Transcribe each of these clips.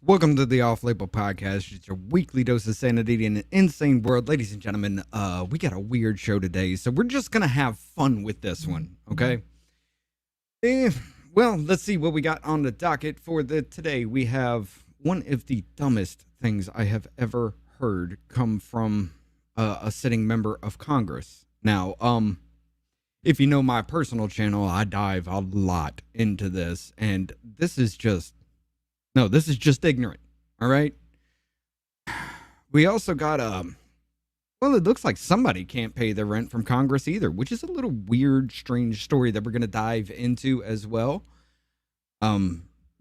Welcome to the Off Label Podcast. It's your weekly dose of sanity in an insane world. Ladies and gentlemen, we got a weird show today, so we're just going to have fun with this one, okay? Well, let's see what we got on the docket for today. We have one of the dumbest things I have ever heard come from a sitting member of Congress. Now, if you know my personal channel, I dive a lot into this, and this is just ignorant. All right. We also got well, it looks like somebody can't pay their rent from Congress either, which is a little weird, strange story that we're going to dive into as well.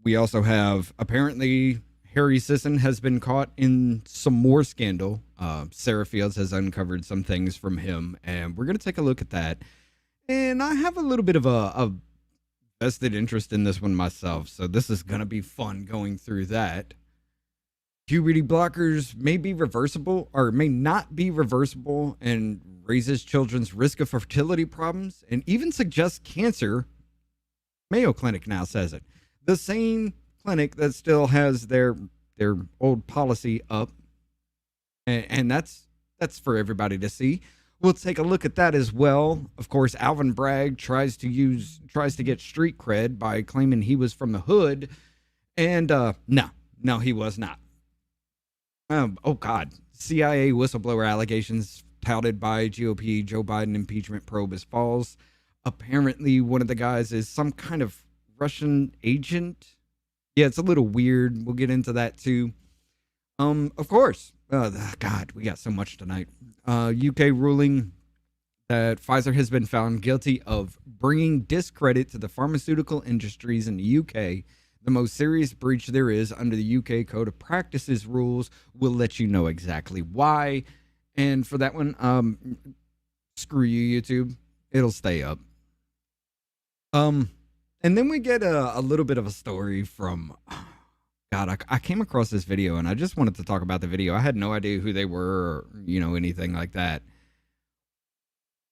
We also have apparently Harry Sisson has been caught in some more scandal. Sarah Fields has uncovered some things from him, and we're going to take a look at that. And I have a little bit of a vested interest in this one myself, so this is going to be fun going through that. Puberty blockers may be reversible or may not be reversible and raises children's risk of fertility problems and even suggests cancer. Mayo Clinic now says it. The same clinic that still has their old policy up, and that's for everybody to see. We'll take a look at that as well. Of course, Alvin Bragg tries to get street cred by claiming he was from the hood, and no, he was not. Oh God, CIA whistleblower allegations touted by GOP Joe Biden impeachment probe is false. Apparently, one of the guys is some kind of Russian agent. Yeah, it's a little weird. We'll get into that too. Of course. God, we got so much tonight. UK ruling that Pfizer has been found guilty of bringing discredit to the pharmaceutical industries in the UK. The most serious breach there is under the UK Code of Practices rules. We'll let you know exactly why. And for that one, screw you, YouTube. It'll stay up. And then we get a little bit of a story from... God, I came across this video and I just wanted to talk about the video. I had no idea who they were or, anything like that.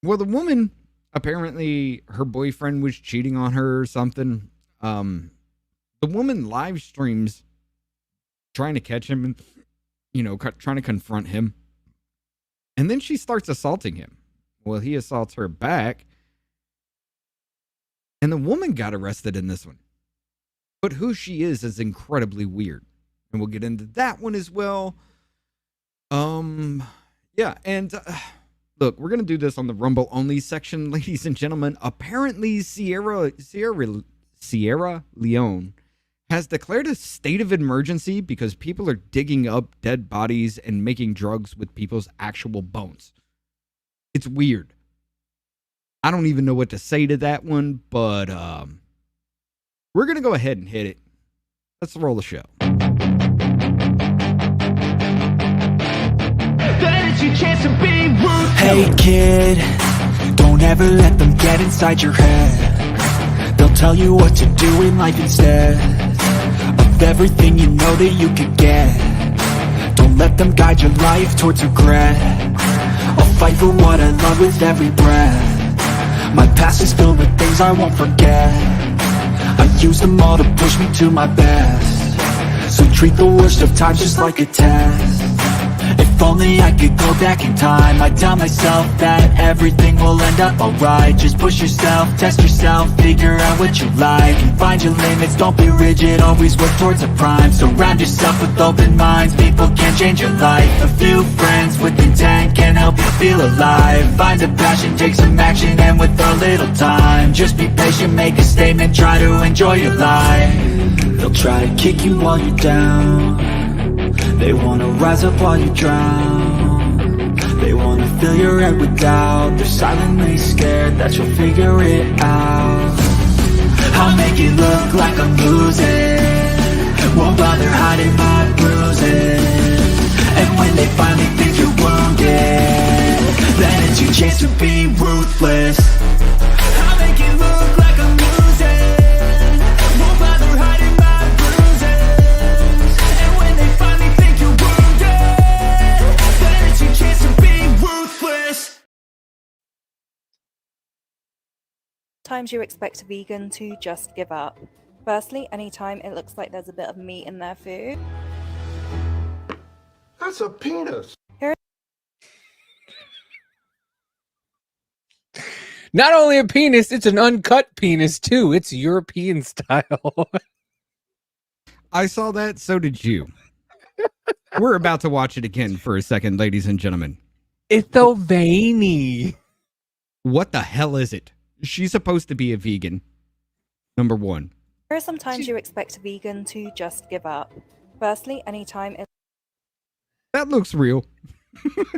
Well, the woman, apparently her boyfriend was cheating on her or something. The woman live streams trying to catch him and, trying to confront him. And then she starts assaulting him. Well, he assaults her back. And the woman got arrested in this one. But who she is incredibly weird. And we'll get into that one as well. Yeah, and look, we're going to do this on the Rumble only section, ladies and gentlemen. Apparently, Sierra Leone has declared a state of emergency because people are digging up dead bodies and making drugs with people's actual bones. It's weird. I don't even know what to say to that one, but we're going to go ahead and hit it. Let's roll the show. Hey kid, don't ever let them get inside your head. They'll tell you what to do in life instead of everything you know that you could get. Don't let them guide your life towards regret. I'll fight for what I love with every breath. My past is filled with things I won't forget. I use them all to push me to my best. So treat the worst of times just like a test. If only I could go back in time, I'd tell myself that everything will end up alright. Just push yourself, test yourself, figure out what you like, and find your limits, don't be rigid, always work towards a prime. Surround yourself with open minds, people can change your life. A few friends with intent can help you feel alive. Find a passion, take some action, and with a little time, just be patient, make a statement, try to enjoy your life. They'll try to kick you while you're down. They wanna rise up while you drown. They wanna fill your head with doubt. They're silently scared that you'll figure it out. I'll make it look like I'm losing, won't bother hiding my bruises. And when they finally think you're wounded, then it's your chance to be ruthless. I'll make it look like I'm losing, won't bother hiding my bruises. And when they finally think you're wounded, then it's your chance to be ruthless. Times you expect a vegan to just give up. Firstly, anytime it looks like there's a bit of meat in their food. That's a penis. Not only a penis, it's an uncut penis too. It's European style. I saw that, so did you. We're about to watch it again for a second, ladies and gentlemen. It's so veiny. What the hell is it? She's supposed to be a vegan. Number one. There are some times you expect a vegan to just give up. Firstly, anytime it That looks real.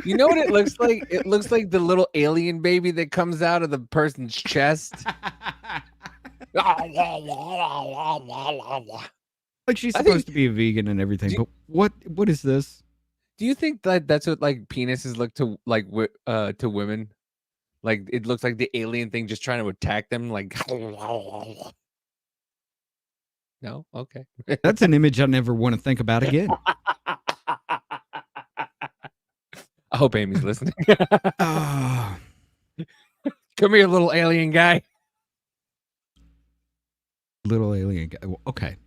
You know what it looks like? It looks like the little alien baby that comes out of the person's chest. Like she's supposed to be a vegan and everything, but what is this? Do you think that that's what like penises look to like to women? Like it looks like the alien thing just trying to attack them. Like no, okay. That's an image I never want to think about again. I hope Amy's listening. Ah, Come here, little alien guy. little alien guy. Well, okay.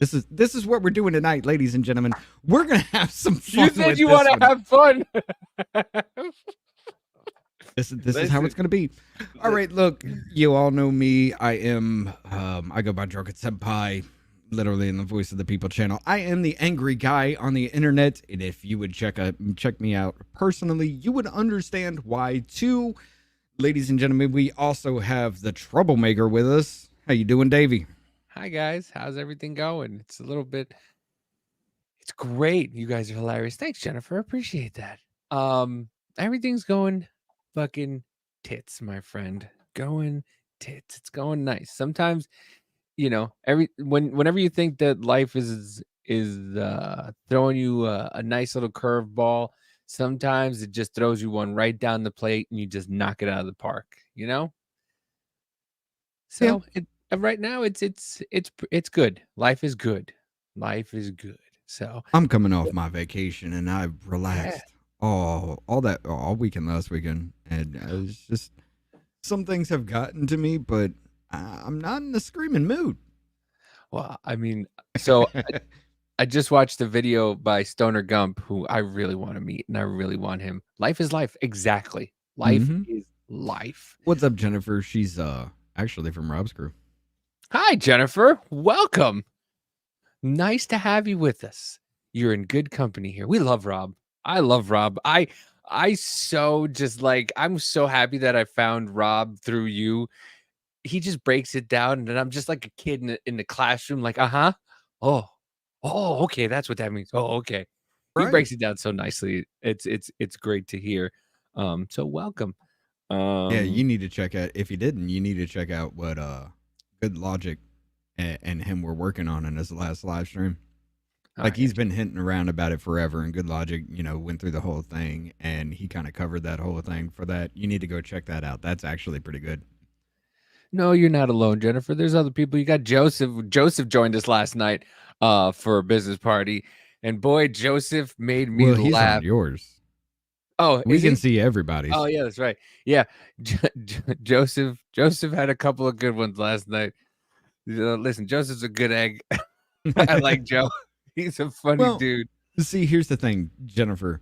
This is what we're doing tonight, ladies and gentlemen. We're gonna have some fun. You said with you this want to one. have fun. This is how it's gonna be. All right, look, you all know me. I am I go by Drunken Senpai, literally in the Voice of the People channel. I am the angry guy on the internet, and if you would check me out personally, you would understand why too. Ladies and gentlemen, we also have the troublemaker with us. How you doing, Davey? Hi guys, how's everything going? It's great. You guys are hilarious. Thanks, Jennifer. Appreciate that. Everything's going fucking tits, my friend. Going tits. It's going nice. Sometimes, you know, whenever you think that life is throwing you a nice little curveball, sometimes it just throws you one right down the plate and you just knock it out of the park, you know? So right now it's good. Life is good. Life is good. So I'm coming off my vacation and I relaxed all weekend last weekend, and it's just some things have gotten to me, but I'm not in a screaming mood. well, I mean, so I just watched a video by Stoner Gump, who I really want to meet, and I really want him. Life is life. Exactly. Life is life. What's up, Jennifer? She's actually from Rob's crew. Hi, Jennifer. Welcome. Nice to have you with us. You're in good company here. We love Rob. I love Rob. I so just like, I'm so happy that I found Rob through you. He just breaks it down, and I'm just like a kid in the classroom, like, oh, okay, that's what that means. Oh, okay. He breaks it down so nicely. It's great to hear. So welcome. Yeah, you need to check out. If you didn't, you need to check out what Good Logic and him were working on in his last live stream. Like he's been hinting around about it forever, and Good Logic, you know, went through the whole thing, and he kind of covered that whole thing for that. You need to go check that out. That's actually pretty good. No, you're not alone, Jennifer. There's other people. You got Joseph. Joseph joined us last night for a business party, and boy, Joseph made me he's laugh. on yours. Oh, we can see everybody's. Oh yeah, that's right. Yeah, Joseph had a couple of good ones last night. Listen, Joseph's a good egg. I like Joe. He's a funny dude. See, here's the thing, Jennifer.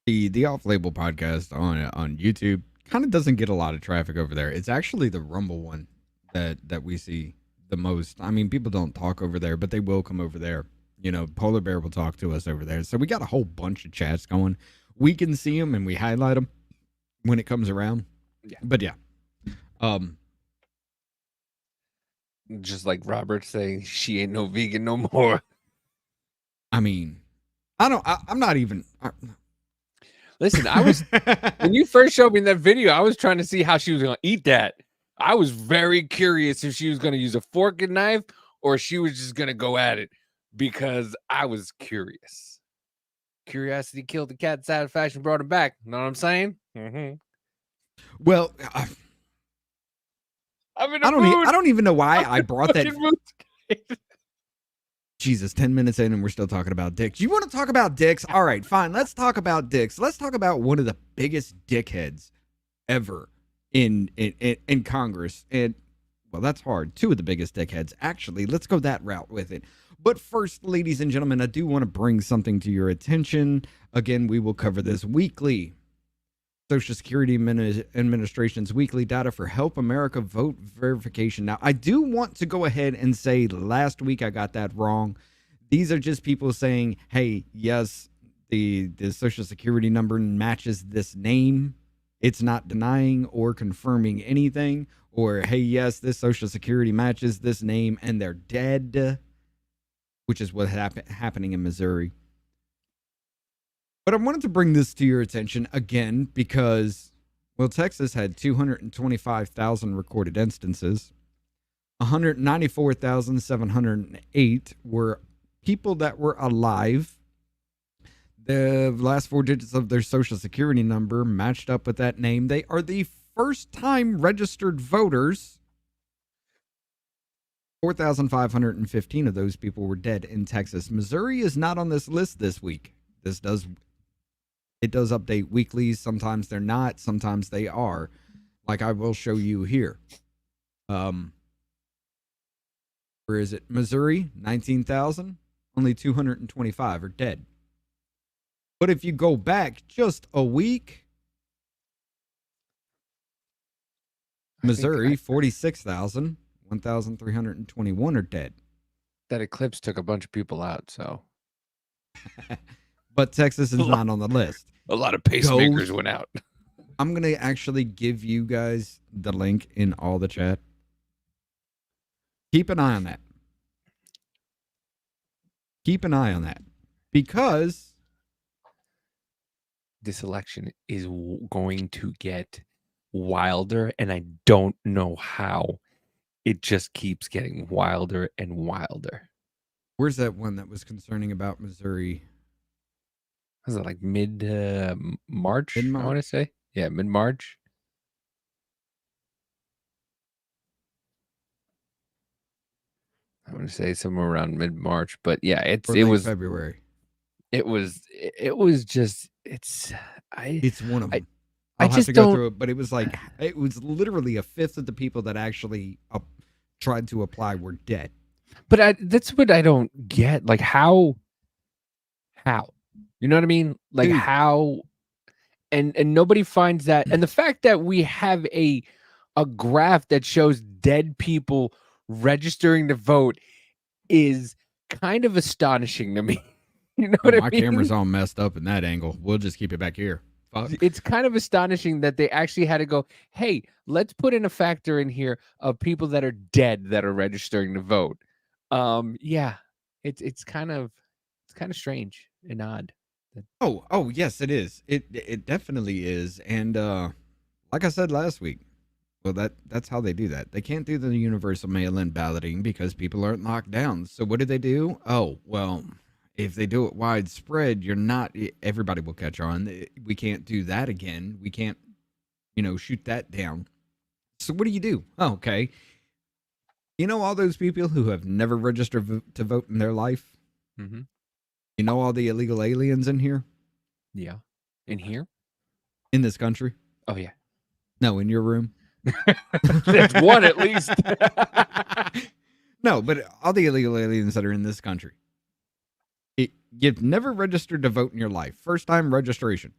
The Off Label podcast on YouTube kind of doesn't get a lot of traffic over there. It's actually the Rumble one that we see the most. I mean, people don't talk over there, but they will come over there. You know, Polar Bear will talk to us over there. So we got a whole bunch of chats going. We can see them and we highlight them when it comes around. Yeah. But yeah. Just like Robert saying she ain't no vegan no more. I mean, I'm not even. Listen, I was when you first showed me that video, I was trying to see how she was going to eat that. I was very curious if she was going to use a fork and knife or she was just going to go at it, because I was curious. Curiosity killed the cat. Satisfaction brought him back. Know what I'm saying? Mm-hmm. Well, I'm in I don't even know why I brought that. Mood. Jesus, 10 minutes in and we're still talking about dicks. You want to talk about dicks? All right, fine. Let's talk about dicks. Let's talk about one of the biggest dickheads ever in Congress. And Well, that's hard. Two of the biggest dickheads. Actually, let's go that route with it. But first, ladies and gentlemen, I do want to bring something to your attention. Again, we will cover this weekly. Social Security Administration's weekly data for Help America vote verification. Now, I do want to go ahead and say last week I got that wrong. These are just people saying, hey, yes, the Social Security number matches this name. It's not denying or confirming anything. Or, hey, yes, this Social Security matches this name and they're dead, which is what happening in Missouri. But I wanted to bring this to your attention again because, well, Texas had 225,000 recorded instances. 194,708 were people that were alive. The last four digits of their Social Security number matched up with that name. They are the first-time registered voters. 4,515 of those people were dead in Texas. Missouri is not on this list this week. It does update weekly. Sometimes they're not. Sometimes they are. Like I will show you here. Where is it? Missouri, 19,000. Only 225 are dead. But if you go back just a week, Missouri, 46,000. 1,321 are dead. That eclipse took a bunch of people out, so. But Texas is not on the list. A lot of pacemakers went out. I'm going to actually give you guys the link in all the chat. Keep an eye on that. Keep an eye on that. Because this election is going to get wilder, and I don't know how. It just keeps getting wilder and wilder. Where's that one that was concerning about Missouri? Was it like mid-March, I want to say? Yeah, mid-March. I want to say somewhere around mid-March, but yeah, it was February. It's one of them. I I'll have just to go don't through it, but it was literally a fifth of the people that actually tried to apply were dead. But that's what I don't get. Like how? You know what I mean? Like Dude. How? And nobody finds that. And the fact that we have a graph that shows dead people registering to vote is kind of astonishing to me. You know what I mean? My camera's all messed up in that angle. We'll just keep it back here. Fuck. It's kind of astonishing that they actually had to go, hey, let's put in a factor in here of people that are dead that are registering to vote. Yeah, it's kind of strange and odd. Oh, yes, it is. It definitely is. And like I said last week, well, that's how they do that. They can't do the universal mail-in balloting because people aren't locked down. So what do? Oh, well, if they do it widespread, everybody will catch on. We can't do that again. We can't, shoot that down. So what do? Oh, okay. You know all those people who have never registered to vote in their life? Mm-hmm. You know all the illegal aliens in here? Yeah. In here? In this country? Oh, yeah. No, in your room? There's one at least. No, but all the illegal aliens that are in this country. You've never registered to vote in your life. First time registration.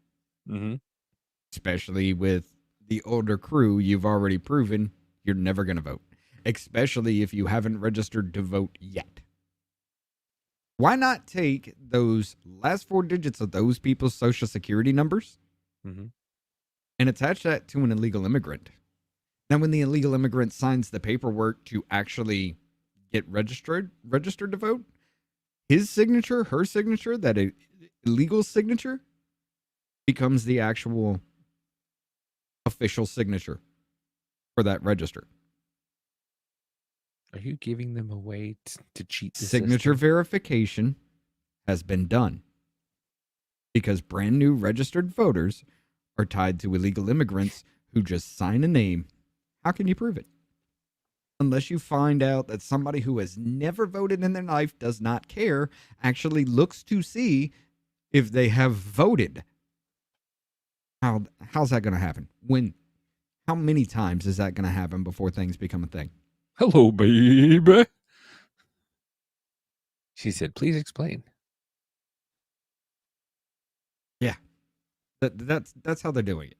Mm-hmm. Especially with the older crew, you've already proven you're never going to vote. Especially if you haven't registered to vote yet. Why not take those last four digits of those people's Social Security numbers mm-hmm. and attach that to an illegal immigrant? Now, when the illegal immigrant signs the paperwork to actually get registered to vote, his signature, her signature, that illegal signature becomes the actual official signature for that register. Are you giving them a way to cheat the signature system? Verification has been done because brand new registered voters are tied to illegal immigrants who just sign a name. How can you prove it? Unless you find out that somebody who has never voted in their life, does not care, actually looks to see if they have voted. How's that going to happen? How many times is that going to happen before things become a thing? Hello, baby. She said, please explain. Yeah, that's how they're doing it.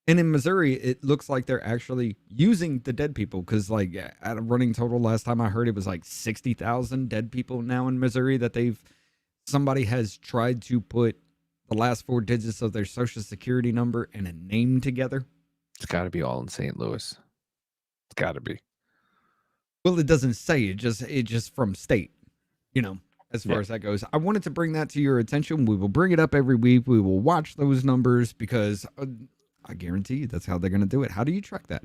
And in Missouri, it looks like they're actually using the dead people because, like, at a running total, last time I heard it was like 60,000 dead people now in Missouri that somebody has tried to put the last 4 digits of their social security number and a name together. It's got to be all in St. Louis. It's got to be. Well, it doesn't say it just from state, as far as that goes. I wanted to bring that to your attention. We will bring it up every week. We will watch those numbers because I guarantee you that's how they're going to do it. How do you track that?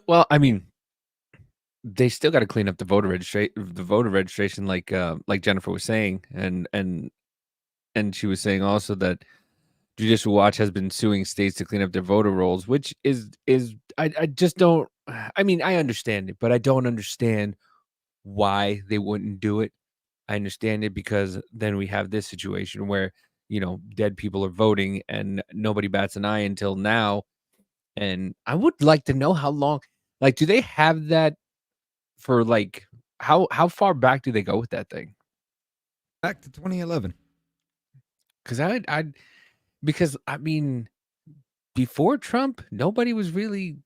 Well, I mean, they still got to clean up the voter registration, like Jennifer was saying, and she was saying also that Judicial Watch has been suing states to clean up their voter rolls, which is I just don't. I mean, I understand it, but I don't understand why they wouldn't do it. I understand it because then we have this situation where, dead people are voting and nobody bats an eye until now. And I would like to know how long, like, do they have that for, like, how far back do they go with that thing? Back to 2011. Because I mean, before Trump, nobody was really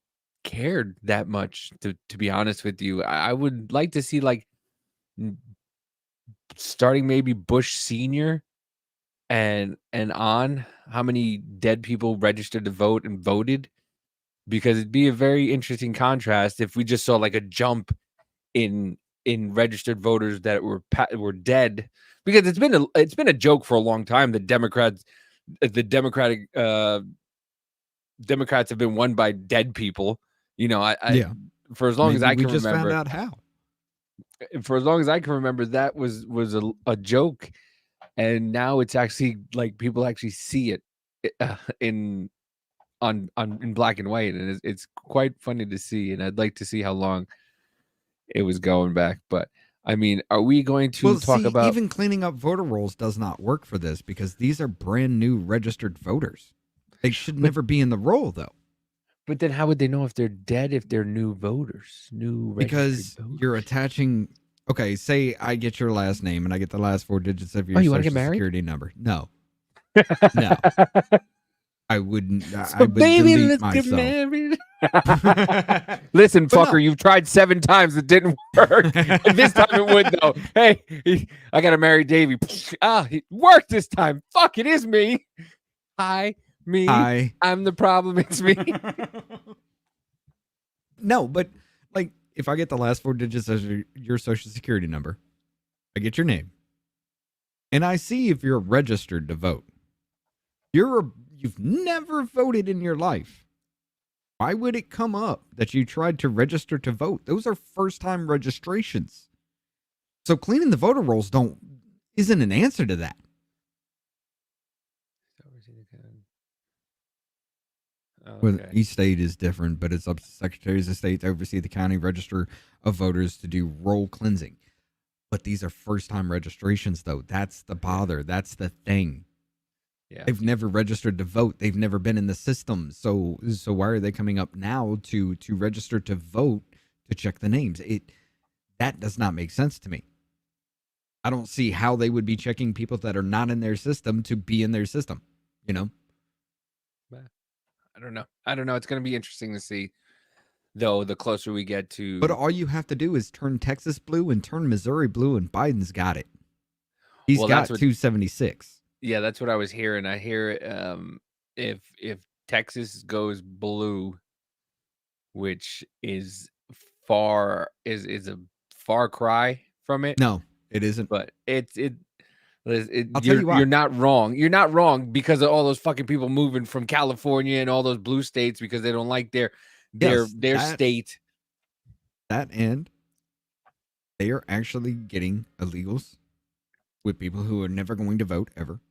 cared that much, to be honest with you. I would like to see, like, starting maybe Bush Senior and on, how many dead people registered to vote and voted, because it'd be a very interesting contrast if we just saw like a jump in registered voters that were dead, because it's been a joke for a long time that Democrats have been won by dead people. For as long as I can remember, we just found out how. For as long as I can remember, that was a joke, and now it's actually like people actually see it in black and white, and it's quite funny to see. And I'd like to see how long it was going back. But I mean, are we going to talk about even cleaning up voter rolls does not work for this because these are brand new registered voters. They should never be in the roll, though. But then how would they know if they're dead if they're new voters? Because you're attaching. Okay, say I get your last name and I get the last 4 digits of your social security number. No. No. I wouldn't. So I would delete myself. Get married. Listen, fucker, you've tried 7 times. It didn't work. This time it would, though. Hey, I got to marry Davey. It worked this time. Fuck, it is me. Hi. Me. I'm the problem. It's me. No, but like if I get the last 4 digits of your social security number, I get your name, and I see if you're registered to vote. You've never voted in your life. Why would it come up that you tried to register to vote? Those are first-time registrations. So cleaning the voter rolls isn't an answer to that. Well, each state is different, but it's up to secretaries of state to oversee the county register of voters to do roll cleansing. But these are first-time registrations, though. That's the bother. That's the thing. Yeah. They've never registered to vote. They've never been in the system. So why are they coming up now to register to vote to check the names? That does not make sense to me. I don't see how they would be checking people that are not in their system to be in their system, I don't know. It's going to be interesting to see, though, the closer we get to. But all you have to do is turn Texas blue and turn Missouri blue, and Biden's got it. He's got 276. Yeah, that's what I was hearing. I hear if Texas goes blue, which is a far cry from it. No, it isn't. But you're not wrong. You're not wrong because of all those fucking people moving from California and all those blue states because they don't like their state. That end, they are actually getting illegals with people who are never going to vote ever.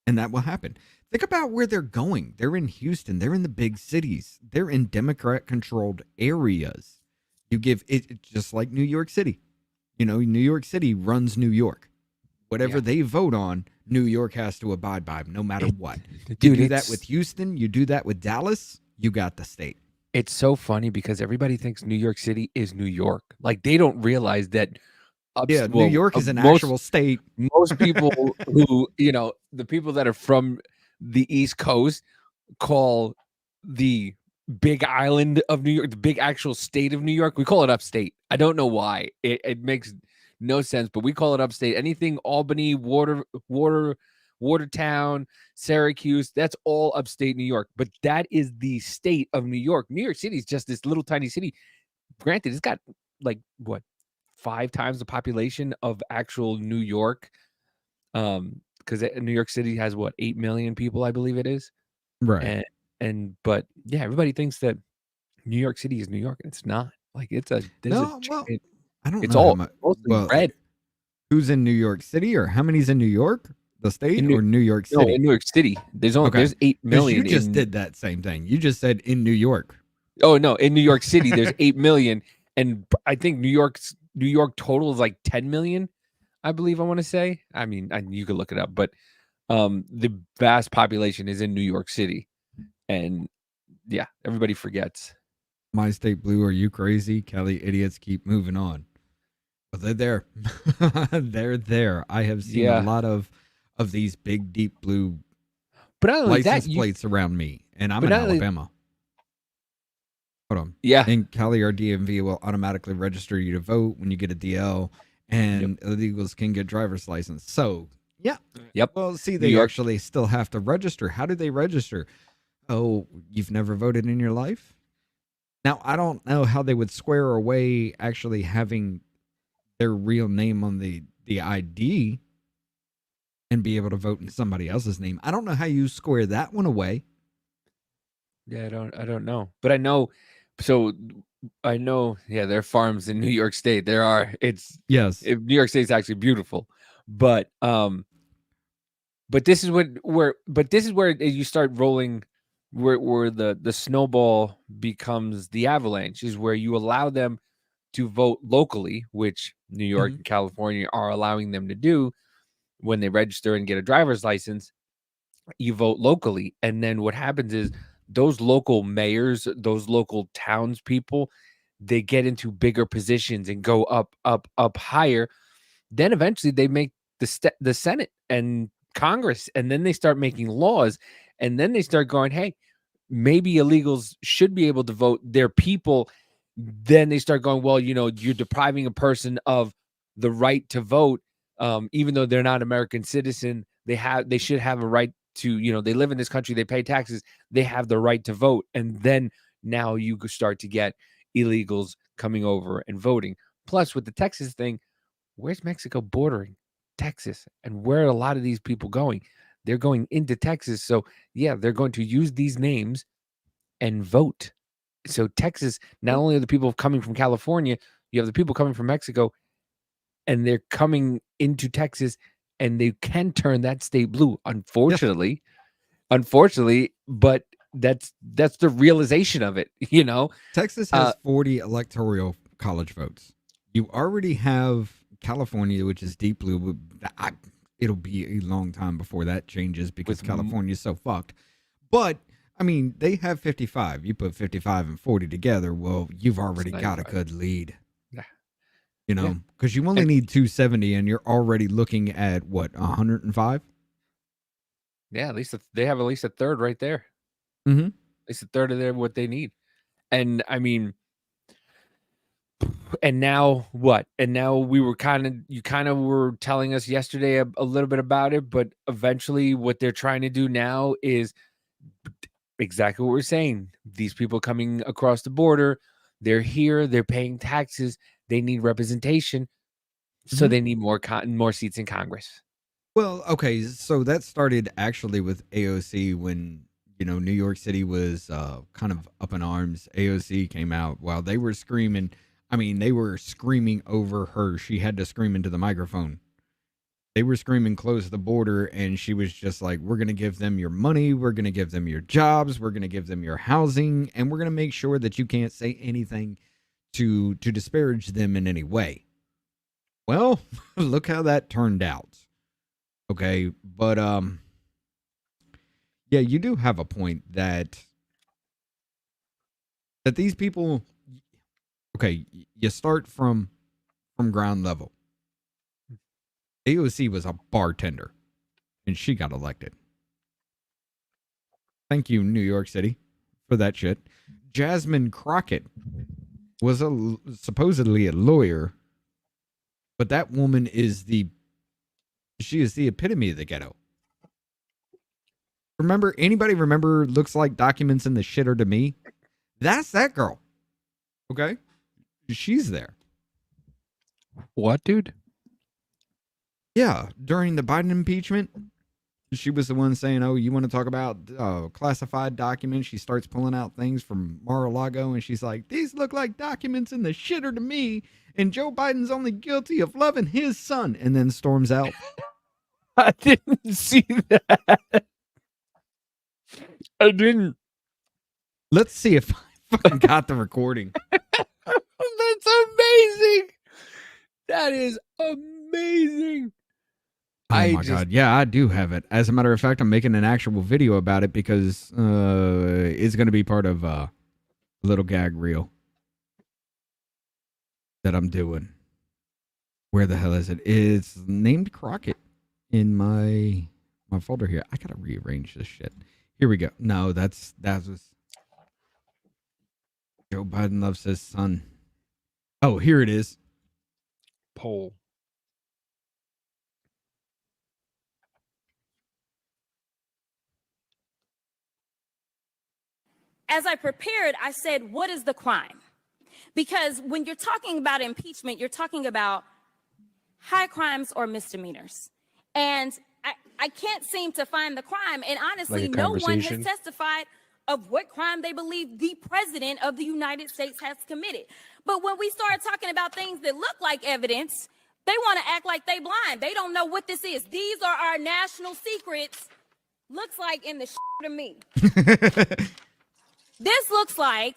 And that will happen. Think about where they're going. They're in Houston. They're in the big cities. They're in Democrat-controlled areas. You give it just like New York City. New York City runs New York. Whatever they vote on, New York has to abide by no matter what. You do that with Houston. You do that with Dallas. You got the state. It's so funny because everybody thinks New York City is New York. Like they don't realize that Yeah, New York is an actual state. most people who, the people that are from the East Coast call the big island of New York, the big actual state of New York, we call it upstate. I don't know why. It makes no sense, but we call it upstate. Anything Albany, Watertown, Syracuse, that's all upstate New York. But that is the state of New York. New York City is just this little tiny city. Granted, it's got like what, 5 times the population of actual New York. Because New York City has what, 8 million people, I believe it is. Right. But yeah, everybody thinks that New York City is New York, and it's not. Like No, well, I don't it's know how all much. mostly Well, red like, who's in New York City or how many's in New York, the state, in or New York City? New York City. Okay. There's 8 Because you million just in did that same thing. You just said in New York. Oh no, in New York City there's 8 million, and I think New York total is like 10 million, I believe I want to say. I mean, you could look it up, but the vast population is in New York City, and yeah, everybody forgets. My state blue, are you crazy? Kelly, idiots keep moving on. But they're there. They're there. I have seen a Yeah, lot of these big, deep blue but not only that, license plates around me, and I'm but in not only, Alabama. Hold on. yeah, In Cali, our DMV will automatically register you to vote when you get a DL, yep, and illegals can get driver's license. So, yeah. yep, Well, see, New they York. actually still have to register. How do they register? Oh, you've never voted in your life? Now, I don't know how they would square away actually having their real name on the ID and be able to vote in somebody else's name. I don't know how you square that one away. Yeah, I don't know, but I know. So I know. Yeah, there are farms in New York State. There are. Yes. New York State's actually beautiful, but this is where you start rolling, where the snowball becomes the avalanche, is where you allow them to vote locally, which New York Hmm. and California are allowing them to do when they register and get a driver's license. You vote locally, and then what happens is those local mayors, those local townspeople, they get into bigger positions and go up higher. Then eventually they make the Senate and Congress, and then they start making laws, and then they start going, hey, maybe illegals should be able to vote. Their people. Then they start going, well, you're depriving a person of the right to vote, even though they're not American citizen. They should have a right to, they live in this country, they pay taxes, they have the right to vote. And then now you start to get illegals coming over and voting. Plus, with the Texas thing, where's Mexico bordering Texas? And where are a lot of these people going? They're going into Texas. So, yeah, they're going to use these names and vote. So, Texas, not only are the people coming from California, you have the people coming from Mexico, and they're coming into Texas, and they can turn that state blue. Yes. Unfortunately, but that's the realization of it, Texas Uh, has 40 electoral college votes. You already have California, which is deep blue. But it'll be a long time before that changes because with California is so fucked. But I mean, they have 55. You put 55 and 40 together, well, you've already got a good lead. Yeah. Yeah. Because you only And need 270, and you're already looking at what, 105? yeah, at least they have at least a third right there. Mm-hmm. At least a third of what they need. And I mean, and now what? And now you kind of were telling us yesterday a little bit about it, but eventually what they're trying to do now is exactly what we're saying. These people coming across the border, they're here, they're paying taxes, they need representation, so Mm-hmm. they need more seats in Congress. Well, okay, so that started actually with AOC when, New York City was kind of up in arms. AOC came out while they were screaming. I mean, they were screaming over her. She had to scream into the microphone. They were screaming, close the border, and she was just like, we're going to give them your money, we're going to give them your jobs, we're going to give them your housing, and we're going to make sure that you can't say anything to disparage them in any way. Well, look how that turned out. Okay, but yeah, you do have a point that that these people, okay, you start from ground level. AOC was a bartender, and she got elected. Thank you, New York City, for that shit. Jasmine Crockett was supposedly a lawyer, but that woman is the epitome of the ghetto. Anybody remember Looks Like Documents in the Shitter to Me? That's that girl. Okay? She's there. What, dude? Yeah, during the Biden impeachment, she was the one saying, "Oh, you want to talk about classified documents?" She starts pulling out things from Mar-a-Lago, and she's like, "These look like documents in the shitter to me, and Joe Biden's only guilty of loving his son," and then storms out. I didn't see that. I didn't. Let's see if I fucking got the recording. That's amazing. That is amazing. Oh my God. Yeah, I do have it. As a matter of fact, I'm making an actual video about it because it's going to be part of a little gag reel that I'm doing. Where the hell is it? It's named Crockett in my folder here. I got to rearrange this shit. Here we go. No, that was Joe Biden loves his son. Oh, here it is. Poll. As I prepared, I said, what is the crime? Because when you're talking about impeachment, you're talking about high crimes or misdemeanors. And I can't seem to find the crime. And honestly, no one has testified of what crime they believe the president of the United States has committed. But when we start talking about things that look like evidence, they want to act like they blind. They don't know what this is. These are our national secrets. Looks like in the to me. This looks like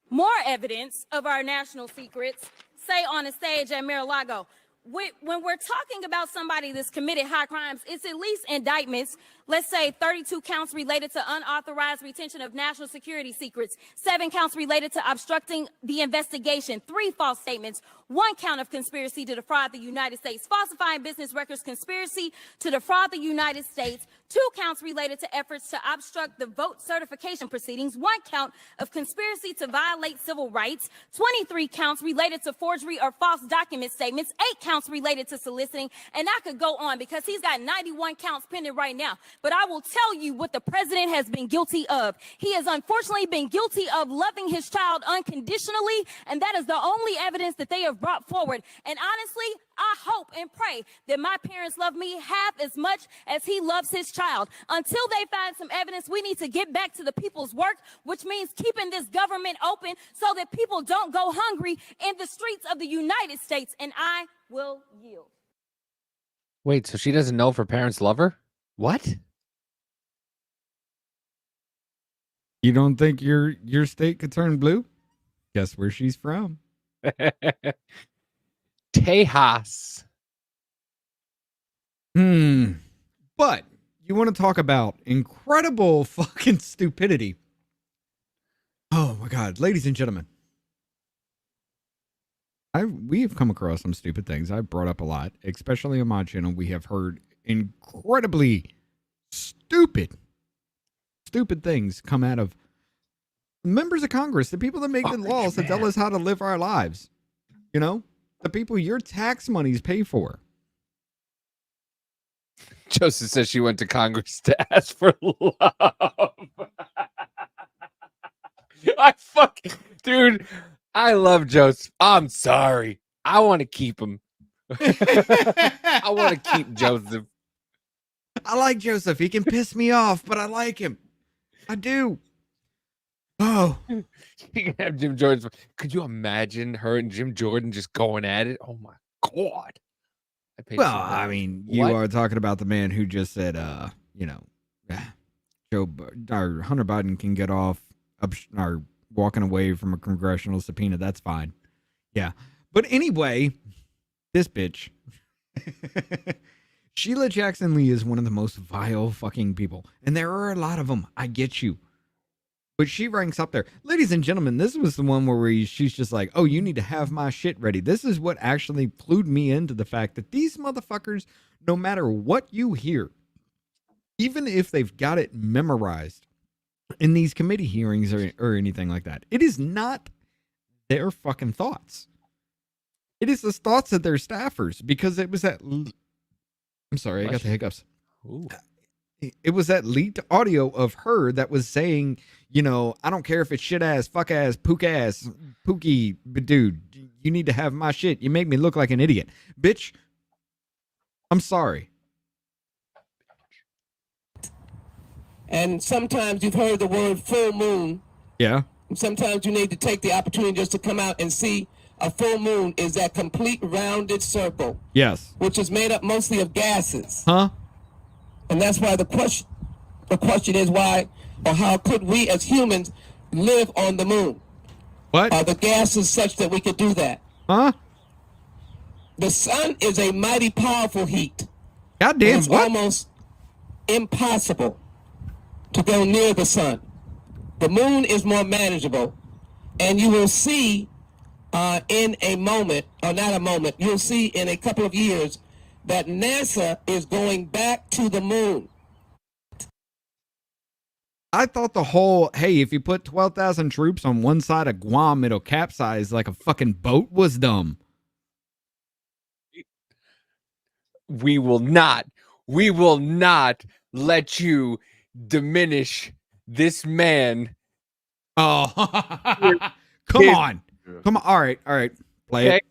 more evidence of our national secrets, say on a stage at Mar-a-Lago. When we're talking about somebody that's committed high crimes, it's at least indictments. Let's say 32 counts related to unauthorized retention of national security secrets, 7 counts related to obstructing the investigation, 3 false statements, 1 count of conspiracy to defraud the United States, falsifying business records, conspiracy to defraud the United States, 2 counts related to efforts to obstruct the vote certification proceedings, 1 count of conspiracy to violate civil rights, 23 counts related to forgery or false document statements, 8 counts related to soliciting, and I could go on because he's got 91 counts pending right now. But I will tell you what the president has been guilty of. He has unfortunately been guilty of loving his child unconditionally, and that is the only evidence that they have brought forward. And honestly, I hope and pray that my parents love me half as much as he loves his child. Until they find some evidence, we need to get back to the people's work, which means keeping this government open so that people don't go hungry in the streets of the United States. And I will yield. Wait, so she doesn't know if her parents love her? What? You don't think your state could turn blue? Guess where she's from. Tejas. But you want to talk about incredible fucking stupidity. Oh my God, ladies and gentlemen. We have come across some stupid things. I've brought up a lot, especially on my channel. We have heard incredibly stupid things come out of members of Congress, the people that make the laws that tell us how to live our lives. You know, the people your tax monies pay for. Joseph says she went to Congress to ask for love. Dude, I love Joseph. I'm sorry. I want to keep him. I want to keep Joseph. I like Joseph. He can piss me off, but I like him. I do. Oh. You can have Jim Jordan. Could you imagine her and Jim Jordan just going at it? Oh my God. Well, I mean, you are talking about the man who just said, Hunter Biden can get off or walking away from a congressional subpoena. That's fine. Yeah. But anyway, this bitch, Sheila Jackson Lee is one of the most vile fucking people. And there are a lot of them. I get you. But she ranks up there. Ladies and gentlemen, this was the one where she's just like, oh, you need to have my shit ready. This is what actually clued me into the fact that these motherfuckers, no matter what you hear, even if they've got it memorized in these committee hearings or anything like that, it is not their fucking thoughts. It is the thoughts of their staffers, because it was that. I'm sorry, I got the hiccups. Ooh. It was that leaked audio of her that was saying, you know, I don't care if it's shit ass, fuck ass, pookie, but dude, you need to have my shit. You make me look like an idiot. Bitch, I'm sorry. And sometimes you've heard the word full moon. Yeah. Sometimes you need to take the opportunity just to come out and see a full moon is that complete rounded circle. Yes. Which is made up mostly of gases. Huh? And that's why the question is why or how could we as humans live on the moon? What? Are the gases such that we could do that? Huh? The sun is a mighty powerful heat. Goddamn, it's what? Almost impossible to go near the sun. The moon is more manageable, and you will see in a moment, or not a moment, you'll see in a couple of years that NASA is going back to the moon. I thought the whole, hey, if you put 12,000 troops on one side of Guam, it'll capsize like a fucking boat was dumb. We will not let you diminish this man. Oh, come on. All right. Play Okay. it.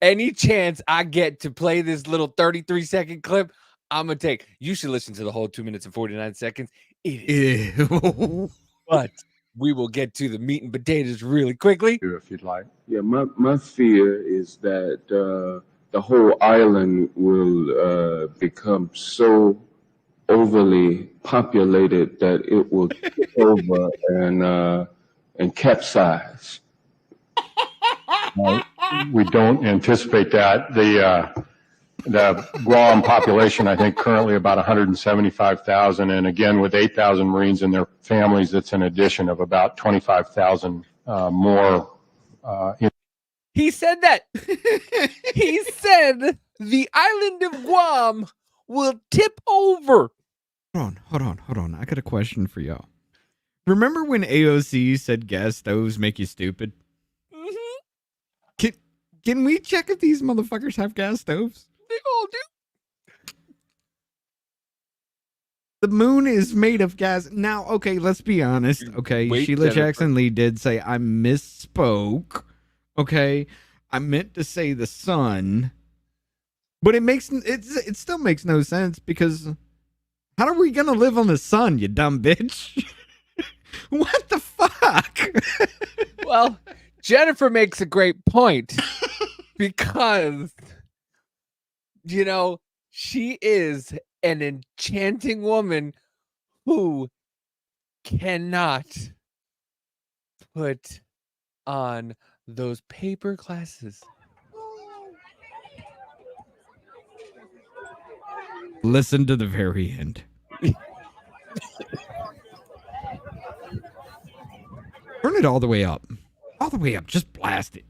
Any chance I get to play this little 33-second clip, I'm going to take. You should listen to the whole 2 minutes and 49 seconds. It is. But we will get to the meat and potatoes really quickly. If you'd like. Yeah, my fear is that the whole island will become so overly populated that it will tip over and capsize. We don't anticipate that. The Guam population, I think, currently about 175,000, and again, with 8,000 Marines and their families, it's an addition of about 25,000 more. He said that. He said the island of Guam will tip over. Hold on. I got a question for y'all. Remember when AOC said gas stoves make you stupid? Can we check if these motherfuckers have gas stoves? They all do. The moon is made of gas. Now, okay, let's be honest. Okay, Wait, Sheila Jennifer. Jackson Lee did say I misspoke. Okay, I meant to say the sun, but it still makes no sense, because how are we gonna live on the sun, you dumb bitch? What the fuck? Well, Jennifer makes a great point, because, you know, she is an enchanting woman who cannot put on those paper glasses. Listen to the very end. Turn it all the way up. All the way up. Just blast it.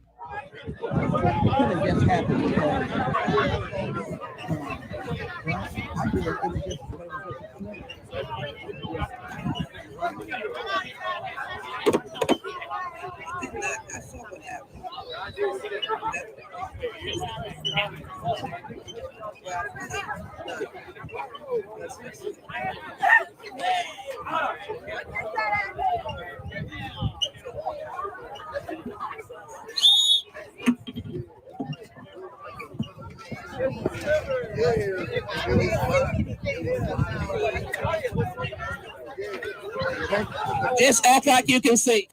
Just act like you can see.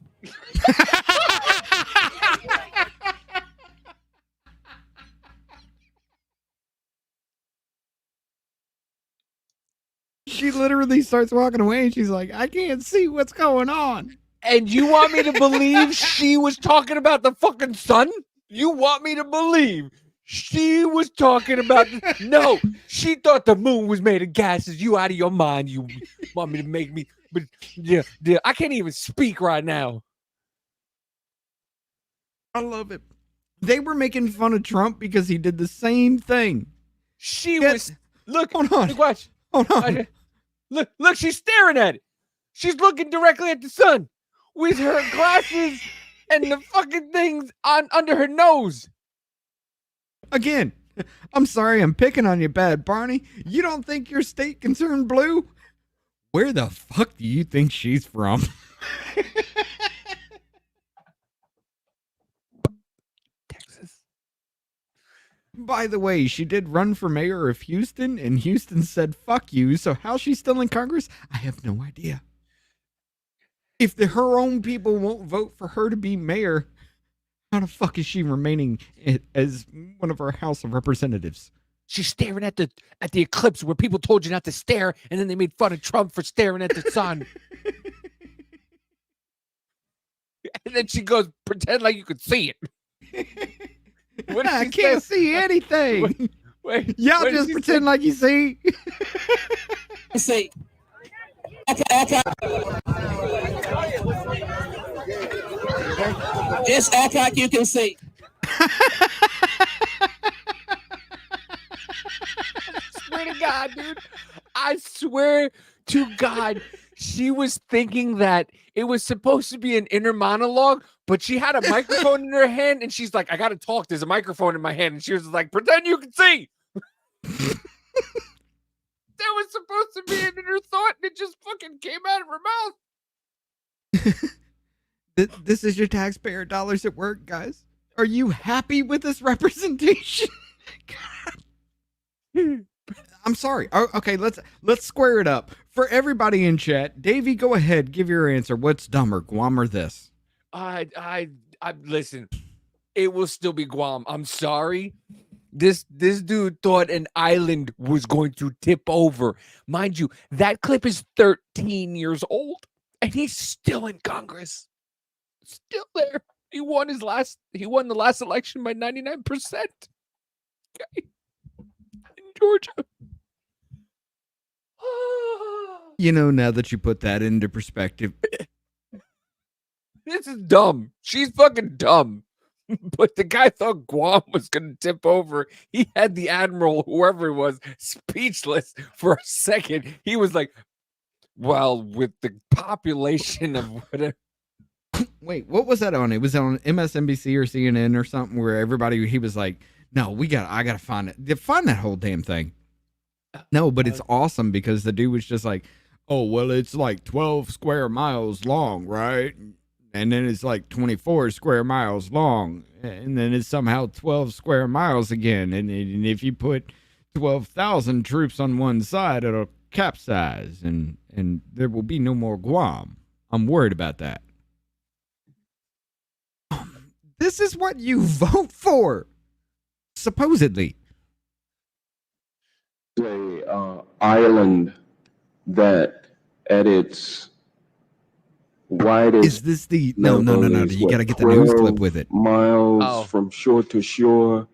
She literally starts walking away and she's like, I can't see what's going on. And you want me to believe she was talking about the fucking sun? You want me to believe she was talking about... No, she thought the moon was made of gases. You out of your mind. You want me to make me But yeah, I can't even speak right now. I love it. They were making fun of Trump because he did the same thing. She was look. Hold on. Look, watch. Hold on. Look. She's staring at it. She's looking directly at the sun with her glasses and the fucking things on under her nose. Again, I'm sorry I'm picking on you, Bad Barney. You don't think your state can turn blue? Where the fuck do you think she's from? Texas. By the way, she did run for mayor of Houston, and Houston said, fuck you. So how she's still in Congress? I have no idea. If her own people won't vote for her to be mayor, how the fuck is she remaining as one of our House of Representatives? She's staring at the eclipse where people told you not to stare, and then they made fun of Trump for staring at the sun. And then she goes, pretend like you could see it. I can't see anything. Wait, y'all just pretend like you see. Say, just act like you can see. Swear to God, dude. I swear to God, she was thinking that it was supposed to be an inner monologue, but she had a microphone in her hand, and she's like, I gotta talk. There's a microphone in my hand. And she was like, pretend you can see. That was supposed to be an inner thought, and it just fucking came out of her mouth. This is your taxpayer dollars at work, guys. Are you happy with this representation? God. I'm sorry. Okay, let's square it up. For everybody in chat, Davey, go ahead, give your answer. What's dumber, Guam or this? I listen, it will still be Guam. I'm sorry. This dude thought an island was going to tip over. Mind you, that clip is 13 years old, and he's still in Congress. Still there. He won the last election by 99%. Okay. In Georgia. You know, now that you put that into perspective. This is dumb. She's fucking dumb. But the guy thought Guam was going to tip over. He had the admiral, whoever it was, speechless for a second. He was like, well, with the population of whatever. Wait, what was that on? It was on MSNBC or CNN or something where he was like, no, I got to find it. Find that whole damn thing. No, but it's awesome because the dude was just like, oh, well, it's like 12 square miles long, right? And then it's like 24 square miles long. And then it's somehow 12 square miles again. And if you put 12,000 troops on one side, it'll capsize and there will be no more Guam. I'm worried about that. This is what you vote for, supposedly. A island that at its widest is this the no you got to get the news clip with it. Miles from shore to shore,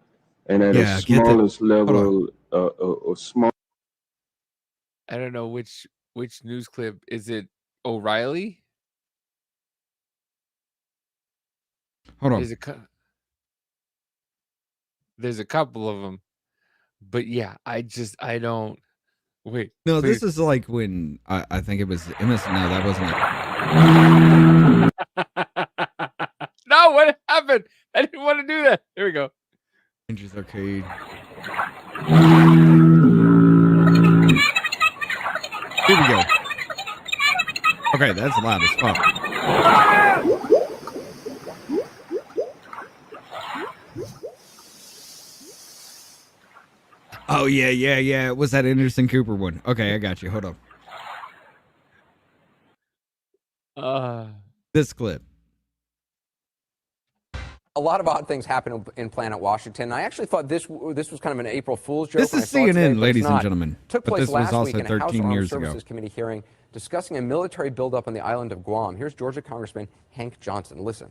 and at its smallest level or small. I don't know which news clip. Is it O'Reilly? Hold on. There's a couple of them. But yeah, I don't wait. No, please. This is like when I think it was MS. No, that wasn't it. No, what happened? I didn't want to do that. Here we go. Ninjas Arcade. Here we go. Okay, that's loud as fuck. Oh, yeah. It was that Anderson Cooper one. Okay, I got you. Hold on. This clip. A lot of odd things happen in Planet Washington. I actually thought this was kind of an April Fool's joke. This is CNN, ladies and gentlemen. Took place last week in a House 13 Armed years Services ago. Committee hearing discussing a military buildup on the island of Guam. Here's Georgia Congressman Hank Johnson. Listen.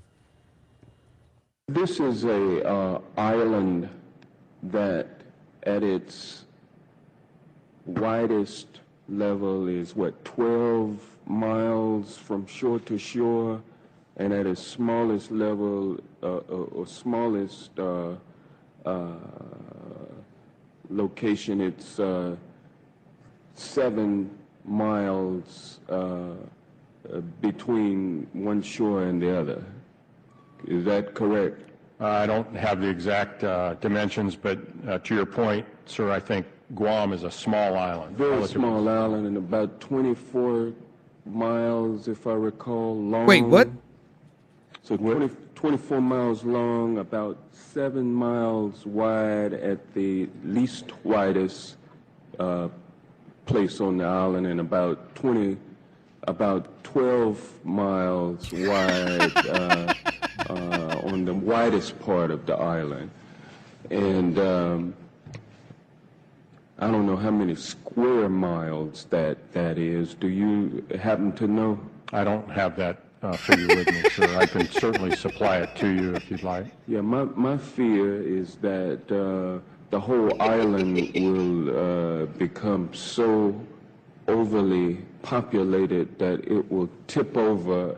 This is a island that at its widest level is 12 miles from shore to shore, and at its smallest level or smallest location, it's 7 miles between one shore and the other. Is that correct? I don't have the exact dimensions, but to your point, sir, I think Guam is a small island. Very small island, and about 24 miles, if I recall, long. Wait, what? So 24 miles long, about 7 miles wide at the least widest place on the island, and about 12 miles wide on the widest part of the island. And I don't know how many square miles that is. Do you happen to know? I don't have that figure with me, sir. I can certainly supply it to you if you'd like. Yeah, my fear is that the whole island will become so overly populated that it will tip over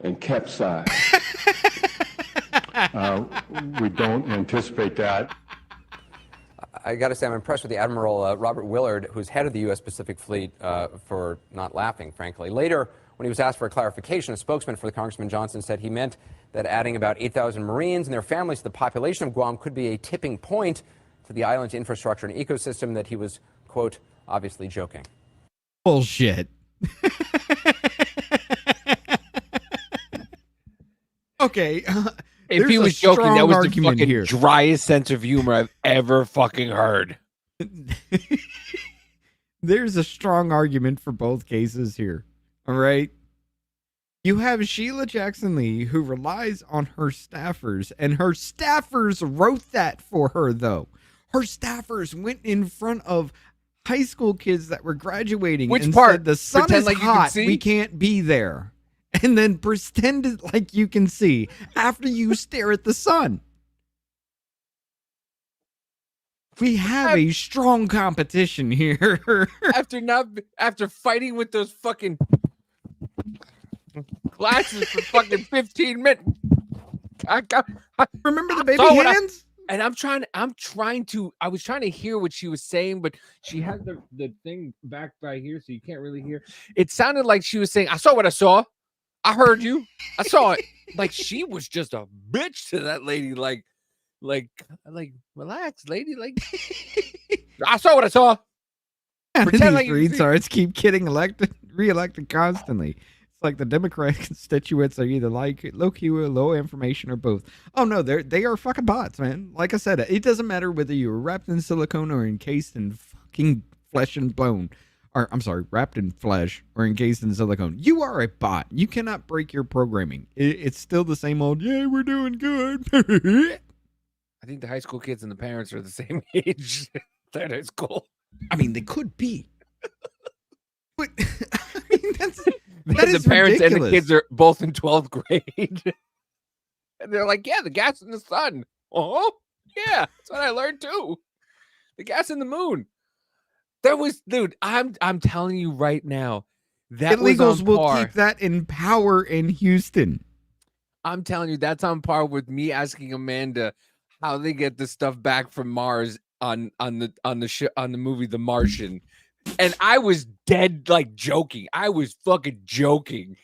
and capsize. We don't anticipate that. I got to say, I'm impressed with the Admiral Robert Willard, who's head of the U.S. Pacific Fleet, for not laughing, frankly. Later, when he was asked for a clarification, a spokesman for the Congressman Johnson said he meant that adding about 8,000 Marines and their families to the population of Guam could be a tipping point to the island's infrastructure and ecosystem, that he was, quote, obviously joking. Bullshit. Okay. If he was joking, that was the fucking driest sense of humor I've ever fucking heard. There's a strong argument for both cases here. All right. You have Sheila Jackson Lee, who relies on her staffers, and her staffers wrote that for her, though. Her staffers went in front of high school kids that were graduating Which and part? said, the sun Pretend is like you can hot, see? we can't be there. And then pretended like you can see after you stare at the sun. We have a strong competition here. After fighting with those fucking glasses for fucking 15 minutes. Remember the baby hands? And I was trying to hear what she was saying, but she had the thing back by here, so you can't really hear. It sounded like she was saying, I saw what I saw. I heard you. I saw it. Like she was just a bitch to that lady. Like, relax, lady. Like, I saw what I saw. Pretend like retards keep getting reelected constantly. It's like the Democratic constituents are either like low Q or low information or both. Oh no, they are fucking bots, man. Like I said, it doesn't matter whether you were wrapped in silicone or encased in fucking flesh and bone. Or, I'm sorry, wrapped in flesh or encased in silicone. You are a bot. You cannot break your programming. It's still the same old, yeah, we're doing good. I think the high school kids and the parents are the same age. That is cool. I mean, they could be. But, I mean, that is the parents ridiculous. And the kids are both in 12th grade. And they're like, yeah, the gas in the sun. Oh, yeah, that's what I learned too. The gas in the moon. That was, dude, I'm telling you right now, that illegals will keep that in power in Houston. I'm telling you, that's on par with me asking Amanda how they get the stuff back from Mars on the movie The Martian. And I was dead, like joking. I was fucking joking.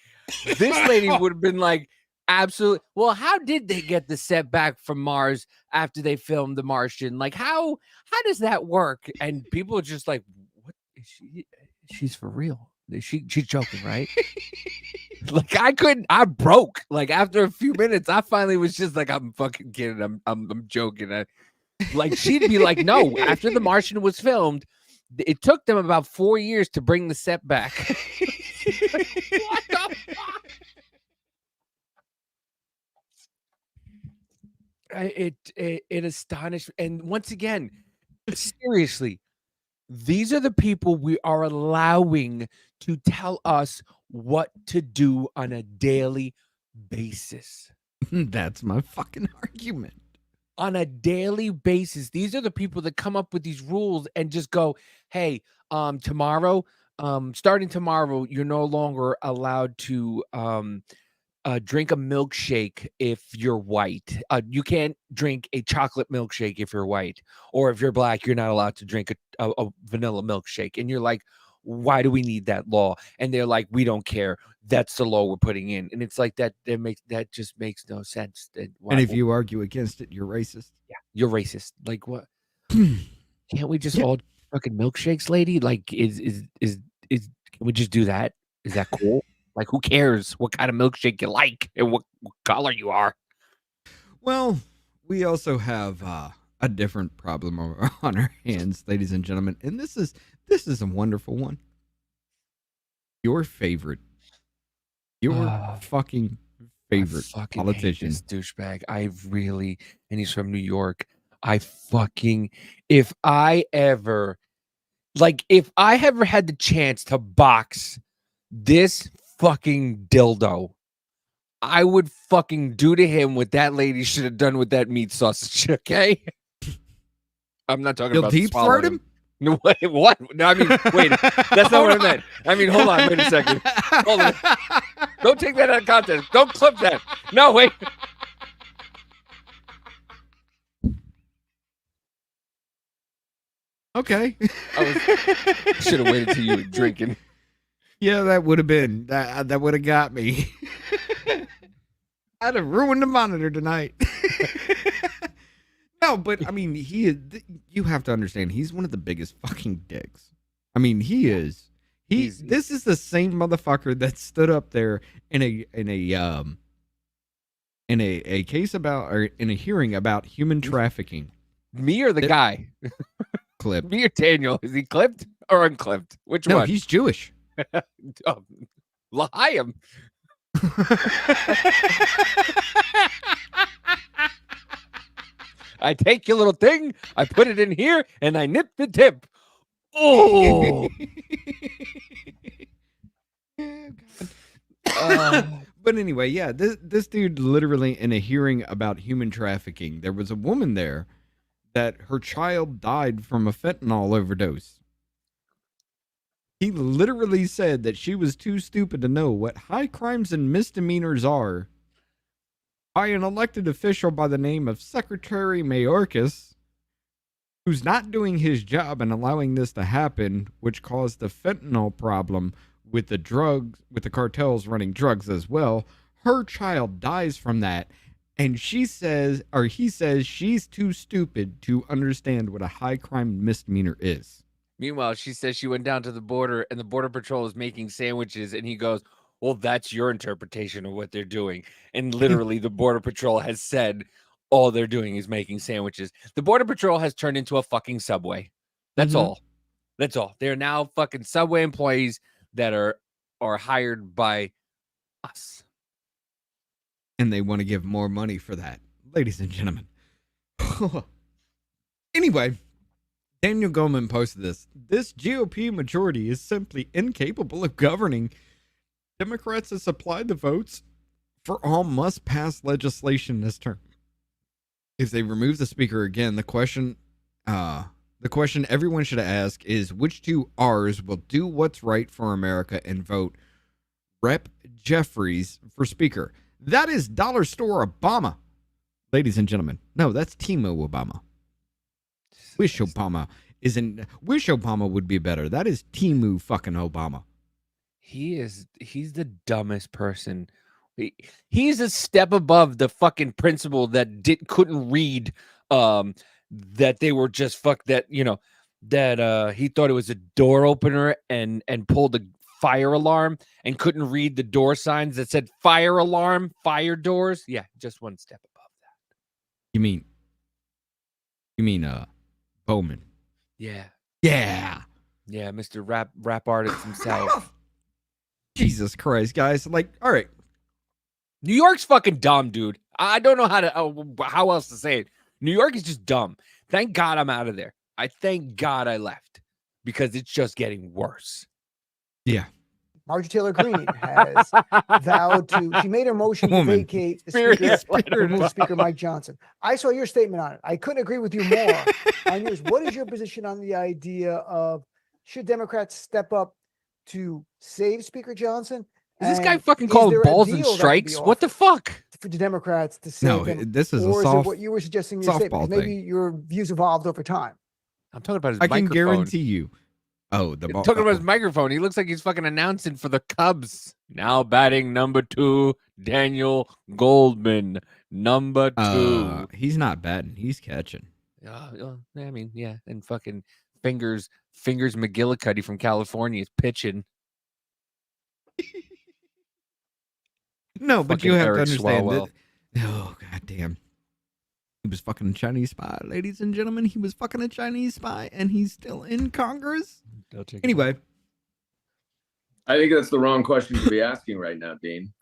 This lady would have been like, absolutely. Well, how did they get the set back from Mars after they filmed The Martian? Like, how does that work? And people are just like, what is she? She's for real. She's joking, right? Like I broke. Like after a few minutes, I finally was just like, I'm fucking kidding. I'm joking. Like she'd be like, no, after The Martian was filmed, it took them about 4 years to bring the set back. Like, what the fuck? It astonished. And once again, seriously, these are the people we are allowing to tell us what to do on a daily basis. That's my fucking argument. On a daily basis, these are the people that come up with these rules and just go, hey, tomorrow, starting tomorrow, you're no longer allowed to drink a milkshake if you're white. You can't drink a chocolate milkshake if you're white, or if you're black, you're not allowed to drink a vanilla milkshake. And you're like, why do we need that law? And they're like, we don't care. That's the law we're putting in. And it's like that just makes no sense. And if you argue against it, you're racist. Yeah, you're racist. Like what? Can't we just all fucking milkshakes, lady? Like is can we just do that? Is that cool? Like, who cares what kind of milkshake you like and what color you are? Well, we also have a different problem on our hands, ladies and gentlemen, and this is a wonderful one. Your favorite, fucking favorite politician, hate this douchebag. And he's from New York. If I ever had the chance to box this fucking dildo, I would fucking do to him what that lady should have done with that meat sausage. Okay, I'm not talking about deep throat him. No, wait, what? No, I mean, wait, that's not what I meant. I mean, hold on, wait a second. Hold on. Don't take that out of context. Don't clip that. No, wait. Okay. I should have waited till you were drinking. Yeah, that would have been that would have got me. I'd have ruined the monitor tonight. No, but I mean, you have to understand, he's one of the biggest fucking dicks. I mean, he is. This is the same motherfucker that stood up there in a case about, or in a hearing about human trafficking. Me or the guy? Clipped. Me or Daniel? Is he clipped or unclipped? Which one? No, he's Jewish. Oh, L'chaim. I take your little thing, I put it in here, and I nip the tip. Oh. But anyway, yeah, this dude literally in a hearing about human trafficking, there was a woman there that her child died from a fentanyl overdose. He literally said that she was too stupid to know what high crimes and misdemeanors are by an elected official by the name of Secretary Mayorkas, who's not doing his job and allowing this to happen, which caused the fentanyl problem with the drugs, with the cartels running drugs as well. Her child dies from that, and he says she's too stupid to understand what a high crime misdemeanor is. Meanwhile, she says she went down to the border and the Border Patrol is making sandwiches, and he goes, well, that's your interpretation of what they're doing. And literally the Border Patrol has said all they're doing is making sandwiches. The Border Patrol has turned into a fucking Subway. That's all. That's all. They're now fucking Subway employees that are hired by us. And they want to give more money for that, ladies and gentlemen. Anyway, Daniel Goleman posted this. This GOP majority is simply incapable of governing. Democrats have supplied the votes for all must-pass legislation this term. If they remove the speaker again, the question everyone should ask is which two R's will do what's right for America and vote Rep. Jeffries for speaker. That is Dollar Store Obama, ladies and gentlemen. No, that's Timo Obama. Wish Obama would be better. That is Timu fucking Obama. He's the dumbest person. He's a step above the fucking principal that couldn't read that they were just that he thought it was a door opener and pulled a fire alarm and couldn't read the door signs that said fire alarm, fire doors. Yeah, just one step above that. You mean Bowman? Yeah. Yeah, Mr. Rap artist himself. Jesus Christ, guys! Like, all right, New York's fucking dumb, dude. I don't know how else to say it. New York is just dumb. Thank God I'm out of there. Thank God I left because it's just getting worse. Yeah. Marjorie Taylor Greene has vowed she made a motion to vacate the Speaker Mike Johnson. I saw your statement on it. I couldn't agree with you more on yours. What is your position on the idea of should Democrats step up to save Speaker Johnson? Is this guy And fucking is called there a balls and deal that could be strikes? What the offered fuck? for the Democrats to No, save him? this is a Or is it soft what you were suggesting in your statement? softball 'Cause maybe thing. your views evolved over time. I'm talking about his I can microphone. guarantee you. Oh, the ball. Talking about his microphone. He looks like he's fucking announcing for the Cubs. Now batting number 2, Daniel Goldman. Number 2. He's not batting. He's catching. I mean, yeah, and fucking fingers McGillicuddy from California is pitching. No, but you Fucking have Eric to understand Swalwell. that. Oh, goddamn. He was fucking a Chinese spy, ladies and gentlemen. He was fucking a Chinese spy, and he's still in Congress. Anyway. I think that's the wrong question to be asking right now, Dean.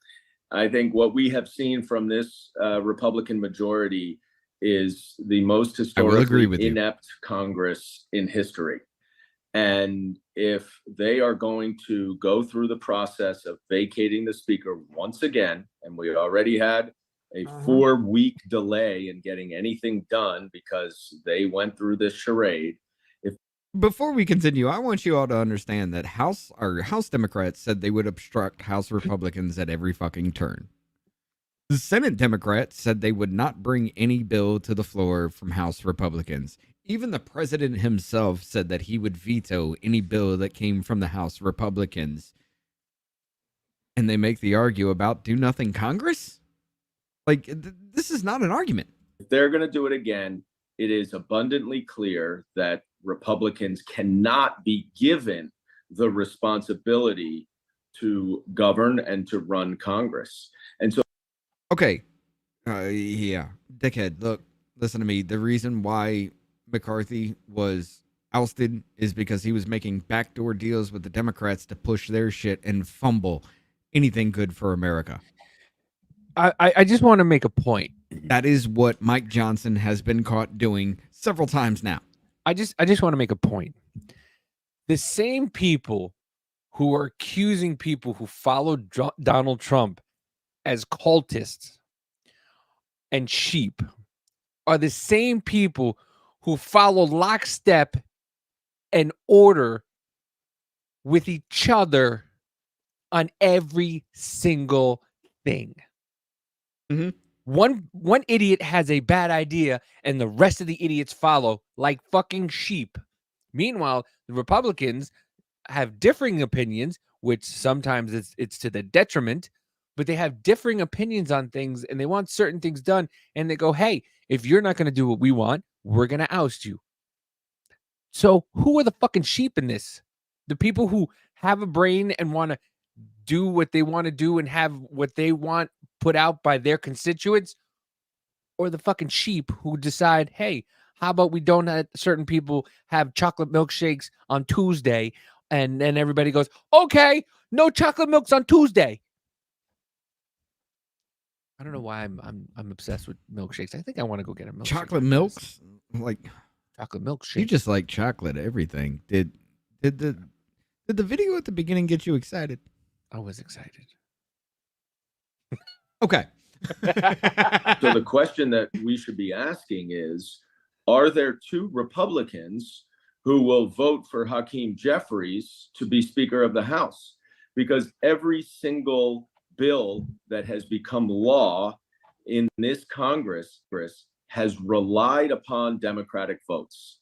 I think what we have seen from this Republican majority is the most historically inept Congress in history. And if they are going to go through the process of vacating the speaker once again, and we already had a 4-week delay in getting anything done because they went through this charade. Before we continue, I want you all to understand that House Democrats said they would obstruct House Republicans at every fucking turn. The Senate Democrats said they would not bring any bill to the floor from House Republicans. Even the president himself said that he would veto any bill that came from the House Republicans. And they make the argue about do nothing Congress? Like, this is not an argument. If they're going to do it again, it is abundantly clear that Republicans cannot be given the responsibility to govern and to run Congress. And so, okay, yeah, dickhead, look, listen to me. The reason why McCarthy was ousted is because he was making backdoor deals with the Democrats to push their shit and fumble anything good for America. I just want to make a point. That is what Mike Johnson has been caught doing several times now. I just want to make a point. The same people who are accusing people who followed Donald Trump as cultists and sheep are the same people who follow lockstep and order with each other on every single thing. Mm-hmm. One idiot has a bad idea and the rest of the idiots follow like fucking sheep. Meanwhile, the Republicans have differing opinions, which sometimes it's to the detriment, but they have differing opinions on things and they want certain things done. And they go, hey, if you're not going to do what we want, we're going to oust you. So who are the fucking sheep in this? The people who have a brain and want to do what they want to do and have what they want put out by their constituents, or the fucking sheep who decide, hey, how about we don't let certain people have chocolate milkshakes on Tuesday, and then everybody goes, okay, no chocolate milks on Tuesday. I don't know why I'm obsessed with milkshakes. I think I want to go get a milkshake. Chocolate milks, like chocolate milkshake. You just like chocolate everything. Did the video at the beginning get you excited? I was excited. Okay. So the question that we should be asking is, are there 2 Republicans who will vote for Hakeem Jeffries to be Speaker of the House? Because every single bill that has become law in this Congress has relied upon Democratic votes.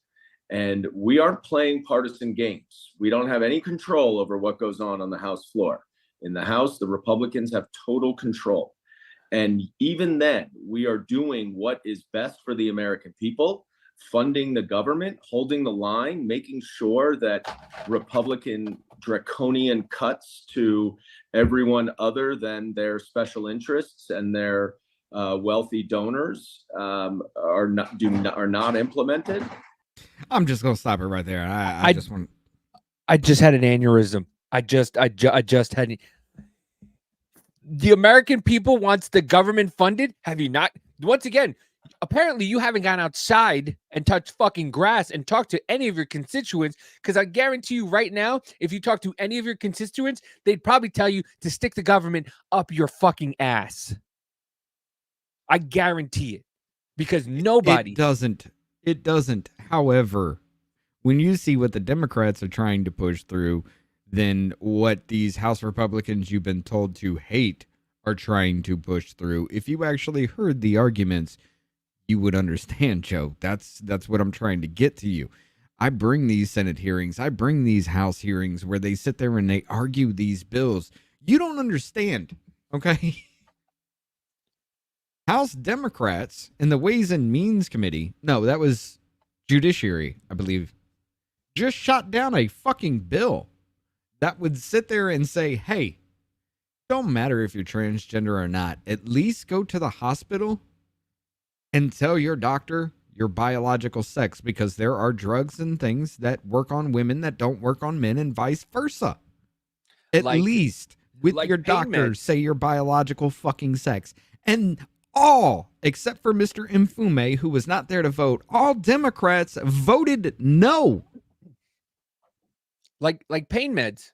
And we aren't playing partisan games. We don't have any control over what goes on the House floor. In the House, the Republicans have total control. And even then, we are doing what is best for the American people, funding the government, holding the line, making sure that Republican draconian cuts to everyone other than their special interests and their wealthy donors are not implemented. I'm just gonna stop it right there. I just had an aneurysm. I just had. The American people wants the government funded. Have you not? Once again, apparently you haven't gone outside and touched fucking grass and talked to any of your constituents, because I guarantee you right now, if you talk to any of your constituents, they'd probably tell you to stick the government up your fucking ass. I guarantee it, because nobody It doesn't. However, when you see what the Democrats are trying to push through, than what these House Republicans you've been told to hate are trying to push through. If you actually heard the arguments, you would understand, Joe. That's what I'm trying to get to you. I bring these Senate hearings, I bring these House hearings where they sit there and they argue these bills. You don't understand, okay? House Democrats in the Ways and Means Committee, no, that was Judiciary, I believe, just shot down a fucking bill that would sit there and say, hey, don't matter if you're transgender or not, at least go to the hospital and tell your doctor your biological sex, because there are drugs and things that work on women that don't work on men and vice versa. At least with your doctor, say your biological fucking sex. And all, except for Mr. Mfume, who was not there to vote, all Democrats voted no. Like pain meds.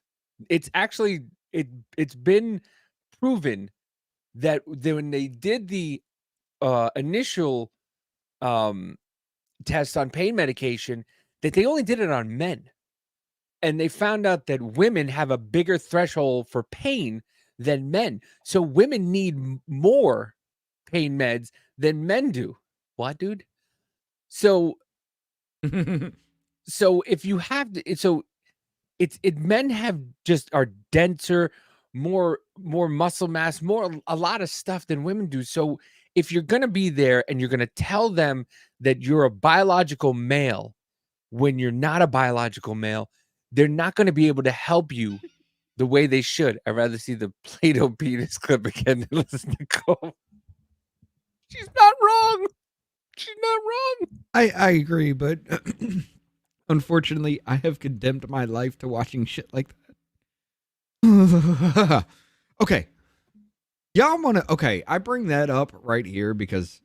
It's actually, it's been proven that when they did the initial test on pain medication, that they only did it on men. And they found out that women have a bigger threshold for pain than men. So women need more pain meds than men do. What, dude? So if you have to, men have just are denser, more muscle mass, a lot of stuff than women do. So if you're going to be there and you're going to tell them that you're a biological male when you're not a biological male, they're not going to be able to help you the way they should. I'd rather see the Play-Doh penis clip again than listen to Cole. She's not wrong. She's not wrong. I agree, but unfortunately, I have condemned my life to watching shit like that. Okay. Y'all want to... Okay, I bring that up right here because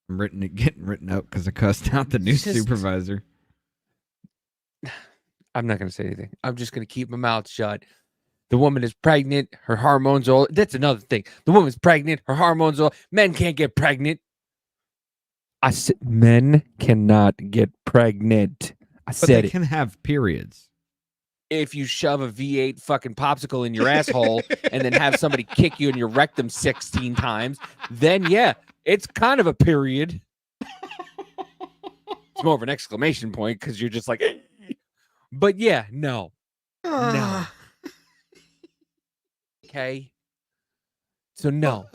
I'm getting written up because I cussed out the new supervisor. I'm not going to say anything. I'm just going to keep my mouth shut. The woman is pregnant. Her hormones all... That's another thing. The woman's pregnant. Her hormones all... Men can't get pregnant. Men cannot get pregnant. But they can have periods. If you shove a V8 fucking popsicle in your asshole and then have somebody kick you in your rectum 16 times, then yeah, it's kind of a period. It's more of an exclamation point because you're just like... But yeah, no. No. Okay. So no.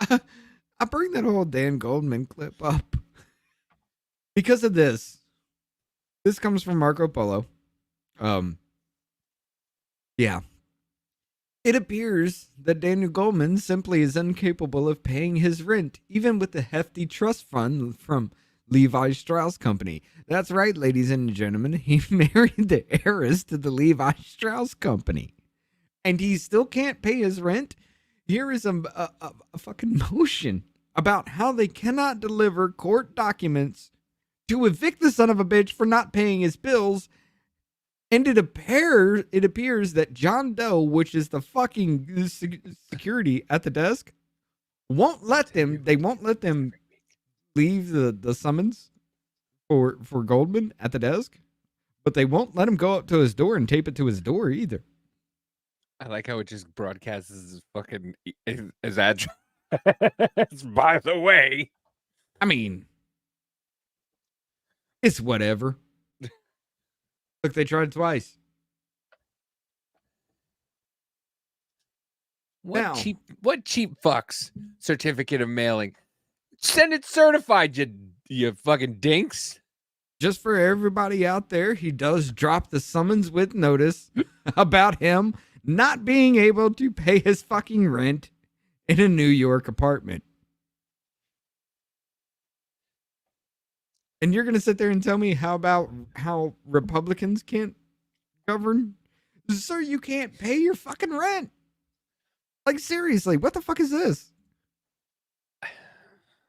I bring that whole Dan Goldman clip up because of this. This comes from Marco Polo. Yeah. It appears that Daniel Goldman simply is incapable of paying his rent, even with the hefty trust fund from Levi Strauss Company. That's right, ladies and gentlemen. He married the heiress to the Levi Strauss Company. And he still can't pay his rent. Here is a fucking motion about how they cannot deliver court documents to evict the son of a bitch for not paying his bills. And it appears that John Doe, which is the fucking security at the desk, won't let them leave the summons for Goldman at the desk, but they won't let him go up to his door and tape it to his door either. I like how it just broadcasts his fucking his address. By the way, I mean, it's whatever. Look, they tried twice. What cheap fucks certificate of mailing? Send it certified, you fucking dinks. Just for everybody out there, he does drop the summons with notice about him not being able to pay his fucking rent in a New York apartment. And you're going to sit there and tell me how Republicans can't govern? Sir, you can't pay your fucking rent. Like, seriously, what the fuck is this?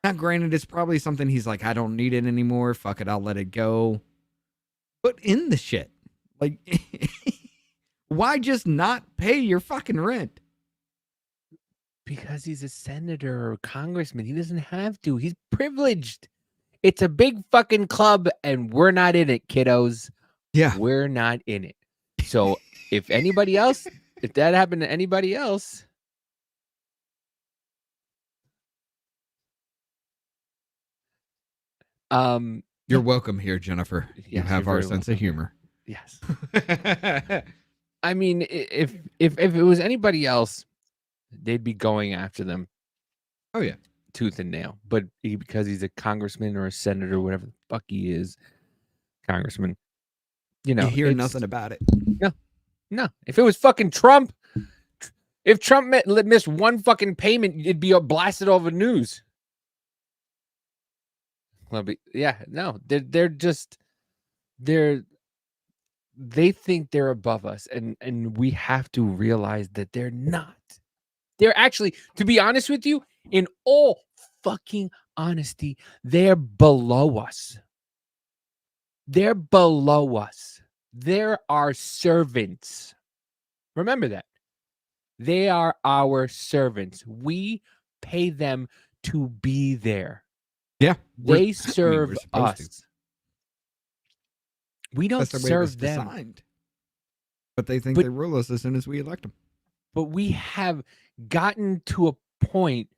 Now, granted, it's probably something he's like, I don't need it anymore. Fuck it, I'll let it go. But in the shit. Like, why just not pay your fucking rent? Because he's a senator or a congressman. He doesn't have to. He's privileged. It's a big fucking club, and we're not in it, kiddos. Yeah. We're not in it. So if that happened to anybody else, you're welcome here, Jennifer. You Yes, have you're our very sense of welcome. humor. Yes. I mean, if it was anybody else, they'd be going after them. Oh yeah, tooth and nail. But because he's a congressman or a senator, whatever the fuck he is, congressman, you hear nothing about it. No. If it was fucking Trump, if Trump missed one fucking payment, it'd be blasted all over the news. Well, they think they're above us, and we have to realize that they're not. They're actually, to be honest with you, in all fucking honesty, they're below us. They're below us. They're our servants. Remember that. They are our servants. We pay them to be there. Yeah. They serve us. We don't That's the way it was serve them. designed. But they think they rule us as soon as we elect them. But we have gotten to a point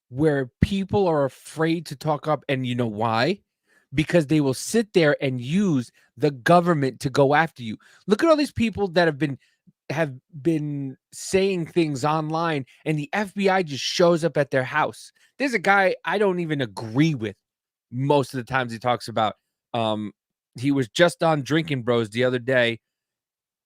where people are afraid to talk up. And you know why? Because they will sit there and use the government to go after you. Look at all these people that have been saying things online, and the FBI just shows up at their house. There's a guy I don't even agree with most of the times he talks about. He was just on Drinking Bros the other day,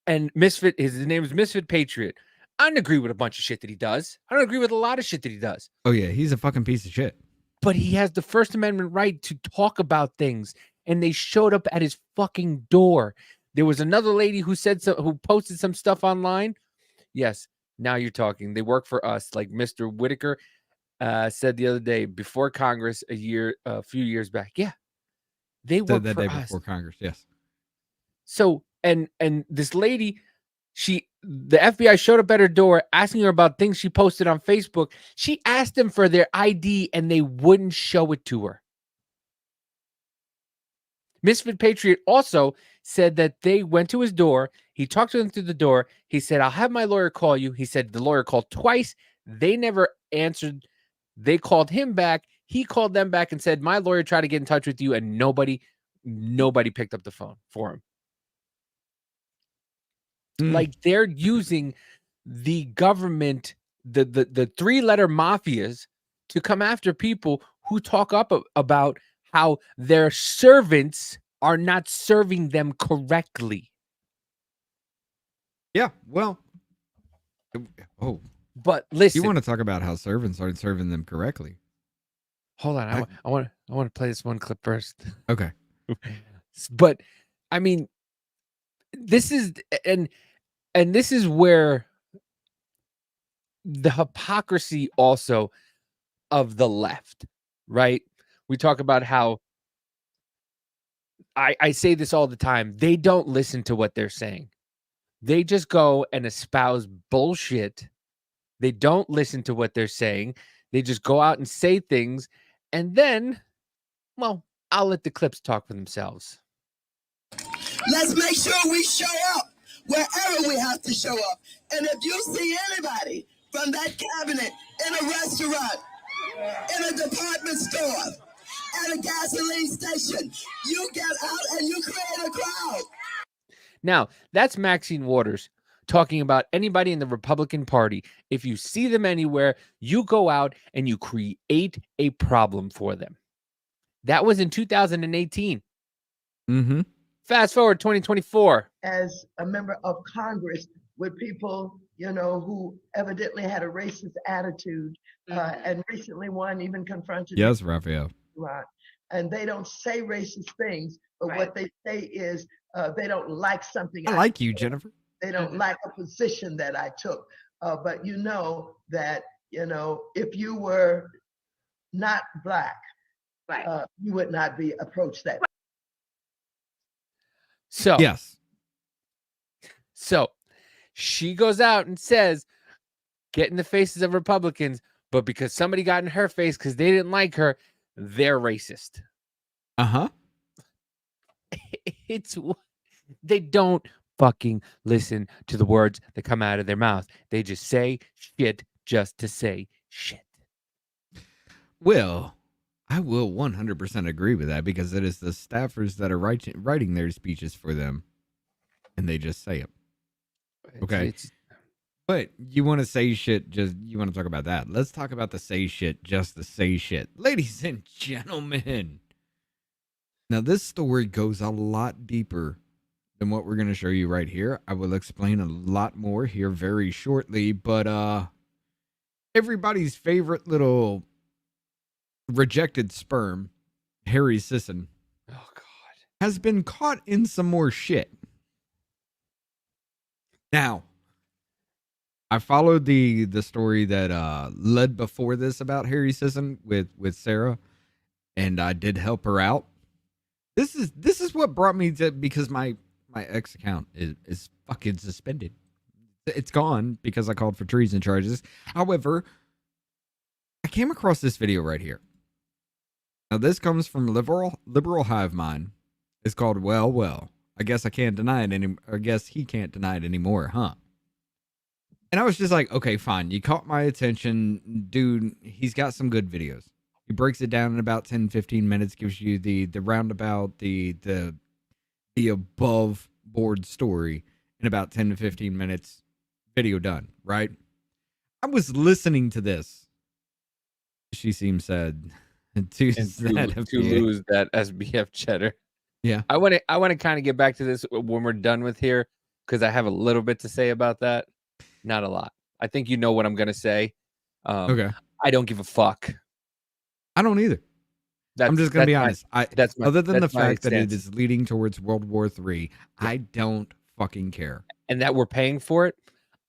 and Misfit, his name is Misfit Patriot. I don't agree with a bunch of shit that he does. I don't agree with a lot of shit that he does. Oh yeah, he's a fucking piece of shit. But he has the First Amendment right to talk about things, and they showed up at his fucking door. There was another lady who who posted some stuff online. Yes, now you're talking. They work for us, like Mr. Whitaker said the other day before Congress a few years back. Yeah, they work that for day us before Congress. Yes. So and this lady, the FBI showed up at her door asking her about things she posted on Facebook. She asked them for their ID and they wouldn't show it to her. Misfit Patriot also said that they went to his door. He talked to them through the door. He said, I'll have my lawyer call you. He said the lawyer called twice. They never answered. They called him back. He called them back and said, my lawyer tried to get in touch with you, and nobody picked up the phone for him. Like they're using the government, the three-letter mafias to come after people who talk up about how their servants are not serving them correctly. Yeah, well. Oh. But listen. You want to talk about how servants aren't serving them correctly. Hold on. I want to play this one clip first. Okay. But I mean, this is and this is where the hypocrisy also of the left, right? We talk about how I say this all the time. They don't listen to what they're saying. They just go and espouse bullshit. They don't listen to what they're saying. They just go out and say things. And then, well, I'll let the clips talk for themselves. Let's make sure we show up wherever we have to show up. And if you see anybody from that cabinet in a restaurant, in a department store, at a gasoline station, you get out and you create a crowd. Now, that's Maxine Waters talking about anybody in the Republican Party. If you see them anywhere, you go out and you create a problem for them. That was in 2018. Mm-hmm. Fast forward 2024. As a member of Congress with people, who evidently had a racist attitude, and recently one even confronted. Yes, Raphael. Right. And they don't say racist things, but what they say is they don't like something. I like you, Jennifer. They don't like a position that I took. But that, if you were not Black, you would not be approached that way. So, yes. So she goes out and says, get in the faces of Republicans, but because somebody got in her face because they didn't like her, they're racist. Uh-huh. They don't fucking listen to the words that come out of their mouth. They just say shit just to say shit. Well, I will 100% agree with that because it is the staffers that are writing their speeches for them, and they just say them. Okay. But you want to say shit, you want to talk about that. Let's talk about the say shit, just the say shit. Ladies and gentlemen. Now, this story goes a lot deeper than what we're going to show you right here. I will explain a lot more here very shortly, but everybody's favorite little rejected sperm, Harry Sisson, has been caught in some more shit. Now, I followed the story that led before this about Harry Sisson with Sarah, and I did help her out. This is what brought me to, because my ex account is fucking suspended. It's gone because I called for treason charges. However, I came across this video right here. Now, this comes from liberal hive mind. It's called Well. I guess I can't deny it I guess he can't deny it anymore, huh? And I was just like, okay, fine. You caught my attention. Dude, he's got some good videos. He breaks it down in about 10, 15 minutes, gives you the roundabout, the above board story in about 10 to 15 minutes. Video done, right? I was listening to this. She seems sad to lose that SBF cheddar. Yeah. I want to kind of get back to this when we're done with here, because I have a little bit to say about that. Not a lot. I think you know what I'm going to say. Okay. I don't give a fuck. I don't either. I'm just going to be honest. Other than the fact that it is leading towards World War III, I don't fucking care. And that we're paying for it,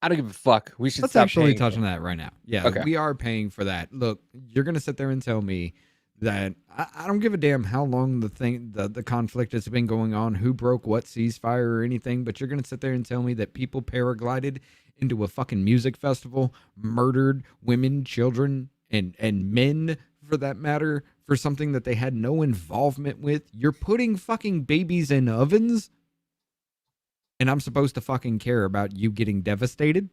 I don't give a fuck. We should Let's actually touch on that right now. Yeah, okay. We are paying for that. Look, you're going to sit there and tell me that I don't give a damn how long the conflict has been going on, who broke what ceasefire or anything, but you're going to sit there and tell me that people paraglided into a fucking music festival, murdered women, children, and men, for that matter, for something that they had no involvement with. You're putting fucking babies in ovens, and I'm supposed to fucking care about you getting devastated?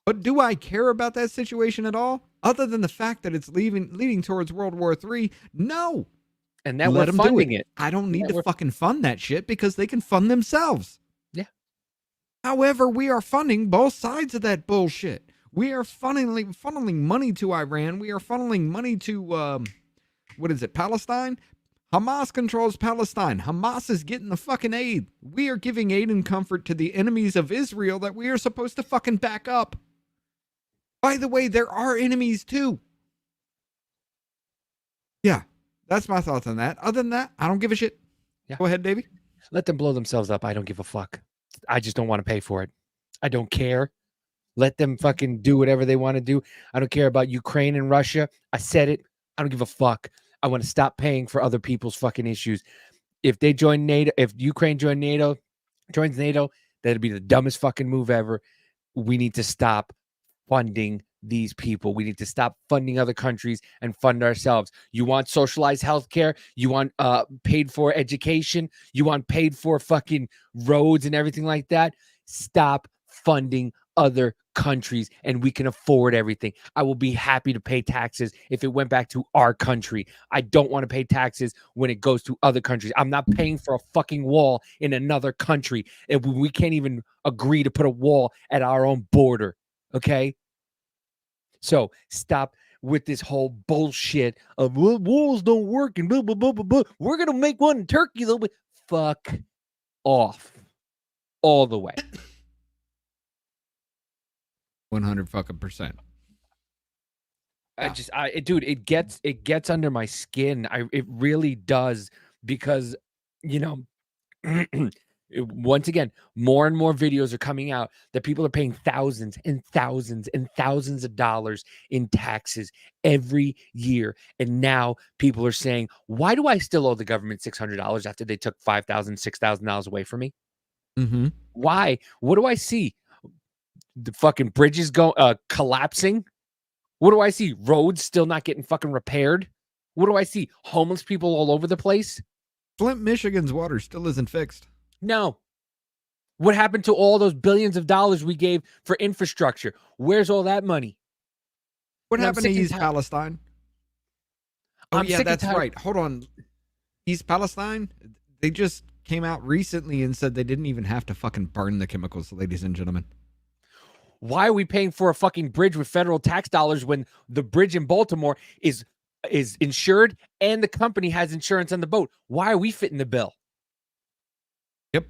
But do I care about that situation at all? Other than the fact that it's leading towards World War III? No. And that we're funding it. I don't need to fucking fund that shit because they can fund themselves. Yeah. However, we are funding both sides of that bullshit. We are funneling money to Iran. We are funneling money to, Palestine? Hamas controls Palestine. Hamas is getting the fucking aid. We are giving aid and comfort to the enemies of Israel that we are supposed to fucking back up. By the way, there are enemies too. Yeah, that's my thoughts on that. Other than that, I don't give a shit. Yeah. Go ahead, Davey. Let them blow themselves up. I don't give a fuck. I just don't want to pay for it. I don't care. Let them fucking do whatever they want to do. I don't care about Ukraine and Russia. I said it. I don't give a fuck. I want to stop paying for other people's fucking issues. If they join NATO, if Ukraine joins NATO, that'd be the dumbest fucking move ever. We need to stop funding these people. We need to stop funding other countries and fund ourselves. You want socialized healthcare? You want paid for education? You want paid for fucking roads and everything like that? Stop funding other countries, and we can afford everything. I will be happy to pay taxes if it went back to our country. I don't want to pay taxes when it goes to other countries. I'm not paying for a fucking wall in another country if we can't even agree to put a wall at our own border. Okay? So stop with this whole bullshit of walls don't work and blah, blah, blah, blah, blah. We're going to make one in Turkey, though. Fuck off all the way. 100 fucking percent. Dude, it gets under my skin. It really does, because, once again, more and more videos are coming out that people are paying thousands and thousands and thousands of dollars in taxes every year. And now people are saying, why do I still owe the government $600 after they took $5,000, $6,000 away from me? Mm-hmm. Why? What do I see? The fucking bridges collapsing? What do I see? Roads still not getting fucking repaired? What do I see? Homeless people all over the place? Flint, Michigan's water still isn't fixed. No. What happened to all those billions of dollars we gave for infrastructure? Where's all that money? What And I'm happened to sick and East Palestine? Oh, I'm yeah, sick and that's tired. right. Hold on. East Palestine? They just came out recently and said they didn't even have to fucking burn the chemicals, ladies and gentlemen. Why are we paying for a fucking bridge with federal tax dollars when the bridge in Baltimore is insured and the company has insurance on the boat? Why are we fitting the bill? Yep.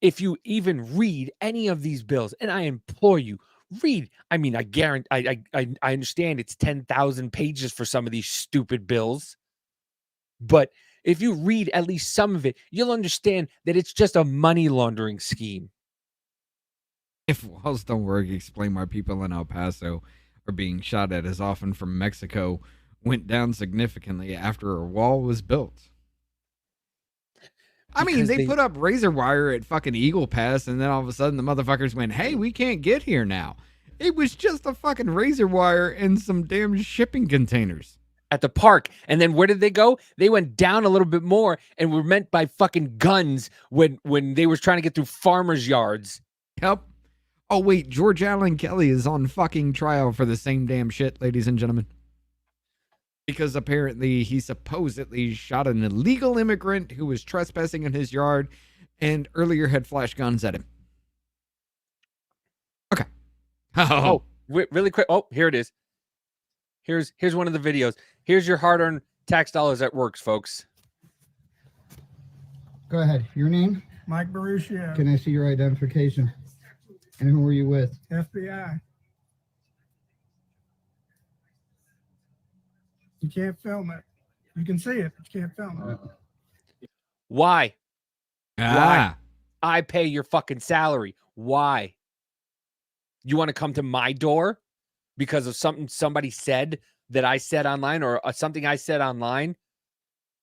If you even read any of these bills, and I implore you, read. I mean, I guarantee, I understand it's 10,000 pages for some of these stupid bills, but if you read at least some of it, you'll understand that it's just a money laundering scheme. If walls don't work, explain why people in El Paso are being shot at as often from Mexico went down significantly after a wall was built. I mean, they put up razor wire at fucking Eagle Pass, and then all of a sudden the motherfuckers went, hey, we can't get here now. It was just a fucking razor wire and some damn shipping containers. At the park. And then where did they go? They went down a little bit more and were met by fucking guns when they were trying to get through farmers' yards. Yep. Oh, wait, George Allen Kelly is on fucking trial for the same damn shit, ladies and gentlemen. Because apparently he supposedly shot an illegal immigrant who was trespassing in his yard and earlier had flash guns at him. Okay. Oh, really quick. Oh, here it is. Here's one of the videos. Here's your hard-earned tax dollars that works, folks. Go ahead. Your name? Mike Baruchio. Can I see your identification? And who were you with? FBI. You can't film it. You can see it, but you can't film it. Why? Why? I pay your fucking salary. Why? You want to come to my door because of something somebody said that I said online or something I said online?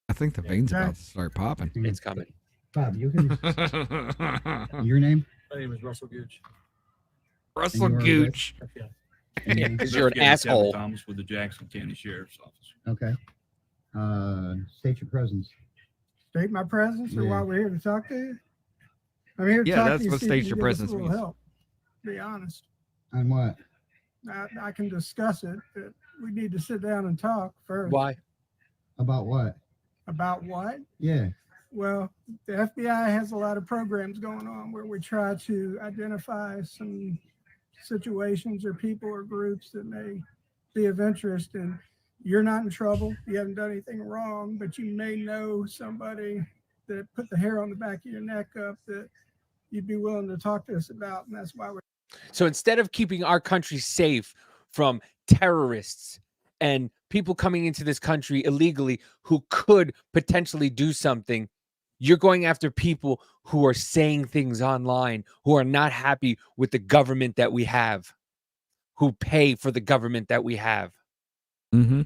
I think the vein's about to start popping. It's coming. Bob, you can. Your name? My name is Russell Gooch. Russell Gooch. Yeah, because you're an asshole. Thomas with the Jackson County Sheriff's Office. Okay. State your presence. State my presence, or Yeah. why we're here to talk to you? I'm here to Yeah, talk that's to you. what see if state you your can give us presence a little means. help. Be honest. On what? I can discuss it, but we need to sit down and talk first. Why? About what? About what? Yeah. Well, the FBI has a lot of programs going on where we try to identify some situations or people or groups that may be of interest. And you're not in trouble. You haven't done anything wrong, but you may know somebody that put the hair on the back of your neck up that you'd be willing to talk to us about. And that's why we're. So instead of keeping our country safe from terrorists and people coming into this country illegally who could potentially do something, you're going after people who are saying things online, who are not happy with the government that we have, who pay for the government that we have. Mm-hmm.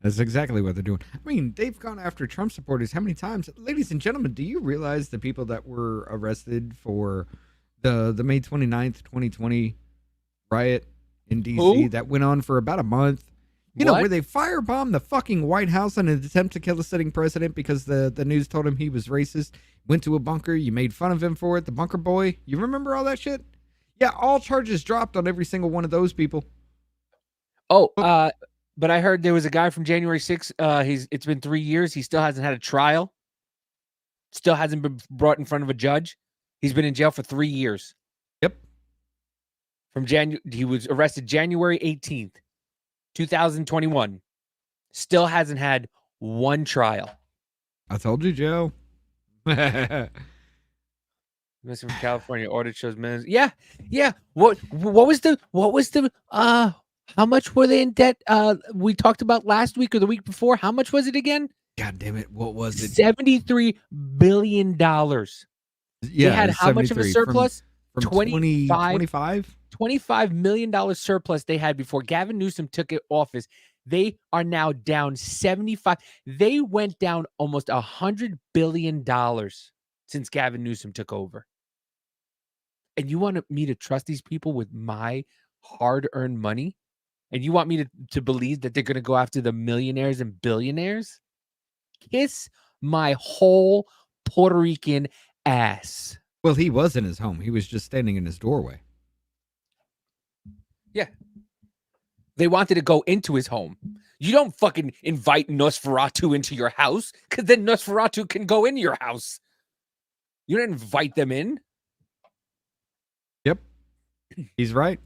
That's exactly what they're doing. I mean, they've gone after Trump supporters how many times? Ladies and gentlemen, do you realize the people that were arrested for the May 29th, 2020 riot in D.C. Who? that went on for about a month? You know, where they firebombed the fucking White House in an attempt to kill the sitting president because the news told him he was racist. Went to a bunker. You made fun of him for it. The bunker boy. You remember all that shit? Yeah, all charges dropped on every single one of those people. Oh, but I heard there was a guy from January 6th. It's been 3 years. He still hasn't had a trial. Still hasn't been brought in front of a judge. He's been in jail for 3 years. Yep. He was arrested January 18th, 2021. Still hasn't had one trial. I told you, Joe. Mr. from California audit shows minutes. Yeah. What was the how much were they in debt? We talked about last week or the week before. How much was it again? God damn it. What was it? $73 billion. Yeah. They had how much of a surplus? From 25? $25 million surplus they had before Gavin Newsom took office. They are now down 75. They went down almost $100 billion since Gavin Newsom took over. And you want me to trust these people with my hard-earned money? And you want me to believe that they're going to go after the millionaires and billionaires? Kiss my whole Puerto Rican ass. Well, he was in his home. He was just standing in his doorway. Yeah. They wanted to go into his home. You don't fucking invite Nosferatu into your house, because then Nosferatu can go in your house. You don't invite them in. Yep. He's right.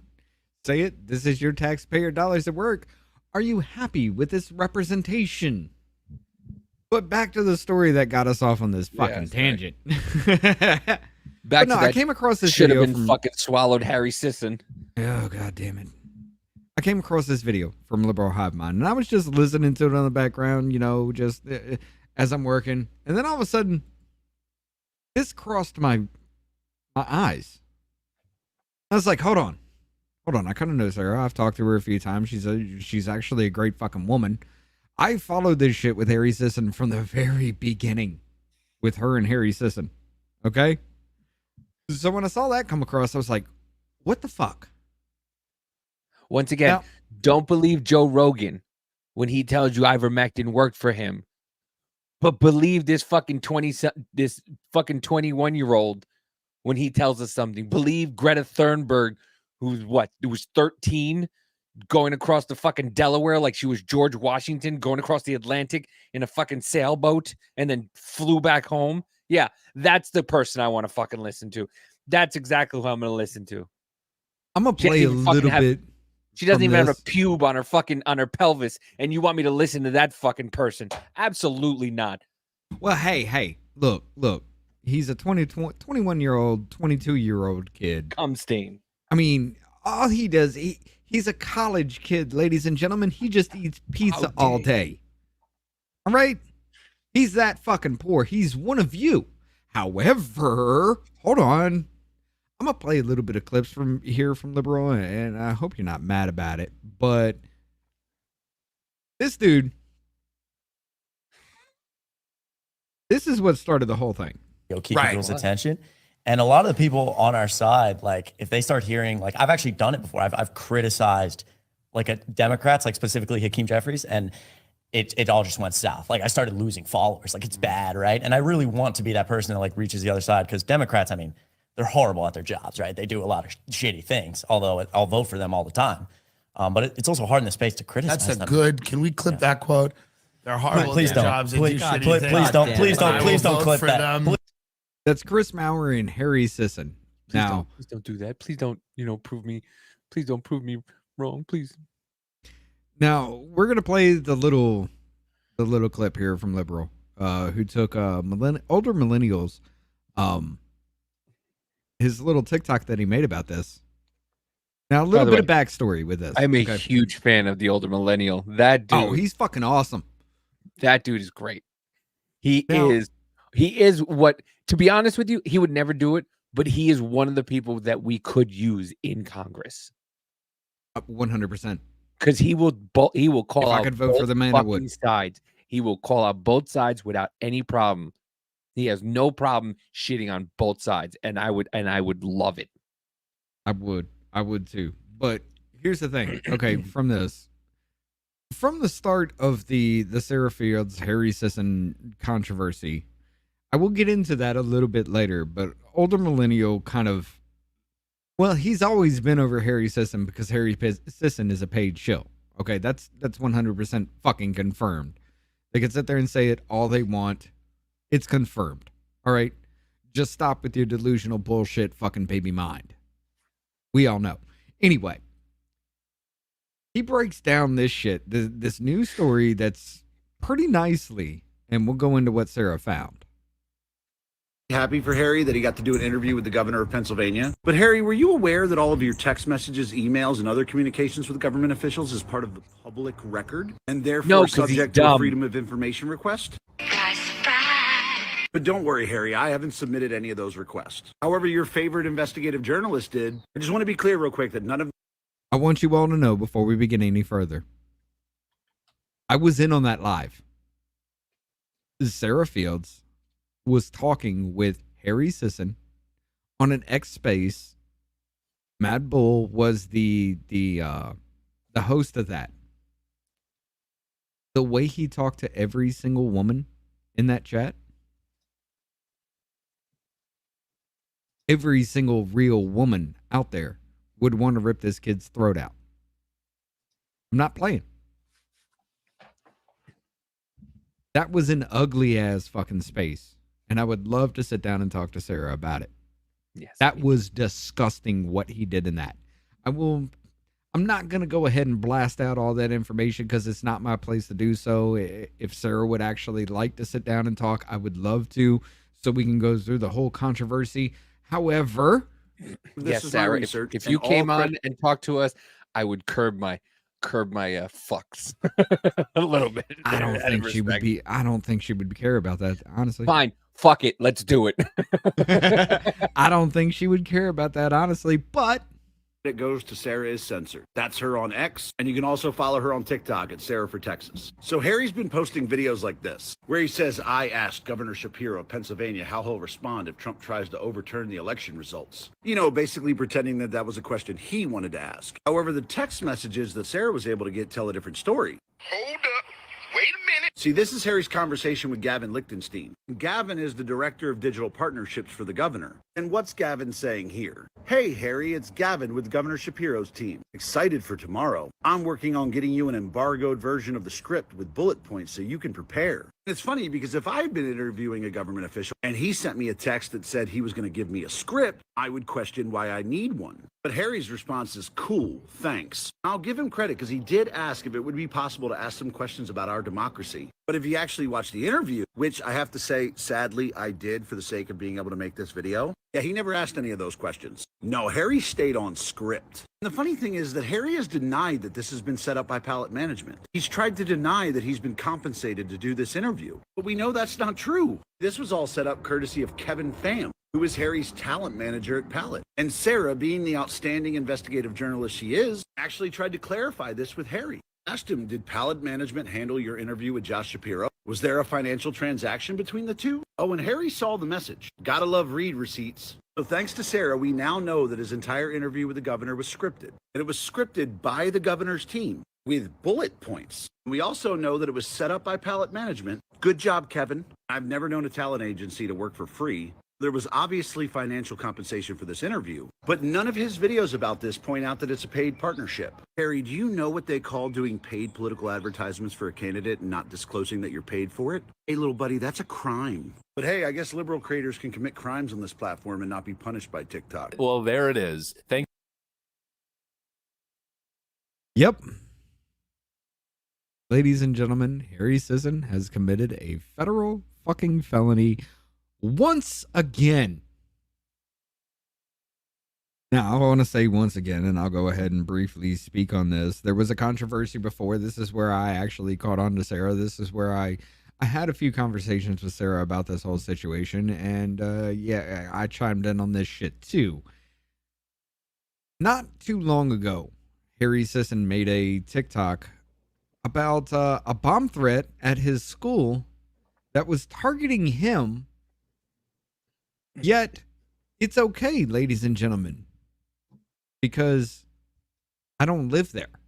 Say it. This is your taxpayer dollars at work. Are you happy with this representation? But back to the story that got us off on this fucking tangent. Back no, to that I came across this should have video been fucking swallowed Harry Sisson. Oh, God damn it. I came across this video from Liberal Hive Mind, and I was just listening to it on the background, you know, just as I'm working. And then all of a sudden, this crossed my eyes. I was like, hold on. I kind of know Sarah. I've talked to her a few times. She's actually a great fucking woman. I followed this shit with Harry Sisson from the very beginning with her and Harry Sisson. Okay? So when I saw that come across, I was like, what the fuck? Once again, don't believe Joe Rogan when he tells you ivermectin worked for him. But believe this fucking 21-year-old when he tells us something. Believe Greta Thunberg, who was 13, going across the fucking Delaware like she was George Washington, going across the Atlantic in a fucking sailboat and then flew back home. Yeah, that's the person I want to fucking listen to. That's exactly who I'm going to listen to. I'm going to play a little bit. She doesn't even have a pube on her pelvis, and you want me to listen to that fucking person? Absolutely not. Well, hey, look. He's a 21-year-old, 22-year-old kid. Cum stain. I mean, all he does, he's a college kid, ladies and gentlemen. He just eats pizza all day. All right? He's that fucking poor. He's one of you. However, hold on. I'm going to play a little bit of clips from Liberal, and I hope you're not mad about it. But this dude, this is what started the whole thing. Keep people's attention. And a lot of the people on our side, like if they start hearing, like I've actually done it before. I've criticized like Democrats, like specifically Hakeem Jeffries, and it all just went south. Like I started losing followers. Like it's bad, right? And I really want to be that person that like reaches the other side, because Democrats, I mean, they're horrible at their jobs, right? They do a lot of shitty things, although I'll vote for them all the time. But it's also hard in the space to criticize them. That's good. Can we clip that quote? They're horrible please at their don't. jobs. Please don't clip that. That's Chris Maurer and Harry Sisson. Please don't do that. Please don't, prove me. Please don't prove me wrong. Please. Now we're gonna play the little clip here from Liberal, who took older millennials, his little TikTok that he made about this. Now a little bit of backstory with this. I'm a huge fan of the older millennial. That dude. Oh, he's fucking awesome. That dude is great. He is what, to be honest with you, he would never do it, but he is one of the people that we could use in Congress. 100%. Because he will call if out I could vote for the man, I would. Sides. He will call out both sides without any problem. He has no problem shitting on both sides, and I would love it. I would too. But here's the thing. Okay, from the start of the Sarah Fields Harry Sisson controversy, I will get into that a little bit later. But older millennial kind of, well, he's always been over Harry Sisson because Harry Sisson is a paid shill. Okay, that's 100% fucking confirmed. They can sit there and say it all they want. It's confirmed. All right, just stop with your delusional bullshit, fucking baby mind. We all know. Anyway, he breaks down this shit, this news story that's pretty nicely, and we'll go into what Sarah found. Happy for Harry that he got to do an interview with the governor of Pennsylvania. But Harry, were you aware that all of your text messages, emails, and other communications with government officials is part of the public record and therefore subject to a Freedom of Information request? But don't worry, Harry, I haven't submitted any of those requests. However, your favorite investigative journalist did. I just want to be clear real quick that none of... I want you all to know before we begin any further, I was in on that live. Sarah Fields was talking with Harry Sisson on an X Space. Mad Bull was the host of that. The way he talked to every single woman in that chat, every single real woman out there would want to rip this kid's throat out. I'm not playing. That was an ugly ass fucking space. And I would love to sit down and talk to Sarah about it. Yes. That was disgusting what he did in that. I'm not going to go ahead and blast out all that information because it's not my place to do so. If Sarah would actually like to sit down and talk, I would love to, so we can go through the whole controversy. However, yes, Sarah, if you came on and talked to us, I would curb my fucks a little bit. I don't think she would be. I don't think she would care about that. Honestly, fine. Fuck it. Let's do it. I don't think she would care about that, honestly. But it goes to Sarah is censored. That's her on X, and you can also follow her on TikTok at Sarah for Texas. So Harry's been posting videos like this, where he says, I asked Governor Shapiro of Pennsylvania how he'll respond if Trump tries to overturn the election results. You know, basically pretending that that was a question he wanted to ask. However, the text messages that Sarah was able to get tell a different story. Hold up. Wait a minute. See, this is Harry's conversation with Gavin Lichtenstein. Gavin is the director of digital partnerships for the governor. And what's Gavin saying here? Hey, Harry, it's Gavin with Governor Shapiro's team. Excited for tomorrow. I'm working on getting you an embargoed version of the script with bullet points so you can prepare. It's funny because if I'd been interviewing a government official and he sent me a text that said he was going to give me a script, I would question why I need one. But Harry's response is cool, thanks. I'll give him credit because he did ask if it would be possible to ask some questions about our democracy. But if you actually watch the interview, which I have to say, sadly, I did for the sake of being able to make this video, yeah, he never asked any of those questions. No, Harry stayed on script. And the funny thing is that Harry has denied that this has been set up by Palette Management. He's tried to deny that he's been compensated to do this interview. But we know that's not true. This was all set up courtesy of Kevin Pham, who is Harry's talent manager at Palette. And Sarah, being the outstanding investigative journalist she is, actually tried to clarify this with Harry. Asked him, did Palette Management handle your interview with Josh Shapiro? Was there a financial transaction between the two? Oh, and Harry saw the message. Gotta love read receipts. So thanks to Sarah, we now know that his entire interview with the governor was scripted. And it was scripted by the governor's team with bullet points. We also know that it was set up by Palette Management. Good job, Kevin. I've never known a talent agency to work for free. There was obviously financial compensation for this interview, but none of his videos about this point out that it's a paid partnership. Harry, do you know what they call doing paid political advertisements for a candidate and not disclosing that you're paid for it? Hey, little buddy, that's a crime. But hey, I guess liberal creators can commit crimes on this platform and not be punished by TikTok. Well, there it is. Thank. Yep. Ladies and gentlemen, Harry Sisson has committed a federal fucking felony once again. Now, I want to say once again, and I'll go ahead and briefly speak on this. There was a controversy before. This is where I actually caught on to Sarah. This is where I had a few conversations with Sarah about this whole situation. And yeah, I chimed in on this shit too. Not too long ago, Harry Sisson made a TikTok about a bomb threat at his school that was targeting him. Yet, it's okay, ladies and gentlemen, because I don't live there.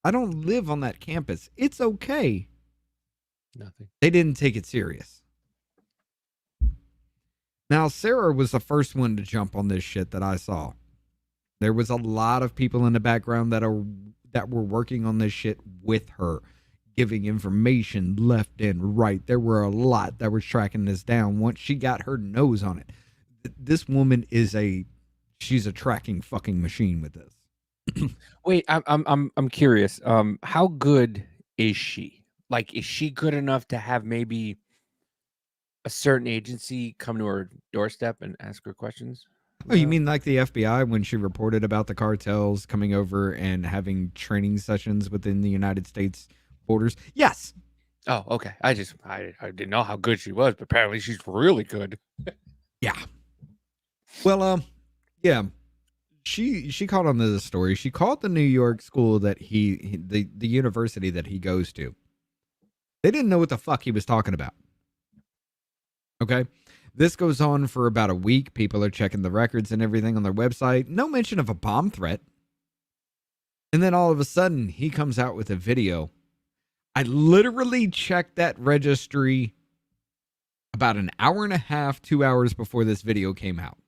I don't live on that campus. It's okay. Nothing. They didn't take it serious. Now, Sarah was the first one to jump on this shit that I saw. There was a lot of people in the background that were working on this shit with her, giving information left and right. There were a lot that were tracking this down once she got her nose on it. This woman she's a tracking fucking machine with this. Wait, I'm curious. How good is she? Like, is she good enough to have maybe a certain agency come to her doorstep and ask her questions? Oh, you mean like the FBI when she reported about the cartels coming over and having training sessions within the United States borders? Yes. Oh, okay. I didn't know how good she was, but apparently she's really good. Yeah. Well, yeah. She called on this story. She called the New York school that the university that he goes to. They didn't know what the fuck he was talking about. Okay. This goes on for about a week. People are checking the records and everything on their website. No mention of a bomb threat. And then all of a sudden, he comes out with a video. I literally checked that registry about an hour and a half, 2 hours before this video came out.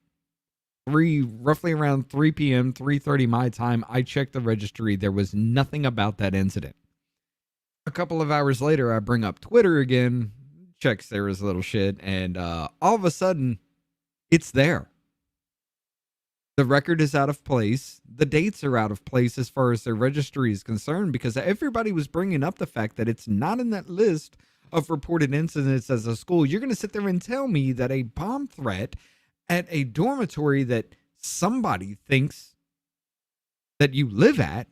Roughly around 3 p.m., 3:30 my time, I checked the registry. There was nothing about that incident. A couple of hours later, I bring up Twitter again, checks there was a little shit, and all of a sudden, it's there. The record is out of place. The dates are out of place as far as their registry is concerned, because everybody was bringing up the fact that it's not in that list of reported incidents as a school. You're going to sit there and tell me that a bomb threat at a dormitory that somebody thinks that you live at,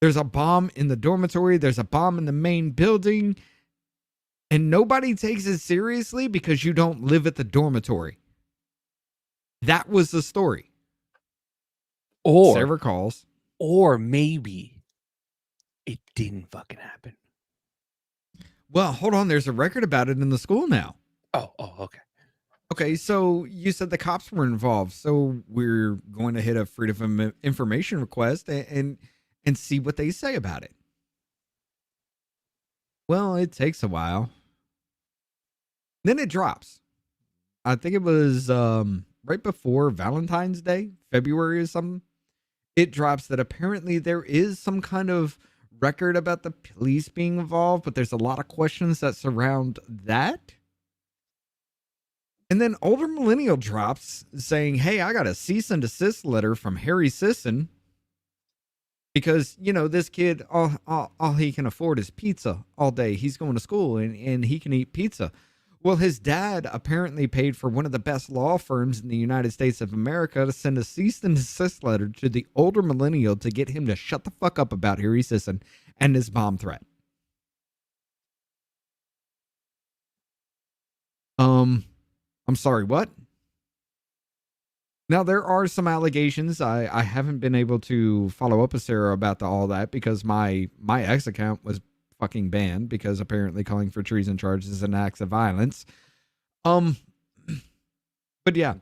there's a bomb in the dormitory, there's a bomb in the main building, and nobody takes it seriously because you don't live at the dormitory. That was the story. Or Sarah calls. Or maybe it didn't fucking happen. Well, hold on. There's a record about it in the school now. Oh, okay. Okay, so you said the cops were involved. So we're going to hit a freedom of information request and see what they say about it. Well, it takes a while. Then it drops. I think it was right before Valentine's Day, February or something. It drops that apparently there is some kind of record about the police being involved, but there's a lot of questions that surround that. And then Older Millennial drops saying, hey, I got a cease and desist letter from Harry Sisson because, you know, this kid, all he can afford is pizza all day. He's going to school and he can eat pizza. Well, his dad apparently paid for one of the best law firms in the United States of America to send a cease and desist letter to the Older Millennial to get him to shut the fuck up about Harry Sisson and his bomb threat. I'm sorry, what? Now, there are some allegations. I haven't been able to follow up with Sarah about all that because my ex account was fucking banned because apparently calling for treason charges is an act of violence. But yeah.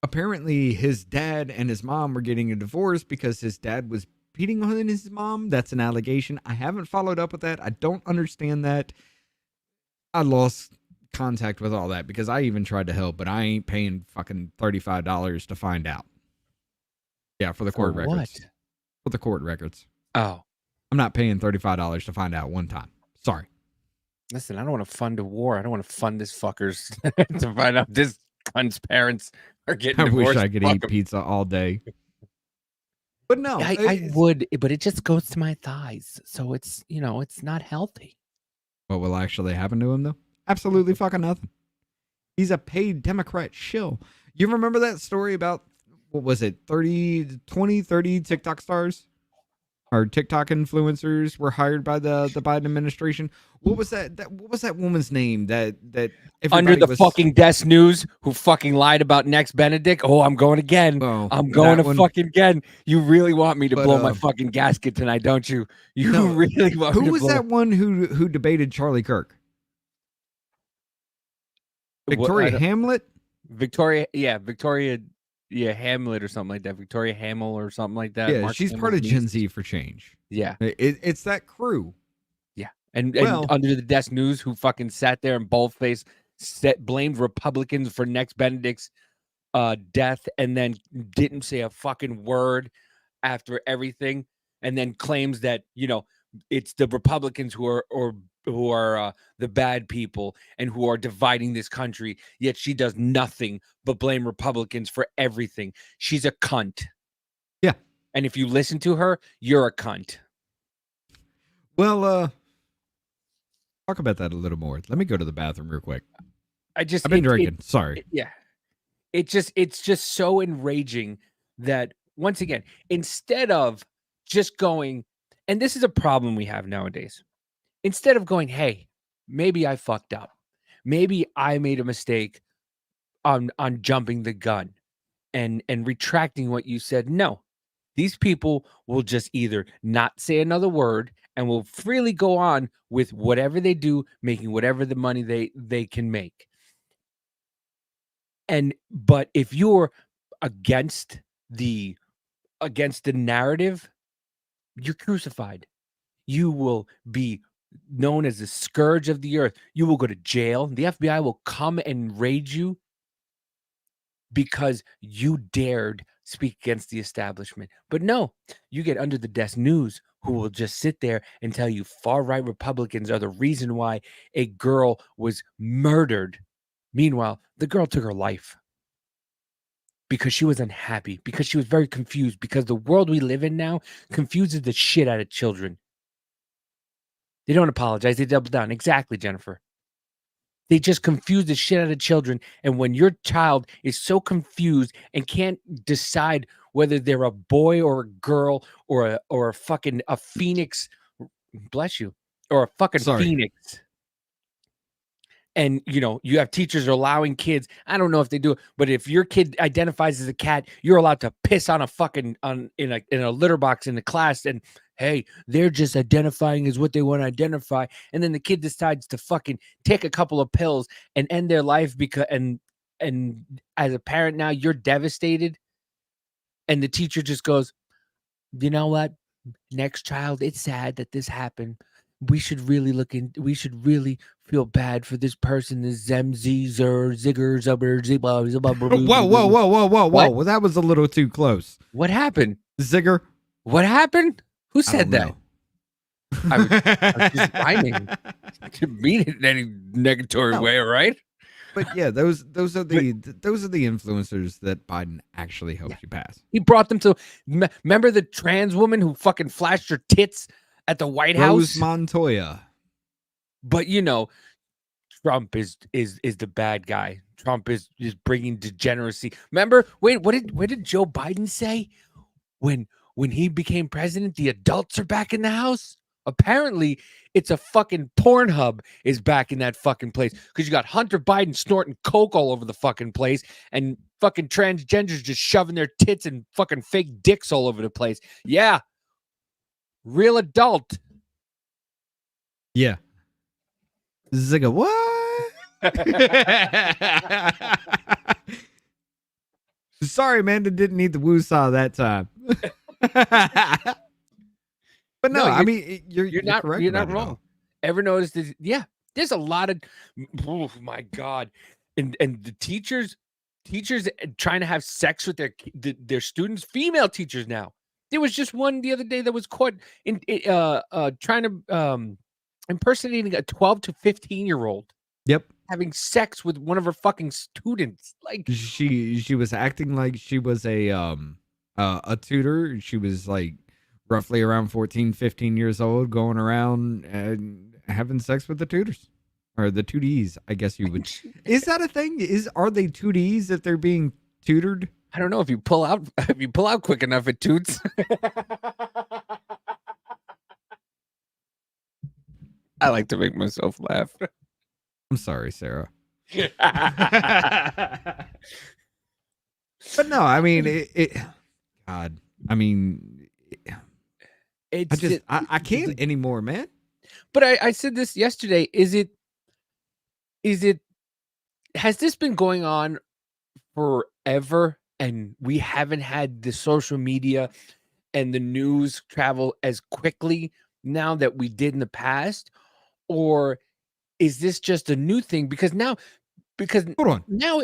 Apparently his dad and his mom were getting a divorce because his dad was beating on his mom. That's an allegation. I haven't followed up with that. I don't understand that. I lost contact with all that because I even tried to help, but I ain't paying fucking $35 to find out. Yeah, for the court records. For the court records. Oh. I'm not paying $35 to find out one time. Sorry. Listen, I don't want to fund a war. I don't want to fund this fuckers to find out this cunt's parents are getting divorced. I wish I could eat pizza all day. But no. I would, but it just goes to my thighs. So it's, you know, it's not healthy. What will actually happen to him, though? Absolutely fucking nothing. He's a paid Democrat shill. You remember that story about, what was it, 30 TikTok stars? Or TikTok influencers were hired by the Biden administration. What was that? What was that woman's name? That under the fucking desk news who fucking lied about Next Benedict. Oh, I'm going again. I'm going to fucking again. You really want me to blow my fucking gasket tonight, don't you? You really want me to Who was that one who debated Charlie Kirk? Victoria Hamlet? Victoria Hamlet or something like that. Victoria Hamill or something like that. Yeah, Mark she's Hamill's part of Gen niece. Z for Change. Yeah. It's that crew. Yeah. And under the desk news who fucking sat there and boldface blamed Republicans for Next Benedict's death and then didn't say a fucking word after everything and then claims that, you know, it's the Republicans who are the bad people and who are dividing this country, yet she does nothing but blame Republicans for everything. She's a cunt. Yeah. And if you listen to her, you're a cunt. Well, talk about that a little more. Let me go to the bathroom real quick. I've been drinking. Sorry. Yeah. It's just so enraging that once again, instead of just going, and this is a problem we have nowadays. Instead of going, hey, maybe I fucked up. Maybe I made a mistake on jumping the gun and retracting what you said. No, these people will just either not say another word and will freely go on with whatever they do, making whatever the money they can make. But if you're against the narrative, you're crucified. You will be known as the scourge of the earth. You will go to jail. The FBI will come and raid you because you dared speak against the establishment. But no, you get under the desk news who will just sit there and tell you far-right Republicans are the reason why a girl was murdered. Meanwhile, the girl took her life because she was unhappy, because she was very confused, because the world we live in now confuses the shit out of children. They don't apologize. They double down. Exactly, Jennifer. They just confuse the shit out of children. And when your child is so confused and can't decide whether they're a boy or a girl or a fucking a phoenix, bless you, or a fucking phoenix. And you have teachers allowing kids. I don't know if they do it, but if your kid identifies as a cat, you're allowed to piss on a fucking in a litter box in the class. And hey, they're just identifying as what they want to identify. And then the kid decides to fucking take a couple of pills and end their life because and as a parent now you're devastated. And the teacher just goes, you know what? Next child, it's sad that this happened. We should really feel bad for this person. This Zemzies or Ziggers. Whoa. Well, that was a little too close. What happened? Zigger. What happened? Who said that? I was just rhyming. I didn't mean it in any negatory way, right? But yeah, those are the influencers that Biden actually helped you pass. He brought them to. Remember the trans woman who fucking flashed her tits at the White Rose House? Montoya. But Trump is the bad guy. Trump is bringing degeneracy. Remember? Wait, what did Joe Biden say when he became president? The adults are back in the house. Apparently, it's a fucking Pornhub is back in that fucking place because you got Hunter Biden snorting coke all over the fucking place and fucking transgenders just shoving their tits and fucking fake dicks all over the place. Yeah, real adult. Yeah. Zigga, what? Sorry, man, didn't need the woo-saw that time. But no, I mean, you're not correct. You're not wrong. Ever noticed this? Yeah, there's a lot of. Oh my god, and the teachers trying to have sex with their students, female teachers now. There was just one the other day that was caught in trying to impersonating a 12 to 15-year-old. Yep. Having sex with one of her fucking students. Like she was acting like she was a tutor. She was like roughly around 14, 15 years old, going around and having sex with the tutors. Or the 2Ds, I guess you would. Is that a thing? Are they 2Ds if they're being tutored? I don't know. If you pull out quick enough, it toots. I like to make myself laugh. I'm sorry, Sarah. But no, I mean, God, I mean, I can't anymore, man. But I said this yesterday. Has this been going on forever and we haven't had the social media and the news travel as quickly now that we did in the past? Or is this just a new thing? Because hold on. Now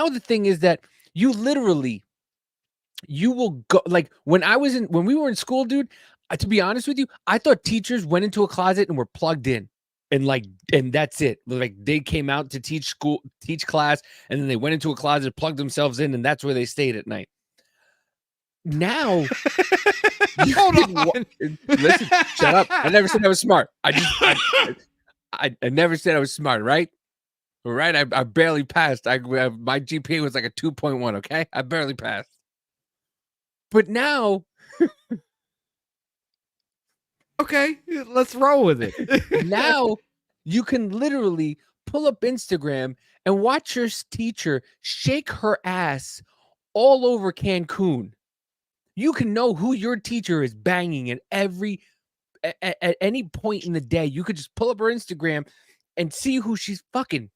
the thing is that you will go, like when we were in school, dude, to be honest with you, I thought teachers went into a closet and were plugged in and that's it. Like they came out to teach class, and then they went into a closet, plugged themselves in, and that's where they stayed at night. Now, hold on. Listen, shut up. I never said I was smart. I never said I was smart, right? All right, I barely passed. My GPA was like a 2.1, okay? I barely passed. But now... Okay, let's roll with it. Now, you can literally pull up Instagram and watch your teacher shake her ass all over Cancun. You can know who your teacher is banging at any point in the day. You could just pull up her Instagram and see who she's fucking.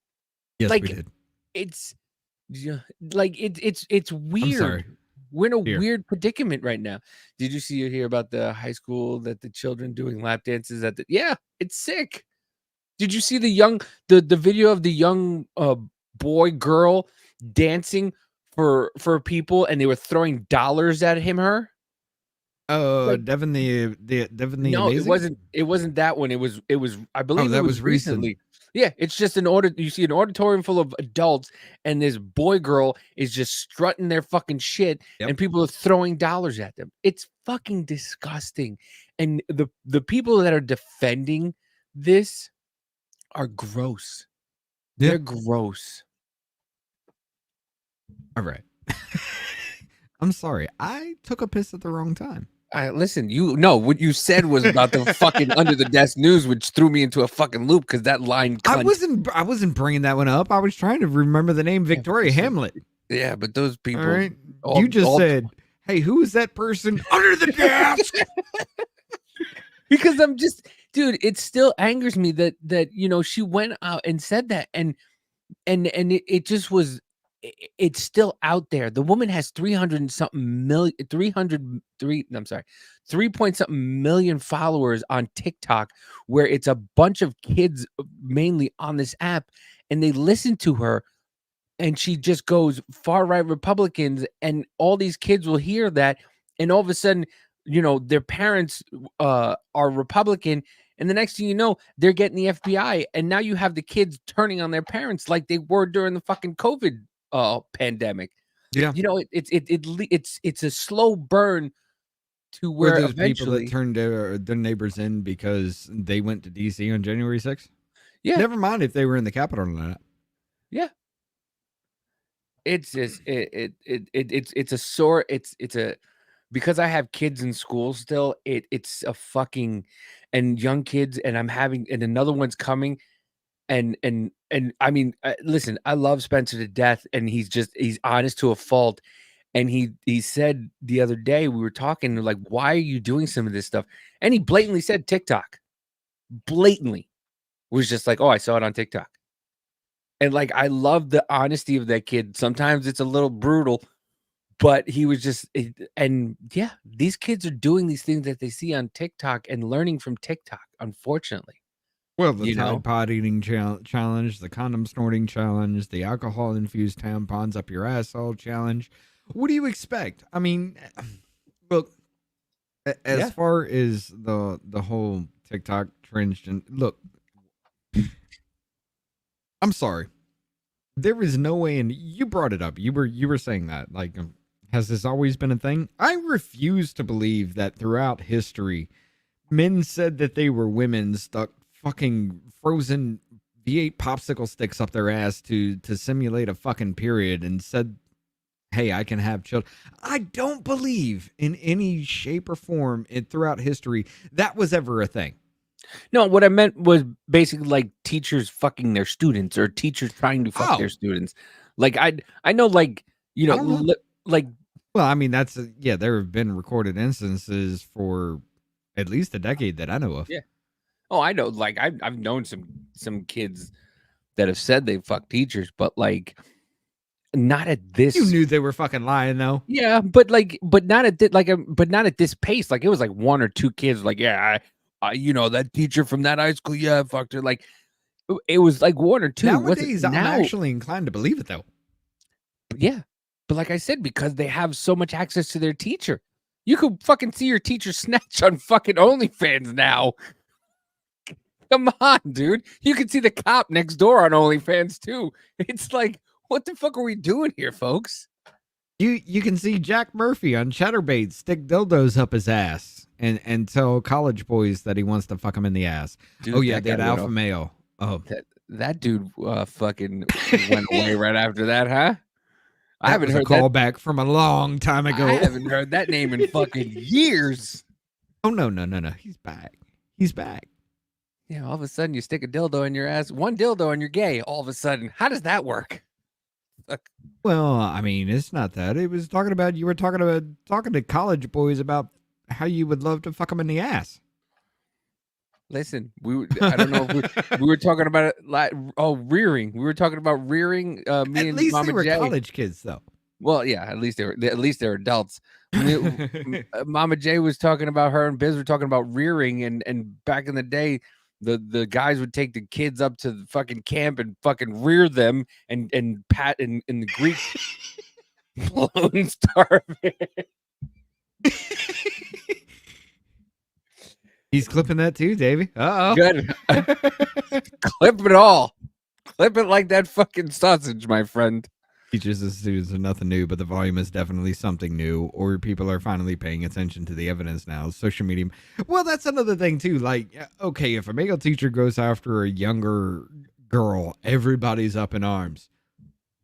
Yes, like, we did. It's like it's weird. We're in a Here. weird predicament right now. Did you see or hear about the high school that the children doing lap dances at the? Yeah, it's sick. Did you see the video of the young boy girl dancing for people and they were throwing dollars at her? Like, Devin the no, Amazing? it wasn't that one. It was I Oh, believe it that was was recent. recently. Yeah, it's just you see an auditorium full of adults and this boy girl is just strutting their fucking shit and people are throwing dollars at them. It's fucking disgusting. And the people that are defending this are gross. Yeah. They're gross. All right. I'm sorry. I took a piss at the wrong time. Listen, what you said was about the fucking under the desk news, which threw me into a fucking loop because that line. I wasn't bringing that one up. I was trying to remember the name Victoria Hamlet. Yeah, but those people. All right. You just said, "Hey, who is that person under the desk?" Because I'm just, dude, it still angers me that she went out and said that, and it just was. It's still out there. The woman has 3 point something million followers on TikTok, where it's a bunch of kids mainly on this app, and they listen to her, and she just goes far right Republicans, and all these kids will hear that, and all of a sudden, their parents are Republican, and the next thing you know, they're getting the FBI, and now you have the kids turning on their parents like they were during the fucking COVID pandemic. Yeah, it's a slow burn to where those eventually people that turned their neighbors in because they went to DC on January 6th. Yeah, never mind if they were in the Capitol or not. Yeah, it's just it's a sore. It's a because I have kids in school still. It's a fucking and young kids, and I'm having and another one's coming. And I mean, listen, I love Spencer to death, and he's honest to a fault. And he said the other day, we were talking like, why are you doing some of this stuff? And he blatantly said TikTok. Blatantly was just like, oh, I saw it on TikTok. And like, I love the honesty of that kid. Sometimes it's a little brutal, but he was just, and yeah, these kids are doing these things that they see on TikTok and learning from TikTok, unfortunately. Well, the Tide Pod eating challenge, the condom snorting challenge, the alcohol-infused tampons up your asshole challenge. What do you expect? I mean, look, as far as the whole TikTok trend, look, I'm sorry. There is no way, and you brought it up. You were saying that, like, has this always been a thing? I refuse to believe that throughout history, men said that they were women stuck fucking frozen V8 popsicle sticks up their ass to simulate a fucking period and said, hey, I can have children. I don't believe in any shape or form throughout history that was ever a thing. No, what I meant was basically like teachers fucking their students or teachers trying to fuck their students. Like I know, like, like, well, I mean, there have been recorded instances for at least a decade that I know of. Yeah. Oh, I know. Like I've known some kids that have said they fuck teachers, but like not at this. You knew they were fucking lying though. Yeah, but not at not at this pace. Like it was like one or two kids. Like, yeah, I that teacher from that high school. Yeah, I fucked her. Like it was like one or two. Nowadays, I'm actually inclined to believe it though. Yeah, but like I said, because they have so much access to their teacher, you could fucking see your teacher snatch on fucking OnlyFans now. Come on, dude. You can see the cop next door on OnlyFans too. It's like, what the fuck are we doing here, folks? You can see Jack Murphy on Chatterbait stick dildos up his ass and tell college boys that he wants to fuck him in the ass. Dude, oh yeah, that alpha male. Oh, that dude fucking went away right after that, huh? I haven't heard a callback from a long time ago. I haven't heard that name in fucking years. Oh no. He's back. He's back. Yeah, all of a sudden you stick a dildo in your ass, one dildo and you're gay. All of a sudden, how does that work? Well, I mean, it's not that. It was talking about you were talking to college boys about how you would love to fuck them in the ass. Listen, I don't know if we were talking about it like rearing. We were talking about rearing. Me At and least Mama they were Jay. college kids, though. Well, yeah, at least they're adults. Mama J was talking about her and Biz were talking about rearing, and back in the day, the guys would take the kids up to the fucking camp and fucking rear them and pat in the Greek Lone Star. He's clipping that too, Davey. Uh-oh. Good. Clip it all. Clip it like that fucking sausage, my friend. Teachers and students are nothing new, but the volume is definitely something new, or people are finally paying attention to the evidence now. Social media. Well, that's another thing too. Like, okay, if a male teacher goes after a younger girl, everybody's up in arms.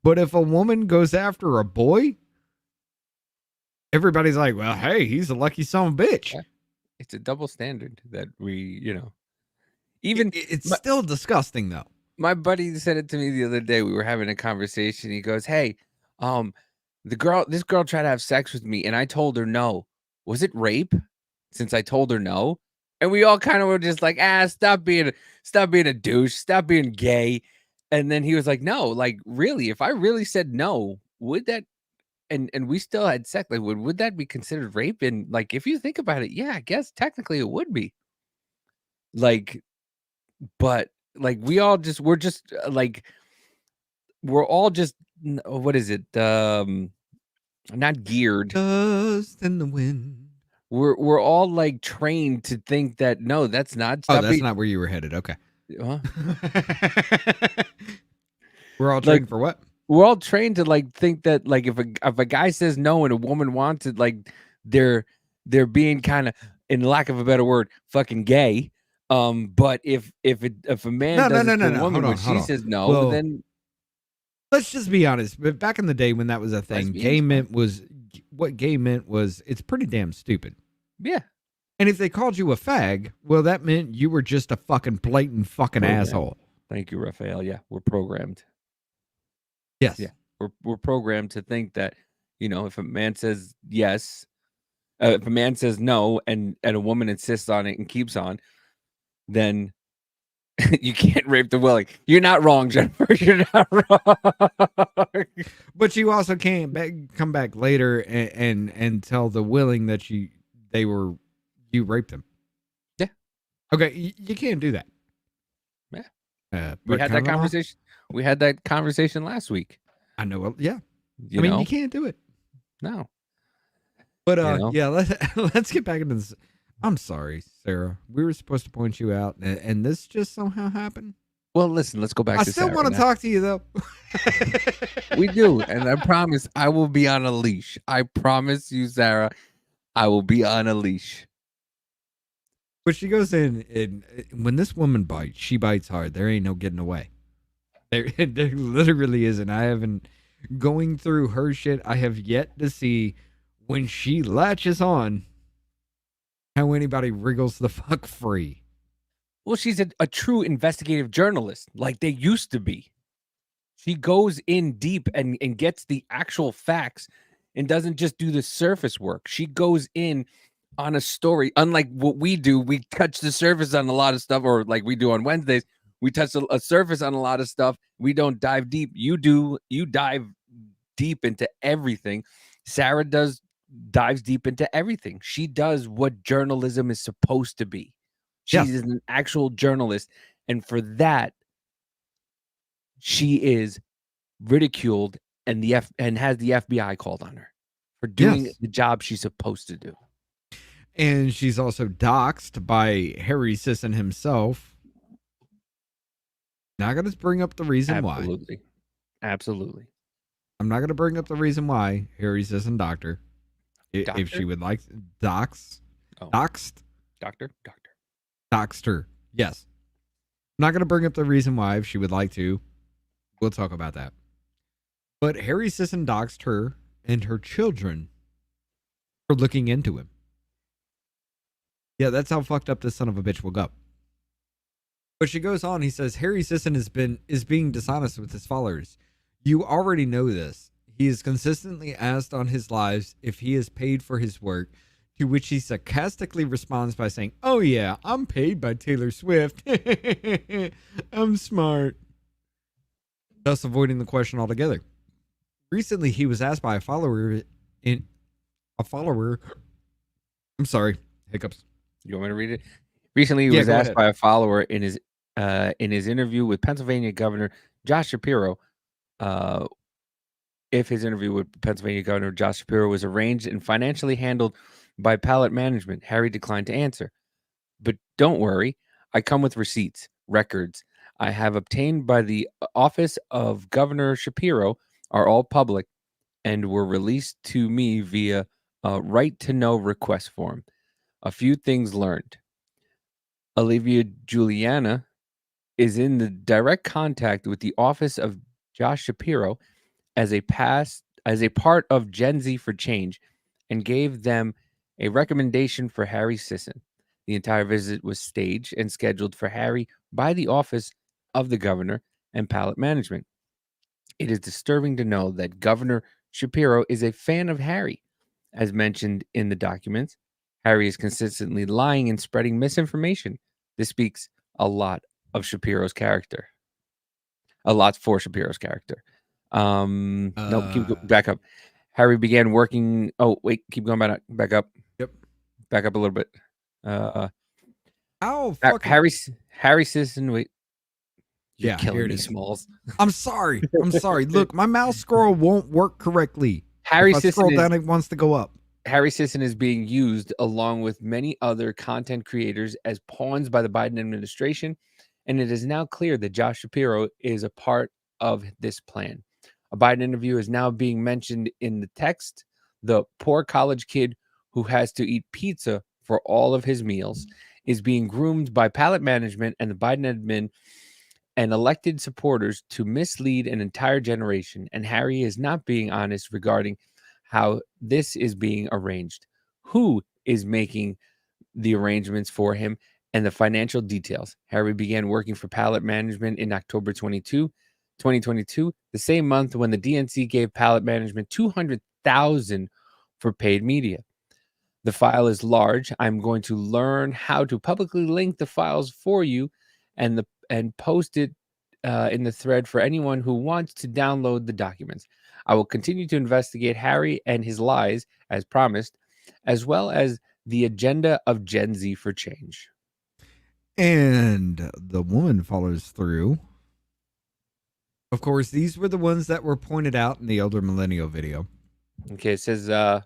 But if a woman goes after a boy, everybody's like, well, hey, he's a lucky son of a bitch. Yeah. It's a double standard that we, even it's still disgusting though. My buddy said it to me the other day. We were having a conversation. He goes, hey, this girl tried to have sex with me and I told her no. Was it rape since I told her no? And we all kind of were just like, stop being a douche, stop being gay. And then he was like, no, like really, if I really said no, would that and we still had sex, like would that be considered rape? And like if you think about it, yeah, I guess technically it would be. Like, but like we're all just what is it? Not geared. Dust in the wind. We're all like trained to think that no, that's not. That's not where you were headed. Okay. Huh? We're all trained for what? We're all trained to like think that like if a guy says no and a woman wants it, like they're being kind of, in lack of a better word, fucking gay. But if a man does it to a woman when she says no, then let's just be honest. But back in the day when that was a thing, gay meant was it's pretty damn stupid. Yeah. And if they called you a fag, well, that meant you were just a fucking blatant fucking asshole. Thank you, Raphael. Yeah, we're programmed. Yes. Yeah. We're programmed to think that, if a man says yes, if a man says no, and a woman insists on it and keeps on, then you can't rape the willing. You're not wrong, Jennifer. You're not wrong. But you also can't come back later and tell the willing that you raped them. Yeah. Okay, you can't do that. Yeah. We had that conversation. We had that conversation last week. I know. Yeah. You can't do it. No. But yeah, let's get back into this. I'm sorry, Sarah. We were supposed to point you out, and this just somehow happened. Well, listen, let's go back to Sarah. I still want to talk to you, though. We do, and I promise I will be on a leash. I promise you, Sarah, I will be on a leash. But she goes in, and when this woman bites, she bites hard. There ain't no getting away. There literally isn't. I haven't, going through her shit, I have yet to see when she latches on how anybody wriggles the fuck free. Well, she's a true investigative journalist, like they used to be. She goes in deep and gets the actual facts and doesn't just do the surface work. She goes in on a story. Unlike what we do, we touch the surface on a lot of stuff, or like we do on Wednesdays, we touch a surface on a lot of stuff. We don't dive deep. You do. You dive deep into everything. Sarah dives deep into everything. She does what journalism is supposed to be. She is an actual journalist, and for that, she is ridiculed and has the FBI called on her for doing the job she's supposed to do. And she's also doxxed by Harry Sisson himself. Not going to bring up the reason why. Absolutely. I'm not going to bring up the reason why Harry Sisson doctor. If she would like doxed. Doctor. Doxed her. Yes. I'm not going to bring up the reason why. If she would like to, we'll talk about that. But Harry Sisson doxed her and her children for looking into him. Yeah, that's how fucked up this son of a bitch will go. But she goes on. He says Harry Sisson is being dishonest with his followers. You already know this. He is consistently asked on his lives if he is paid for his work, to which he sarcastically responds by saying, "Oh yeah, I'm paid by Taylor Swift. I'm smart." Thus avoiding the question altogether. Recently, he was asked by a follower. I'm sorry, hiccups. You want me to read it? Recently, he Yeah, was go asked ahead. by a follower in his interview with Pennsylvania Governor Josh Shapiro, if his interview with Pennsylvania Governor Josh Shapiro was arranged and financially handled by Pallet Management. Harry declined to answer. But don't worry, I come with receipts, records I have obtained by the office of Governor Shapiro are all public and were released to me via a right to know request form. A few things learned. Olivia Juliana is in the direct contact with the office of Josh Shapiro as a part of Gen Z for Change and gave them a recommendation for Harry Sisson. The entire visit was staged and scheduled for Harry by the office of the governor and Pallet Management. It is disturbing to know that Governor Shapiro is a fan of Harry. As mentioned in the documents, Harry is consistently lying and spreading misinformation. This speaks a lot of Shapiro's character. A lot for Shapiro's character. Nope, back up. Harry began working. Oh, wait, keep going back up. Yep. Back up a little bit. Harry Sisson, wait. You're killing me, Smalls. I'm sorry. Look, my mouse scroll won't work correctly. Harry if I Sisson scroll down, it wants to go up. Harry Sisson is being used along with many other content creators as pawns by the Biden administration, and it is now clear that Josh Shapiro is a part of this plan. A Biden interview is now being mentioned in the text. The poor college kid who has to eat pizza for all of his meals is being groomed by Pallet Management and the Biden admin and elected supporters to mislead an entire generation. And Harry is not being honest regarding how this is being arranged, who is making the arrangements for him, and the financial details. Harry began working for Pallet Management in October 2022, the same month when the DNC gave Pallet Management $200,000 for paid media. The file is large. I'm going to learn how to publicly link the files for you and post it in the thread for anyone who wants to download the documents. I will continue to investigate Harry and his lies as promised, as well as the agenda of Gen Z for Change. And the woman follows through. Of course, these were the ones that were pointed out in the Elder Millennial video. Okay, it says... oh,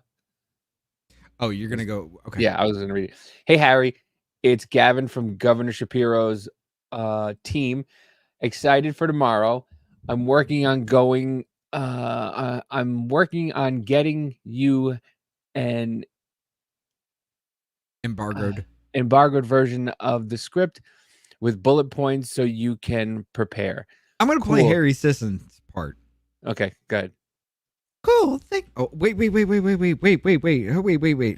you're going to go... Okay. Yeah, I was going to read it. Hey, Harry, it's Gavin from Governor Shapiro's team. Excited for tomorrow. I'm working on getting you an embargoed version of the script with bullet points so you can prepare. I'm going to play Harry Sisson's part. Okay, go ahead. Cool. Oh, wait.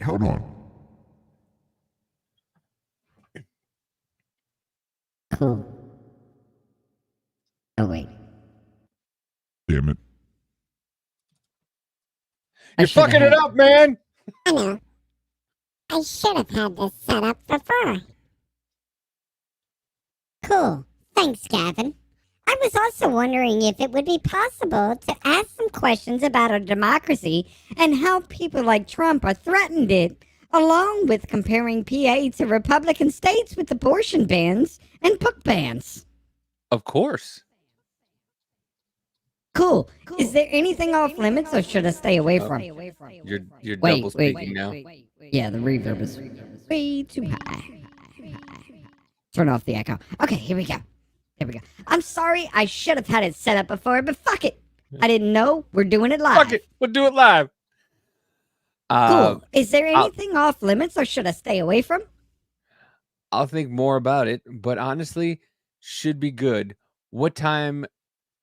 Hold on. Cool. Oh, wait. Damn it. You're fucking it up, man. I know. I should have had this set up before. Cool. Thanks, Gavin. I was also wondering if it would be possible to ask some questions about our democracy and how people like Trump are threatened it, along with comparing PA to Republican states with abortion bans and book bans. Of course. Cool. Is there anything off limits or should I stay away from? You're double speaking now. Yeah, the reverb is way too high. Turn off the echo. Okay, here we go. I'm sorry, I should have had it set up before, but fuck it. I didn't know. We're doing it live. Fuck it. We'll do it live. Cool. Is there anything off limits or should I stay away from? I'll think more about it, but honestly, should be good. What time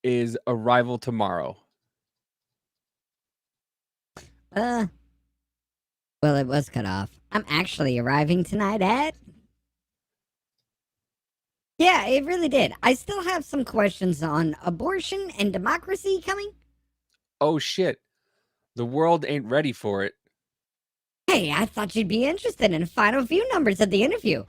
is arrival tomorrow? Well, it was cut off. I'm actually arriving tonight at... Yeah, it really did. I still have some questions on abortion and democracy coming. Oh, shit. The world ain't ready for it. Hey, I thought you'd be interested in final view numbers of the interview.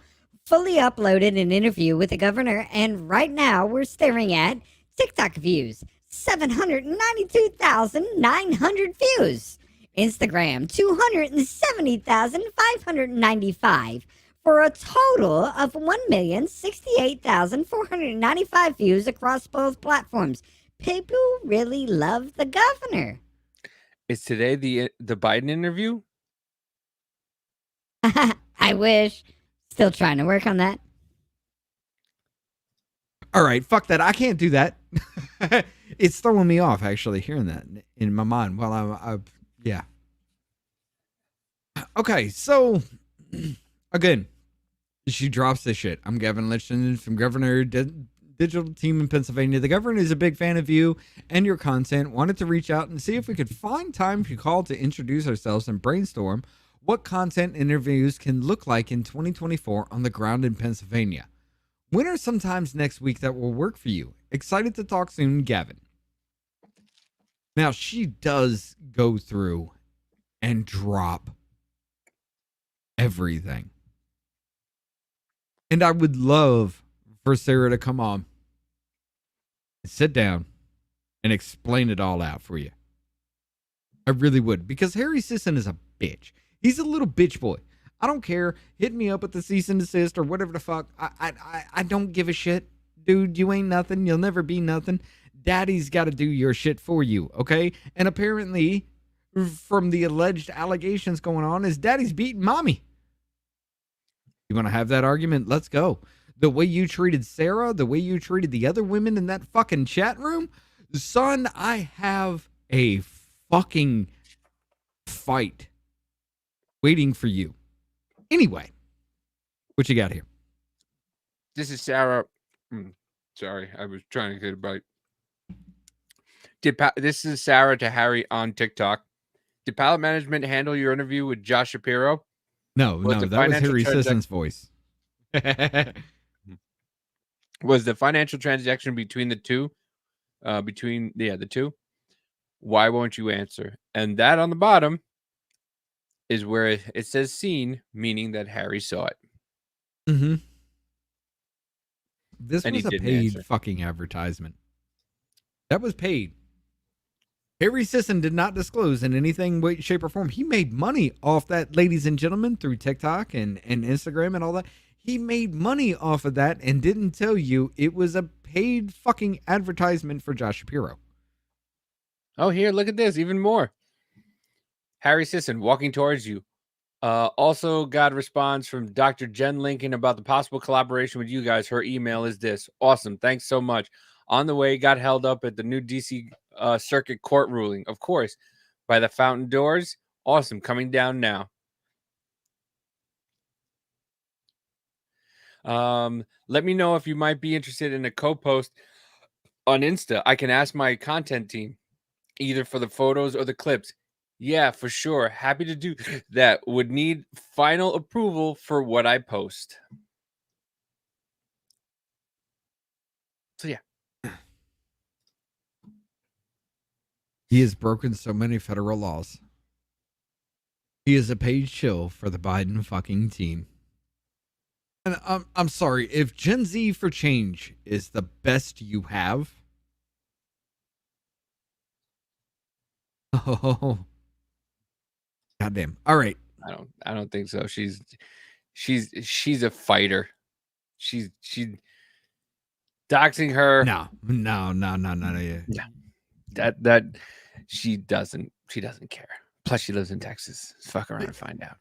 Fully uploaded an interview with the governor, and right now we're staring at TikTok views. 792,900 views. Instagram, 270,595, for a total of 1,068,495 views across both platforms. People really love the governor. Is today the Biden interview? I wish. Still trying to work on that. All right, fuck that. I can't do that. It's throwing me off actually hearing that in my mind while I'm yeah. Okay, so again, she drops this shit. I'm Gavin Lichten from Governor Digital Team in Pennsylvania. The governor is a big fan of you and your content. Wanted to reach out and see if we could find time to call to introduce ourselves and brainstorm what content interviews can look like in 2024 on the ground in Pennsylvania. When are sometimes next week that will work for you? Excited to talk soon, Gavin. Now, she does go through and drop everything. And I would love for Sarah to come on and sit down and explain it all out for you. I really would, because Harry Sisson is a bitch. He's a little bitch boy. I don't care. Hit me up with the cease and desist or whatever the fuck. I don't give a shit. Dude, you ain't nothing. You'll never be nothing. Daddy's got to do your shit for you, okay? And apparently, from the alleged allegations going on, is daddy's beating mommy. You want to have that argument? Let's go. The way you treated Sarah, the way you treated the other women in that fucking chat room, son, I have a fucking fight waiting for you. Anyway, what you got here? This is Sarah. Sorry, I was trying to get a bite. This is Sarah to Harry on TikTok. Did Palette Management handle your interview with Josh Shapiro? No, that was Harry Sisson's voice. Was the financial transaction between the two? The two? Why won't you answer? And that on the bottom is where it says seen, meaning that Harry saw it. Mm-hmm. This was a paid fucking advertisement. That was paid. Harry Sisson did not disclose in anything, way, shape, or form. He made money off that, ladies and gentlemen, through TikTok and Instagram and all that. He made money off of that and didn't tell you it was a paid fucking advertisement for Josh Shapiro. Oh, here, look at this. Even more. Harry Sisson walking towards you. Also got a response from Dr. Jen Lincoln about the possible collaboration with you guys. Her email is this. Awesome. Thanks so much. On the way, got held up at the new DC Circuit Court ruling, of course, by the fountain doors. Awesome. Coming down now. Let me know if you might be interested in a co-post on Insta. I can ask my content team, either for the photos or the clips. Yeah, for sure. Happy to do that. Would need final approval for what I post. So, yeah. He has broken so many federal laws. He is a paid shill for the Biden fucking team. And I'm sorry, if Gen Z for Change is the best you have, oh, goddamn. All right. I don't think so. She's a fighter. She's doxing her. No. Yeah. That she doesn't care. Plus she lives in Texas. Fuck around and find out.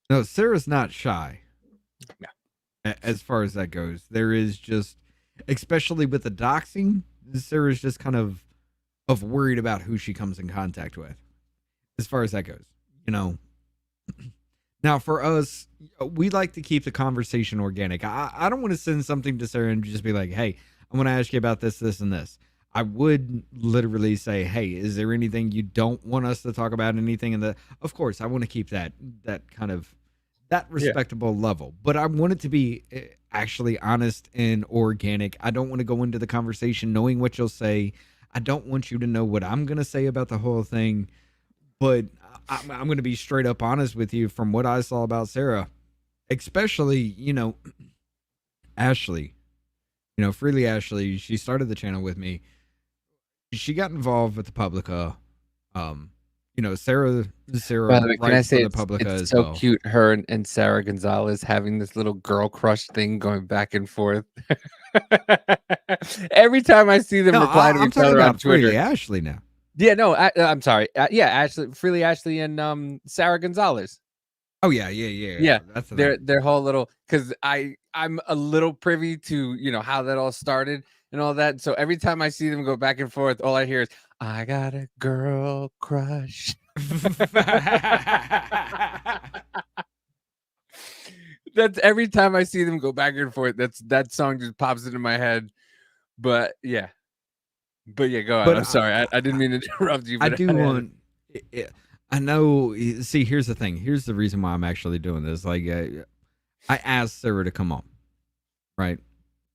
No, Sarah's not shy. Yeah. As far as that goes, there is just, especially with the doxing, Sarah's just kind of worried about who she comes in contact with. As far as that goes, Now for us, we like to keep the conversation organic. I don't want to send something to Sarah and just be like, "Hey, I want to ask you about this, this, and this." I would literally say, "Hey, is there anything you don't want us to talk about? Anything?" Of course, I want to keep that kind of that respectable level, but I want it to be actually honest and organic. I don't want to go into the conversation knowing what you'll say. I don't want you to know what I'm going to say about the whole thing, but I'm going to be straight up honest with you from what I saw about Sarah, especially, Ashley, Freely Ashley. She started the channel with me. she got involved with the Publica. Sarah By the way, can I writes say for the it's Publica as so well. cute, her and Sarah Gonzalez having this little girl crush thing going back and forth. Every time I see them No, reply to I'm each talking other on about Freely Twitter. Ashley now. Yeah, no, I'm sorry. Freely Ashley and Sarah Gonzalez. Oh yeah. Yeah, That's their whole little, because I'm a little privy to how that all started and all that. So every time I see them go back and forth, all I hear is, "I got a girl crush." That's every time I see them go back and forth. That song just pops into my head. But yeah, go on. I'm sorry, I didn't mean to interrupt you. I But do want. I know. See, here's the thing. Here's the reason why I'm actually doing this. Like, I asked Sarah to come on. Right.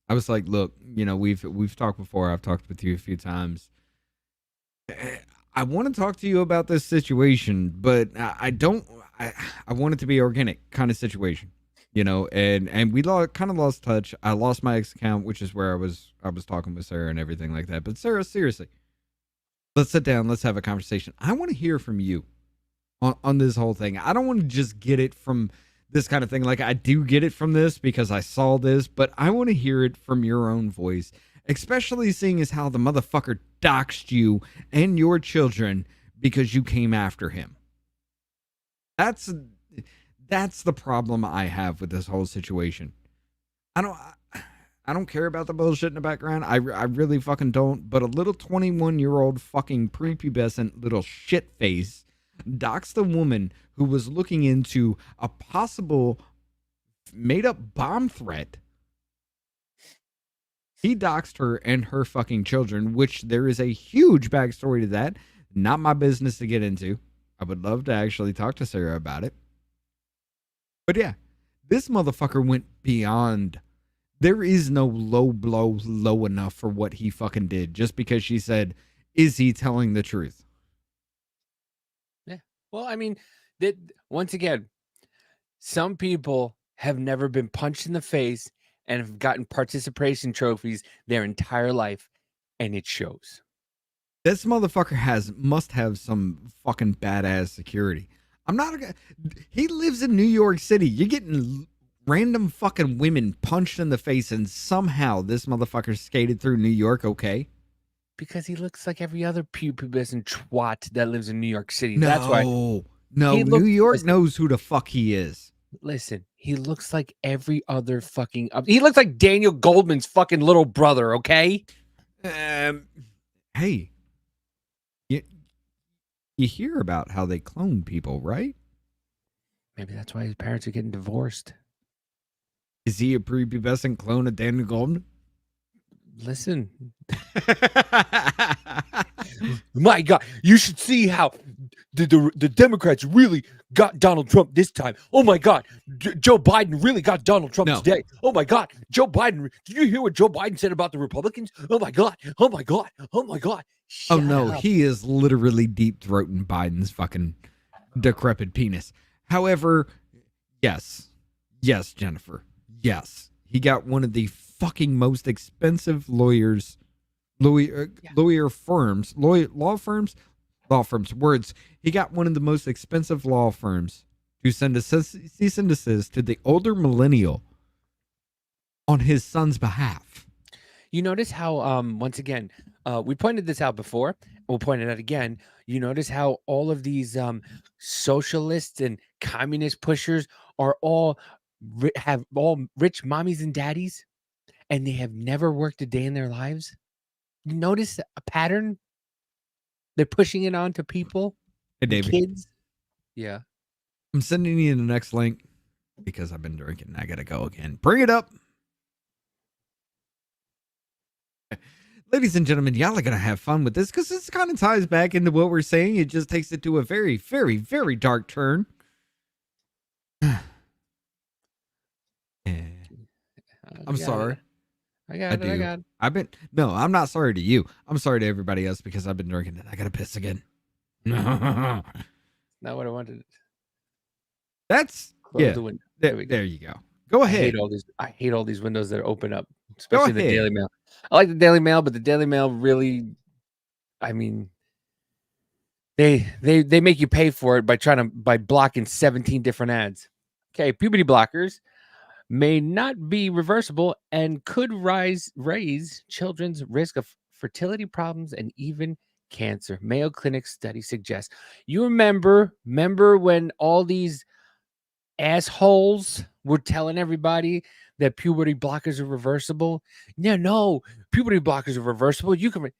I was like, look, we've talked before. I've talked with you a few times. I want to talk to you about this situation, but I don't. I want it to be organic kind of situation, And we kind of lost touch. I lost my ex account, which is where I was talking with Sarah and everything like that. But Sarah, seriously, let's sit down. Let's have a conversation. I want to hear from you on this whole thing. I don't want to just get it from this kind of thing. Like, I do get it from this because I saw this, but I want to hear it from your own voice, especially seeing as how the motherfucker doxed you and your children because you came after him. That's the problem I have with this whole situation. I don't care about the bullshit in the background. I really fucking don't. But a little 21-year-old fucking prepubescent little shit face doxed the woman who was looking into a possible made-up bomb threat. He doxed her and her fucking children, which there is a huge backstory to that. Not my business to get into. I would love to actually talk to Sarah about it. But yeah, this motherfucker went beyond. There is no low blow low enough for what he fucking did just because she said, is he telling the truth? Yeah. Well, I mean, once again, some people have never been punched in the face and have gotten participation trophies their entire life, and it shows. This motherfucker must have some fucking badass security. He lives in New York City. You're getting random fucking women punched in the face, and somehow this motherfucker skated through New York okay? Because he looks like every other pubescent twat that lives in New York City. No, that's why. New York knows who the fuck he is. Listen, he looks like every other fucking. He looks like Daniel Goldman's fucking little brother. Okay. Hey, you hear about how they clone people, right? Maybe that's why his parents are getting divorced. Is he a prepubescent clone of Daniel Goldman? Listen. My God, you should see how the Democrats really got Donald Trump this time. Oh my God, Joe Biden really got Donald Trump today. Oh my God, Joe Biden. Did you hear what Joe Biden said about the Republicans? Oh my God, oh my God, oh my God. Shut up. He is literally deep throating Biden's fucking decrepit penis. However, yes, Jennifer, yes, he got one of the fucking most expensive law firms. He got one of the most expensive law firms to send a cease and desist to the older millennial on his son's behalf. You notice how, once again, we pointed this out before. We'll point it out again. You notice how all of these socialists and communist pushers are have all rich mommies and daddies, and they have never worked a day in their lives. You notice a pattern? They're pushing it on to people. Hey, David. Kids. Yeah. I'm sending you the next link because I've been drinking. I gotta go again. Bring it up. Ladies and gentlemen, y'all are going to have fun with this because this kind of ties back into what we're saying. It just takes it to a very, very, very dark turn. I'm sorry. I got it. I'm not sorry to you. I'm sorry to everybody else because I've been drinking and I got to piss again. Not what I wanted. That's, Close the window. There you go. Go ahead. I hate all these windows that open up, especially the Daily Mail. I like the Daily Mail, but the Daily Mail really I mean, they make you pay for it by blocking 17 different ads. Okay, puberty blockers may not be reversible and could raise children's risk of fertility problems and even cancer. Mayo Clinic study suggests. You remember when all these assholes were telling everybody that puberty blockers are reversible? Yeah, no, puberty blockers are reversible. You can,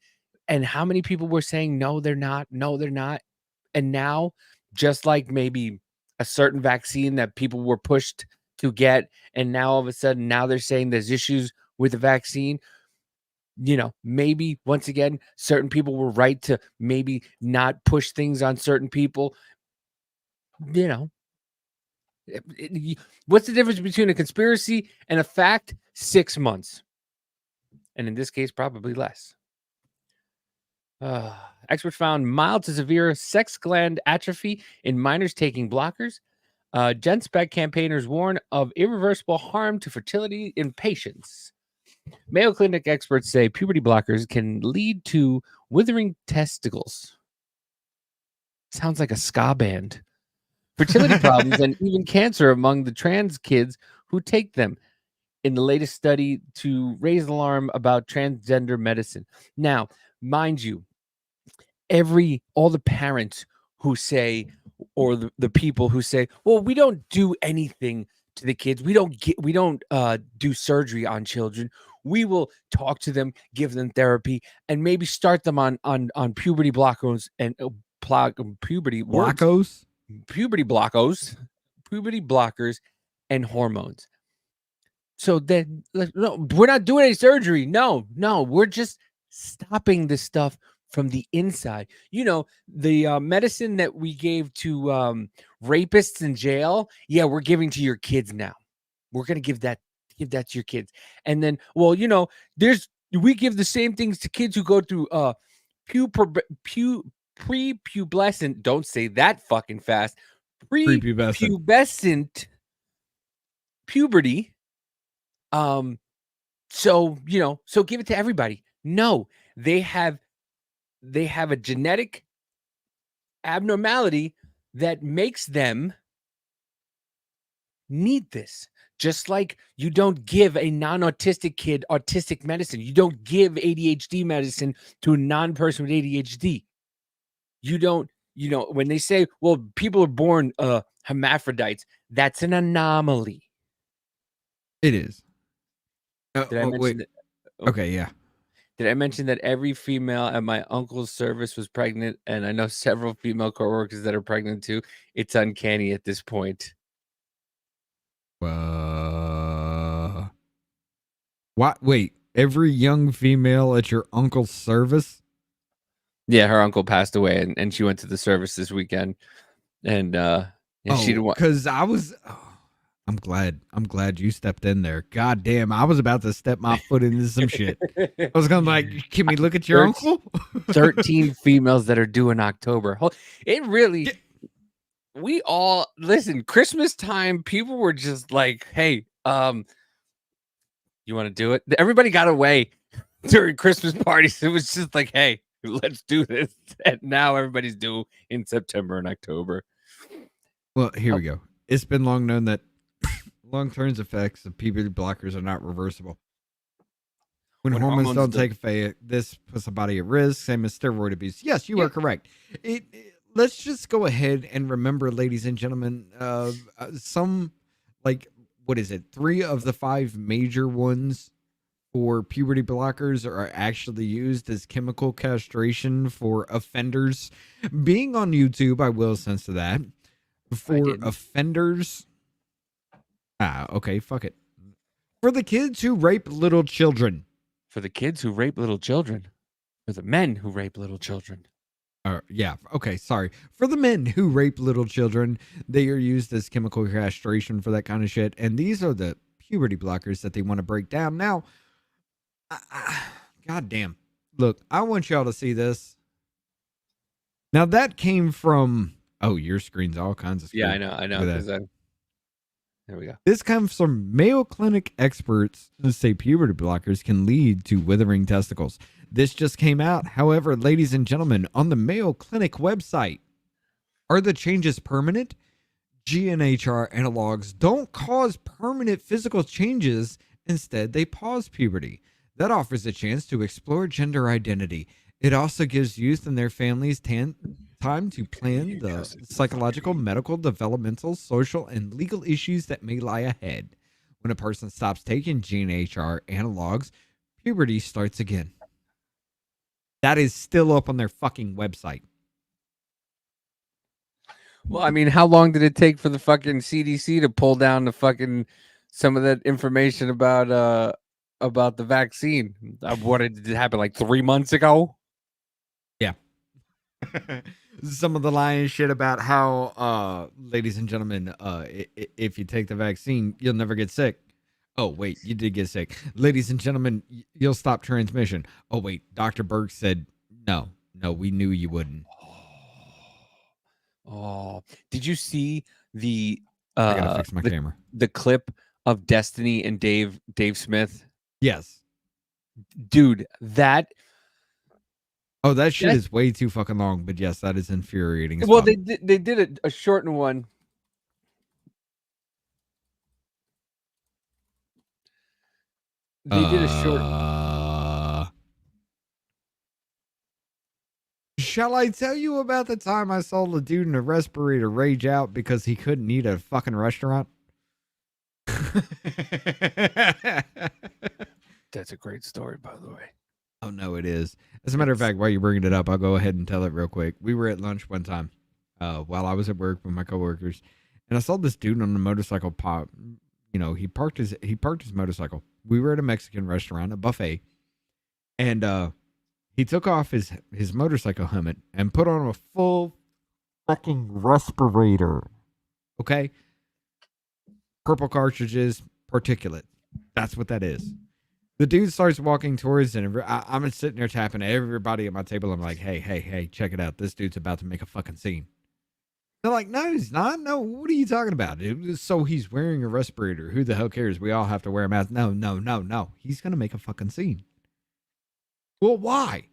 and how many people were saying no, they're not, no, they're not. And now, just like maybe a certain vaccine that people were pushed to get, and now all of a sudden, now they're saying there's issues with the vaccine. Maybe once again, certain people were right to maybe not push things on certain people. What's the difference between a conspiracy and a fact? 6 months. And in this case, probably less. Experts found mild to severe sex gland atrophy in minors taking blockers. GenSpec campaigners warn of irreversible harm to fertility in patients. Mayo Clinic experts say puberty blockers can lead to withering testicles. Sounds like a ska band. Fertility problems and even cancer among the trans kids who take them, in the latest study to raise alarm about transgender medicine. Now, mind you, all the parents who say, or the people who say, well, we don't do anything to the kids. We don't do surgery on children. We will talk to them, give them therapy, and maybe start them on puberty blockers and puberty blockos, puberty blockers, and hormones. So then, no, we're not doing any surgery. No, we're just stopping this stuff from the inside. The medicine that we gave to rapists in jail, yeah, we're giving to your kids now. We're gonna give that to your kids. And then, well, we give the same things to kids who go through prepubescent. Don't say that fucking fast. Prepubescent puberty. So give it to everybody. No, they have a genetic abnormality that makes them need this. Just like you don't give a non-autistic kid autistic medicine. You don't give ADHD medicine to a non-person with ADHD. You don't, when they say, well, people are born hermaphrodites, that's an anomaly. It is. Did I mention that? Okay, yeah. Did I mention that every female at my uncle's service was pregnant? And I know several female coworkers that are pregnant too. It's uncanny at this point. What? Wait, every young female at your uncle's service? Yeah, her uncle passed away, and she went to the service this weekend. And she didn't want. Because I was. I'm glad you stepped in there. God damn, I was about to step my foot into some shit. I was going to like, can we look at your uncle? 13 females that are due in October. It really, we all, listen, Christmas time, people were just like, hey, you want to do it? Everybody got away during Christmas parties. It was just like, hey, let's do this. And now everybody's due in September and October. Well, here we go. It's been long known that long-term effects of puberty blockers are not reversible. When hormones don't take effect, this puts the body at risk, same as steroid abuse. Yes, you are correct. Let's just go ahead and remember, ladies and gentlemen, some, like, what is it? 3 of the 5 major ones for puberty blockers are actually used as chemical castration for offenders. Being on YouTube, I will censor that. For offenders... okay, fuck it. For the kids who rape little children. For the kids who rape little children. For the men who rape little children. Yeah, okay, sorry. For the men who rape little children, they are used as chemical castration for that kind of shit. And these are the puberty blockers that they want to break down. Now, God damn. Look, I want y'all to see this. Now, that came from... Oh, your screen's all kinds of... Yeah, I know. There we go. This comes from Mayo Clinic experts who say puberty blockers can lead to withering testicles. This just came out. However, ladies and gentlemen, on the Mayo Clinic website, are the changes permanent? GNHR analogs don't cause permanent physical changes. Instead, they pause puberty. That offers a chance to explore gender identity. It also gives youth and their families time to plan the psychological, medical, developmental, social, and legal issues that may lie ahead. When a person stops taking GNHR analogs, puberty starts again. That is still up on their fucking website. Well, I mean, how long did it take for the fucking CDC to pull down the fucking some of that information about the vaccine? What did it happen like 3 months ago? Yeah. Some of the lying shit about how, ladies and gentlemen, if you take the vaccine, you'll never get sick. Oh, wait, you did get sick. Ladies and gentlemen, you'll stop transmission. Oh, wait, Dr. Burke said, no, we knew you wouldn't. Oh, did you see the I gotta fix my camera. The clip of Destiny and Dave Smith? Yes. Dude, that Oh, that shit is way too fucking long, but yes, that is infuriating. Well, they did a shortened one. They did a short. Shall I tell you about the time I saw the dude in a respirator rage out because he couldn't eat at a fucking restaurant? That's a great story, by the way. Oh, no, it is. As a matter of fact, while you're bringing it up, I'll go ahead and tell it real quick. We were at lunch one time while I was at work with my coworkers, and I saw this dude on a motorcycle pop. You know, he parked his motorcycle. We were at a Mexican restaurant, a buffet, and he took off his motorcycle helmet and put on a full fucking respirator. Okay? Purple cartridges, particulate. That's what that is. The dude starts walking towards it, and I'm sitting there tapping everybody at my table. I'm like, hey, check it out. This dude's about to make a fucking scene. They're like, no, he's not. No, what are you talking about, dude? So he's wearing a respirator. Who the hell cares? We all have to wear a mask. No. He's going to make a fucking scene. Well, why?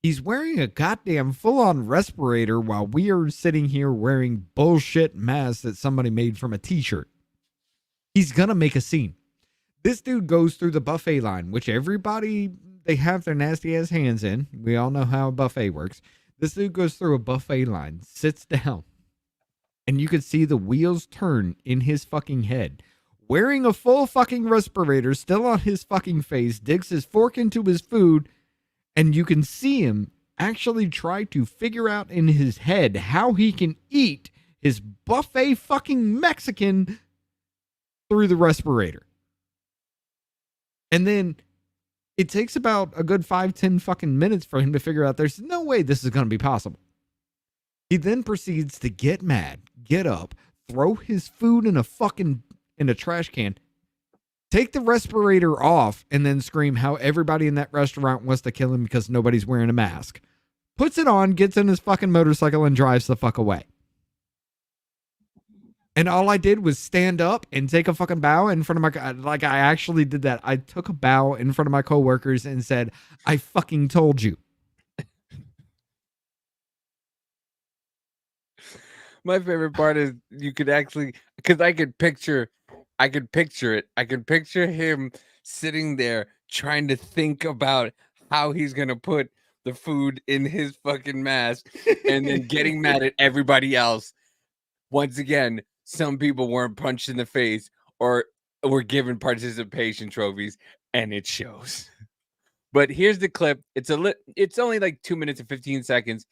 He's wearing a goddamn full-on respirator while we are sitting here wearing bullshit masks that somebody made from a t-shirt. He's going to make a scene. This dude goes through the buffet line, which everybody, they have their nasty-ass hands in. We all know how a buffet works. This dude goes through a buffet line, sits down, and you can see the wheels turn in his fucking head. Wearing a full fucking respirator, still on his fucking face, digs his fork into his food, and you can see him actually try to figure out in his head how he can eat his buffet fucking Mexican through the respirator. And then it takes about a good 5-10 fucking minutes for him to figure out there's no way this is going to be possible. He then proceeds to get mad, get up, throw his food in a trash can, take the respirator off, and then scream how everybody in that restaurant wants to kill him because nobody's wearing a mask. Puts it on, gets in his fucking motorcycle, and drives the fuck away. And all I did was stand up and take a fucking bow in front of I actually did that. I took a bow in front of my coworkers and said, I fucking told you. My favorite part is you could actually, because I could picture it. I could picture him sitting there trying to think about how he's going to put the food in his fucking mask and then getting mad at everybody else. Once again, some people weren't punched in the face or were given participation trophies, and it shows. But here's the clip. It's only like 2 minutes and 15 seconds.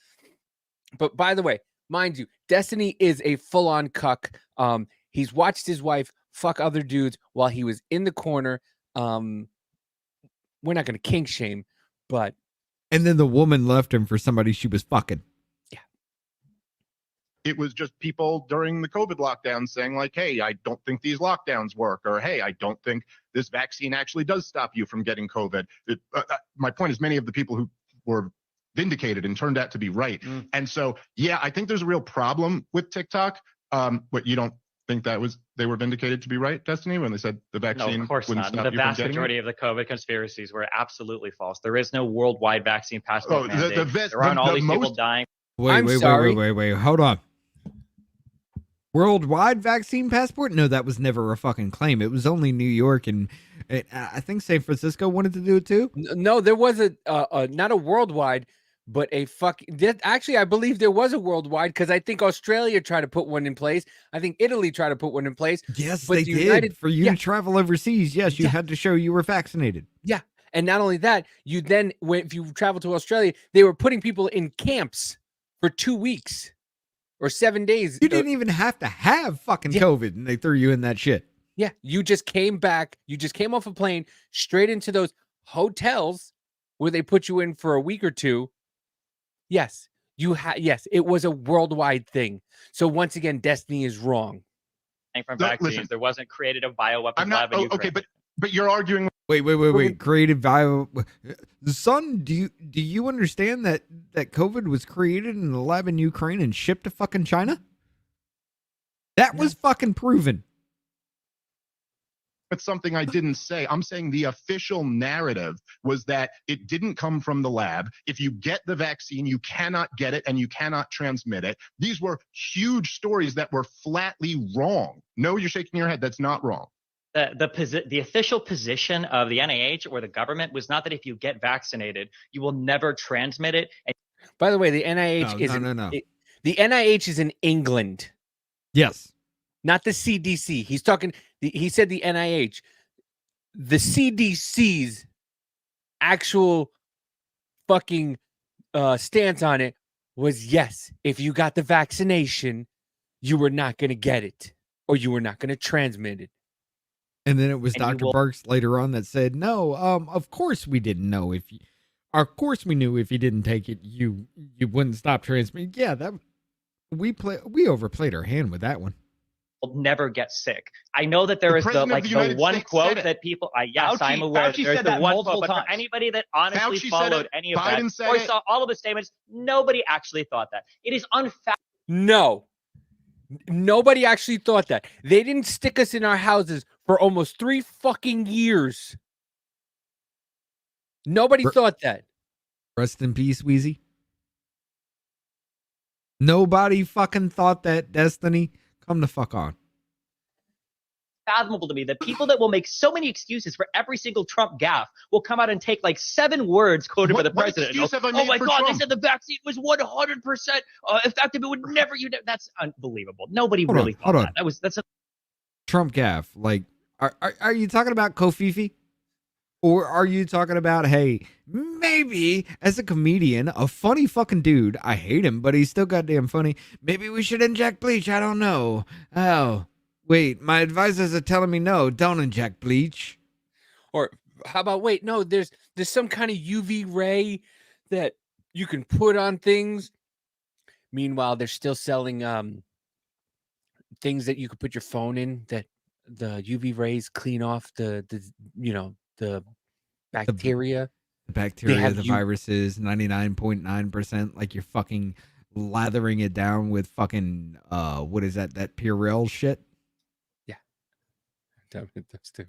But by the way, mind you, Destiny is a full-on cuck. He's watched his wife fuck other dudes while he was in the corner. We're not going to kink shame, but... And then the woman left him for somebody she was fucking. It was just people during the COVID lockdown saying like, hey, I don't think these lockdowns work, or hey, I don't think this vaccine actually does stop you from getting COVID. My point is many of the people who were vindicated and turned out to be right. And so, yeah, I think there's a real problem with TikTok. What you don't think they were vindicated to be right, Destiny, when they said the No, vaccine of course wouldn't not. stop The you from vast getting majority it? of the COVID conspiracies were absolutely false. There is no worldwide vaccine passport mandate. There aren't all the these people most- dying. Wait. Hold on. Worldwide vaccine passport? No, that was never a fucking claim. It was only New York and I think San Francisco wanted to do it too. No, there was a not a worldwide, but a actually, I believe there was a worldwide because I think Australia tried to put one in place. I think Italy tried to put one in place. Yes, but they did. For you to travel overseas, yes, you had to show you were vaccinated. Yeah. And not only that, you then, if you travel to Australia, they were putting people in camps for 2 weeks or 7 days. You didn't even have to have fucking COVID, and they threw you in that shit. Yeah, you just came back. You just came off a plane straight into those hotels where they put you in for a week or two. Yes, yes, it was a worldwide thing. So once again, Destiny is wrong. From No, vaccines. listen. There wasn't created a bioweapons I'm not. lab in Oh, Ukraine. okay, but you're arguing. Wait. Created bio. Son, do you understand that COVID was created in a lab in Ukraine and shipped to fucking China? That was fucking proven. That's something I didn't say. I'm saying the official narrative was that it didn't come from the lab. If you get the vaccine, you cannot get it and you cannot transmit it. These were huge stories that were flatly wrong. No, you're shaking your head. That's not wrong. The official position of the NIH or the government was not that if you get vaccinated, you will never transmit it. And By the way, the NIH No. The NIH is in England. Yes. Not the CDC. He said the NIH. The CDC's actual fucking stance on it was yes, if you got the vaccination, you were not going to get it or you were not going to transmit it. And then it was Dr. Burks later on that said, no, of course we didn't know of course we knew if you didn't take it, you wouldn't stop transmitting. Yeah, that we overplayed our hand with that one. will never get sick. I know that there is the one quote that people. Yes, I'm aware. Fauci There's said the that one multiple quote, but times. for anybody that honestly Fauci said followed it, any of Biden that said or it. saw all of the statements, nobody actually thought that. It is unfact. No. Nobody actually thought that. They didn't stick us in our houses for almost 3 fucking years. Nobody thought that. Rest in peace, Wheezy. Nobody fucking thought that, Destiny. Come the fuck on. Fathomable to me that people that will make so many excuses for every single Trump gaffe will come out and take like 7 words quoted by the president. excuse have I Oh made my for God, Trump? they said the vaccine was 100% effective. It would never. That's unbelievable. Nobody Hold really on, thought hold that. That's a Trump gaff. Like, are you talking about Kofifi? Or are you talking about, hey, maybe as a comedian, a funny fucking dude, I hate him, but he's still goddamn funny. Maybe we should inject bleach. I don't know. Oh, wait, my advisors are telling me no, don't inject bleach. Or how about, wait, no, there's some kind of UV ray that you can put on things. Meanwhile, they're still selling things that you could put your phone in that the UV rays clean off the bacteria. The bacteria, the viruses, 99.9%, like you're fucking lathering it down with fucking, what is that Purell shit? Yeah. That's too.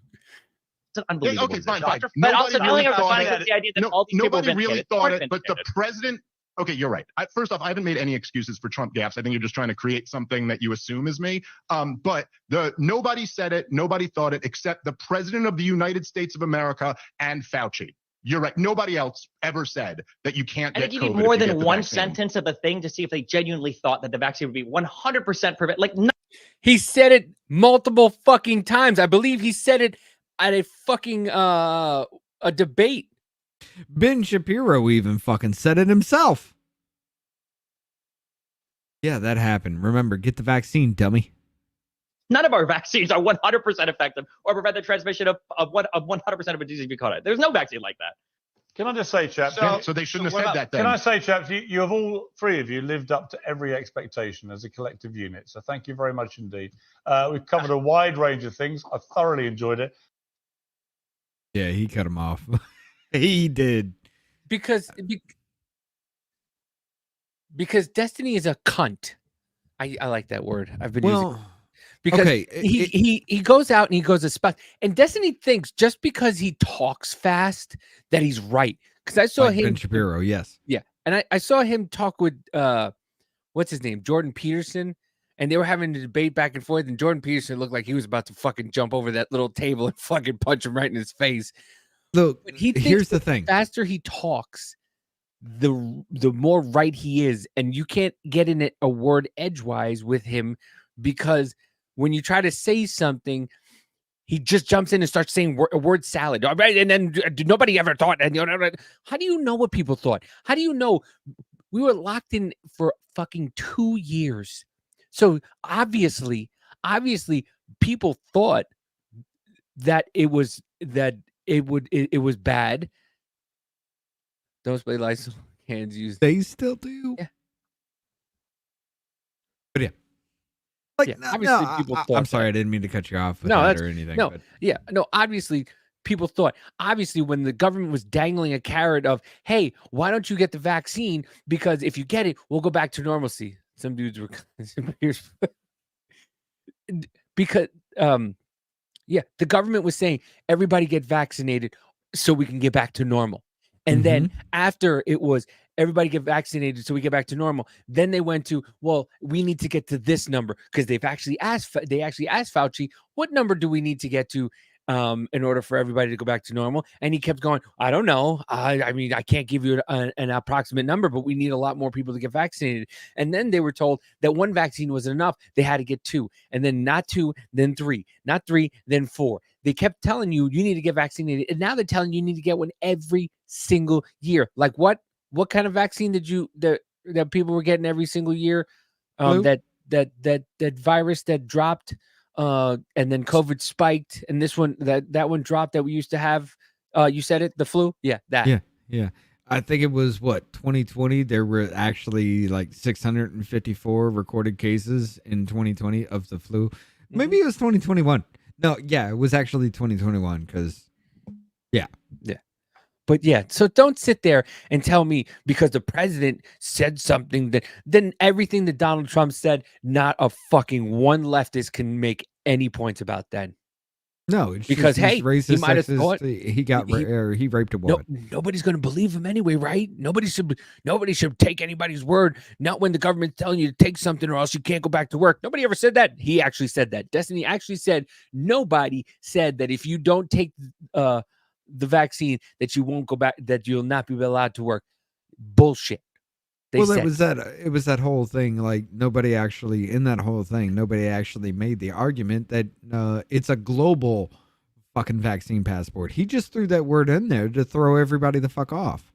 It's an unbelievable. Okay, fine. But Nobody also, the really only thing I thought find it. is the idea that all these people Nobody really vindicated. thought They it, weren't but the vindicated. president. Okay, you're right. First off, I haven't made any excuses for Trump gaffes. I think you're just trying to create something that you assume is me. But nobody said it, nobody thought it, except the president of the United States of America and Fauci. You're right. Nobody else ever said that you can't I get think you COVID need more if you than get the one vaccine. sentence of a thing to see if they genuinely thought that the vaccine would be 100% prevent. Like, no. He said it multiple fucking times. I believe he said it at a fucking a debate. Ben Shapiro even fucking said it himself. Yeah, that happened. Remember, get the vaccine, dummy. None of our vaccines are 100% effective or prevent the transmission of 100% of a disease if you caught it. There's no vaccine like that. Can I just say, chaps? So they shouldn't have said that then. Can I say, chaps, you have all 3 of you lived up to every expectation as a collective unit. So thank you very much indeed. We've covered a wide range of things. I've thoroughly enjoyed it. Yeah, he cut him off. He did. Because Destiny is a cunt. I like that word. I've been using. because Okay, he goes out and he goes to spot, and Destiny thinks just because he talks fast that he's right. Because I saw like him Ben Shapiro, yes. Yeah, and I saw him talk with what's his name, Jordan Peterson, and they were having a debate back and forth, and Jordan Peterson looked like he was about to fucking jump over that little table and fucking punch him right in his face. Look, But he thinks here's the that thing. faster he talks, the more right he is, and you can't get in it a word edgewise with him, because when you try to say something, he just jumps in and starts saying a word salad. All right, and then nobody ever thought. And how do you know what people thought? How do you know? We were locked in for fucking 2 years, so obviously, people thought that it was bad. Don't spray Lysol hands used. They still do. Yeah. But yeah. Like, Yeah, no, obviously no, people I'm thought sorry, that. I didn't mean to cut you off with No, that that's or anything. no, but yeah, no. Obviously, people thought. Obviously, when the government was dangling a carrot of, "Hey, why don't you get the vaccine? Because if you get it, we'll go back to normalcy." Some dudes were because yeah, the government was saying everybody get vaccinated so we can get back to normal. And then after it was everybody get vaccinated so we get back to normal, then they went to, well, we need to get to this number, because they actually asked Fauci, what number do we need to get to in order for everybody to go back to normal? And he kept going, I don't know. I mean, I can't give you an approximate number, but we need a lot more people to get vaccinated. And then they were told that one vaccine wasn't enough. They had to get 2, and then not 2, then 3, not 3, then 4. They kept telling you need to get vaccinated, and now they're telling you need to get one every single year. Like what kind of vaccine did that people were getting every single year? That virus that dropped, and then COVID spiked, and this one that one dropped that we used to have. You said it, the flu. Yeah, that. yeah. I think it was 2020. There were actually like 654 recorded cases in 2020 of the flu. Maybe it was 2021. No, yeah, it was actually 2021 because, yeah. But yeah, so don't sit there and tell me because the president said something that then everything that Donald Trump said, not a fucking one leftist can make any points about that. No, it's because just, hey, racist, he might have sexist, thought he raped a woman. nobody's going to believe him anyway, right? Nobody should take anybody's word. Not when the government's telling you to take something or else you can't go back to work. Nobody ever said that. He actually said that. Destiny actually said nobody said that if you don't take the vaccine that you won't go back, that you'll not be allowed to work. Bullshit. It was that whole thing. Like nobody actually made the argument that it's a global fucking vaccine passport. He just threw that word in there to throw everybody the fuck off.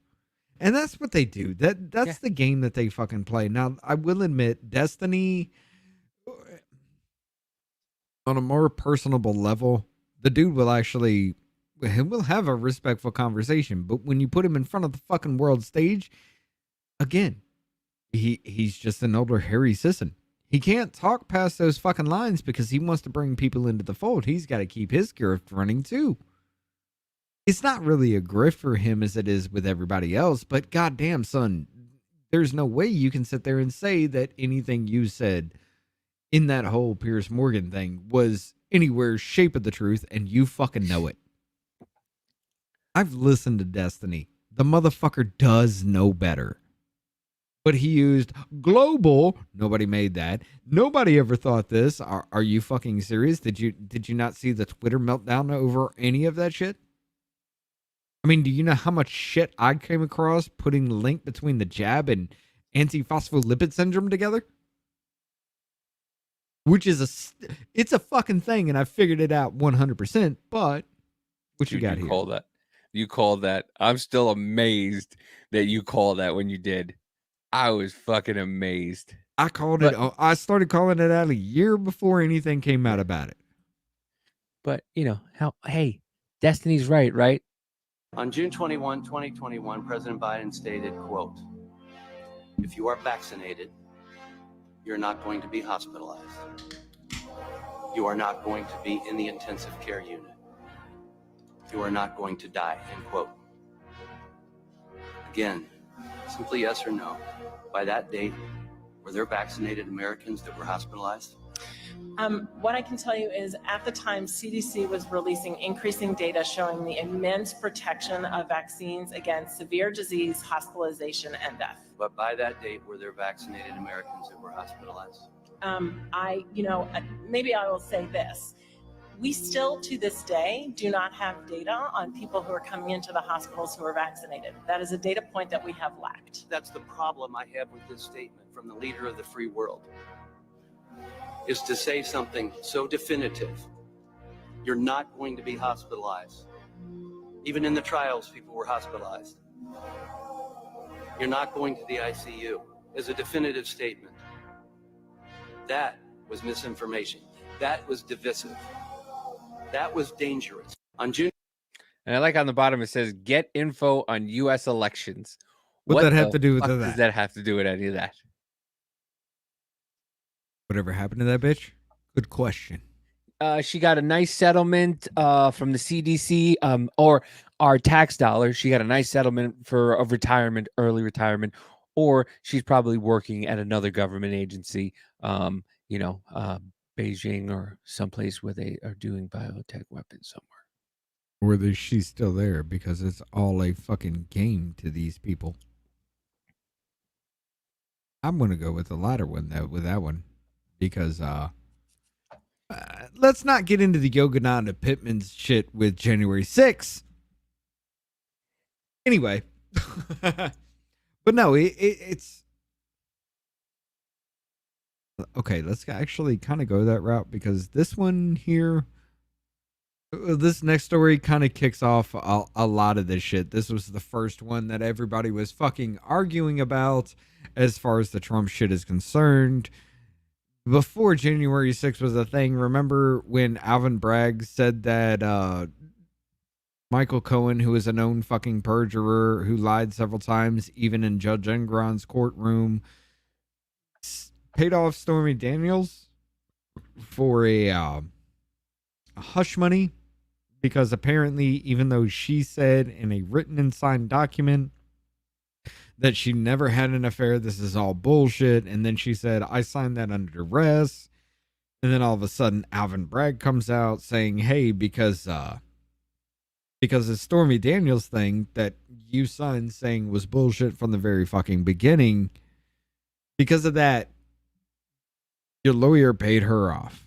And that's what they do. That's the game that they fucking play. Now, I will admit, Destiny, on a more personable level, the dude will have a respectful conversation. But when you put him in front of the fucking world stage, again, he's just an older hairy sisson. He can't talk past those fucking lines because he wants to bring people into the fold. He's got to keep his grift running too. It's not really a grift for him as it is with everybody else, but goddamn, son, there's no way you can sit there and say that anything you said in that whole Piers Morgan thing was anywhere shape of the truth, and you fucking know it. I've listened to Destiny. The motherfucker does know better. But he used global. Nobody made that. Nobody ever thought this. Are you fucking serious? Did you not see the Twitter meltdown over any of that shit? I mean, do you know how much shit I came across putting the link between the jab and antiphospholipid syndrome together? Which is it's a fucking thing, and I figured it out 100%. But what you got here? You called that. I'm still amazed that you called that when you did. I was fucking amazed. I started calling it out a year before anything came out about it. But hey, Destiny's right? On June 21, 2021, President Biden stated, quote, "If you are vaccinated, you're not going to be hospitalized. You are not going to be in the intensive care unit. You are not going to die," end quote. Again, simply yes or no. By that date, Were there vaccinated Americans that were hospitalized? What I can tell you is at the time, CDC was releasing increasing data showing the immense protection of vaccines against severe disease, hospitalization, and death. But by that date, were there vaccinated Americans that were hospitalized? Maybe I will say this. We still, to this day, do not have data on people who are coming into the hospitals who are vaccinated. That is a data point that we have lacked. That's the problem I have with this statement from the leader of the free world, is to say something so definitive. You're not going to be hospitalized. Even in the trials, people were hospitalized. You're not going to the ICU as a definitive statement. That was misinformation. That was divisive. That was dangerous. On June. And I like on the bottom it says, "Get info on U.S. elections." What that have the to do with fuck that? does that have to do with any of that? Whatever happened to that bitch? Good question. She got a nice settlement from the CDC or our tax dollars. She got a nice settlement for a retirement, early retirement, or she's probably working at another government agency, Beijing or someplace where they are doing biotech weapons somewhere. Or she's still there because it's all a fucking game to these people. I'm going to go with the latter one, though, with that one. Because, let's not get into the Yogananda Pittman's shit with January 6th. Anyway. But no, it's... Okay, let's actually kind of go that route because this one here... This next story kind of kicks off a lot of this shit. This was the first one that everybody was fucking arguing about as far as the Trump shit is concerned. Before January 6th was a thing, remember when Alvin Bragg said that Michael Cohen, who is a known fucking perjurer who lied several times, even in Judge Engron's courtroom, paid off Stormy Daniels for a hush money? Because apparently, even though she said in a written and signed document that she never had an affair, this is all bullshit. And then she said, I signed that under duress. And then all of a sudden, Alvin Bragg comes out saying, hey, because the Stormy Daniels thing that you signed saying was bullshit from the very fucking beginning, because of that, your lawyer paid her off.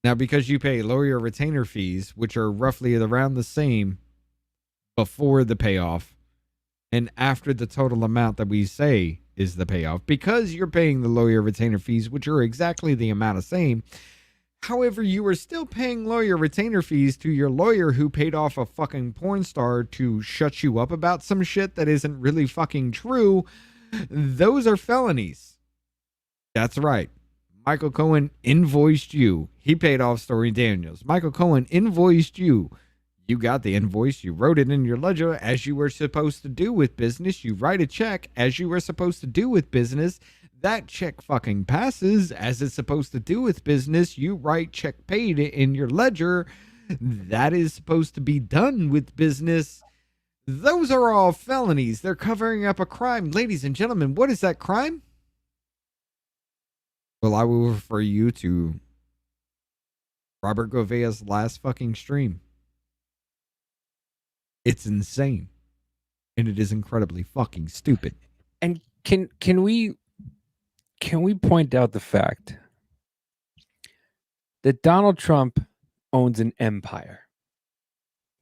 Now, because you pay lawyer retainer fees, which are roughly around the same before the payoff and after the total amount that we say is the payoff, because you're paying the lawyer retainer fees, which are exactly the amount of same. However, you are still paying lawyer retainer fees to your lawyer who paid off a fucking porn star to shut you up about some shit that isn't really fucking true. Those are felonies. That's right. Michael Cohen invoiced you. He paid off Stormy Daniels. Michael Cohen invoiced you. You got the invoice. You wrote it in your ledger as you were supposed to do with business. You write a check as you were supposed to do with business. That check fucking passes as it's supposed to do with business. You write check paid in your ledger. That is supposed to be done with business. Those are all felonies. They're covering up a crime. Ladies and gentlemen, what is that crime? Well, I will refer you to Robert Govea's last fucking stream. It's insane. And it is incredibly fucking stupid. And can we point out the fact that Donald Trump owns an empire?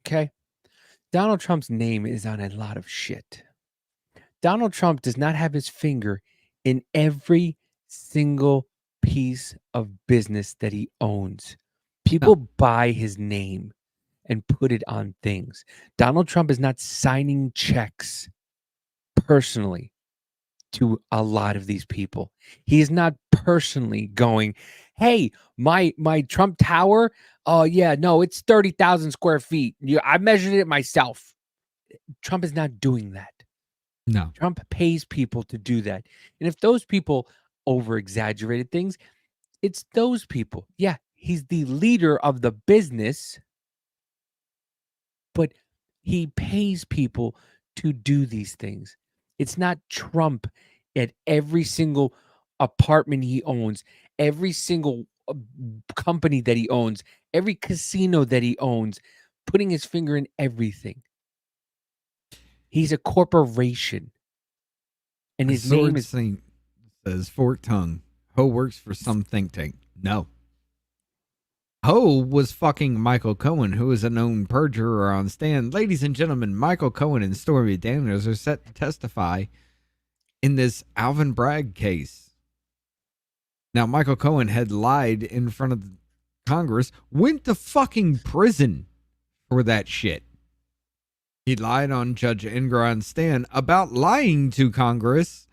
Okay? Donald Trump's name is on a lot of shit. Donald Trump does not have his finger in every single piece of business that he owns. People buy his name and put it on things. Donald Trump is not signing checks personally to a lot of these people. He is not personally going, hey, my Trump Tower, oh yeah, no, it's 30,000 square feet. I measured it myself. Trump is not doing that. No. Trump pays people to do that. And if those people over-exaggerated things, it's those people. Yeah, he's the leader of the business, but he pays people to do these things. It's not Trump at every single apartment he owns, every single company that he owns, every casino that he owns, putting his finger in everything. He's a corporation. And his name is Saint says forked tongue. Ho works for some think tank. No. Ho was fucking Michael Cohen, who is a known perjurer on stand. Ladies and gentlemen, Michael Cohen and Stormy Daniels are set to testify in this Alvin Bragg case. Now, Michael Cohen had lied in front of Congress, went to fucking prison for that shit. He lied on Judge Ingron's stand about lying to Congress.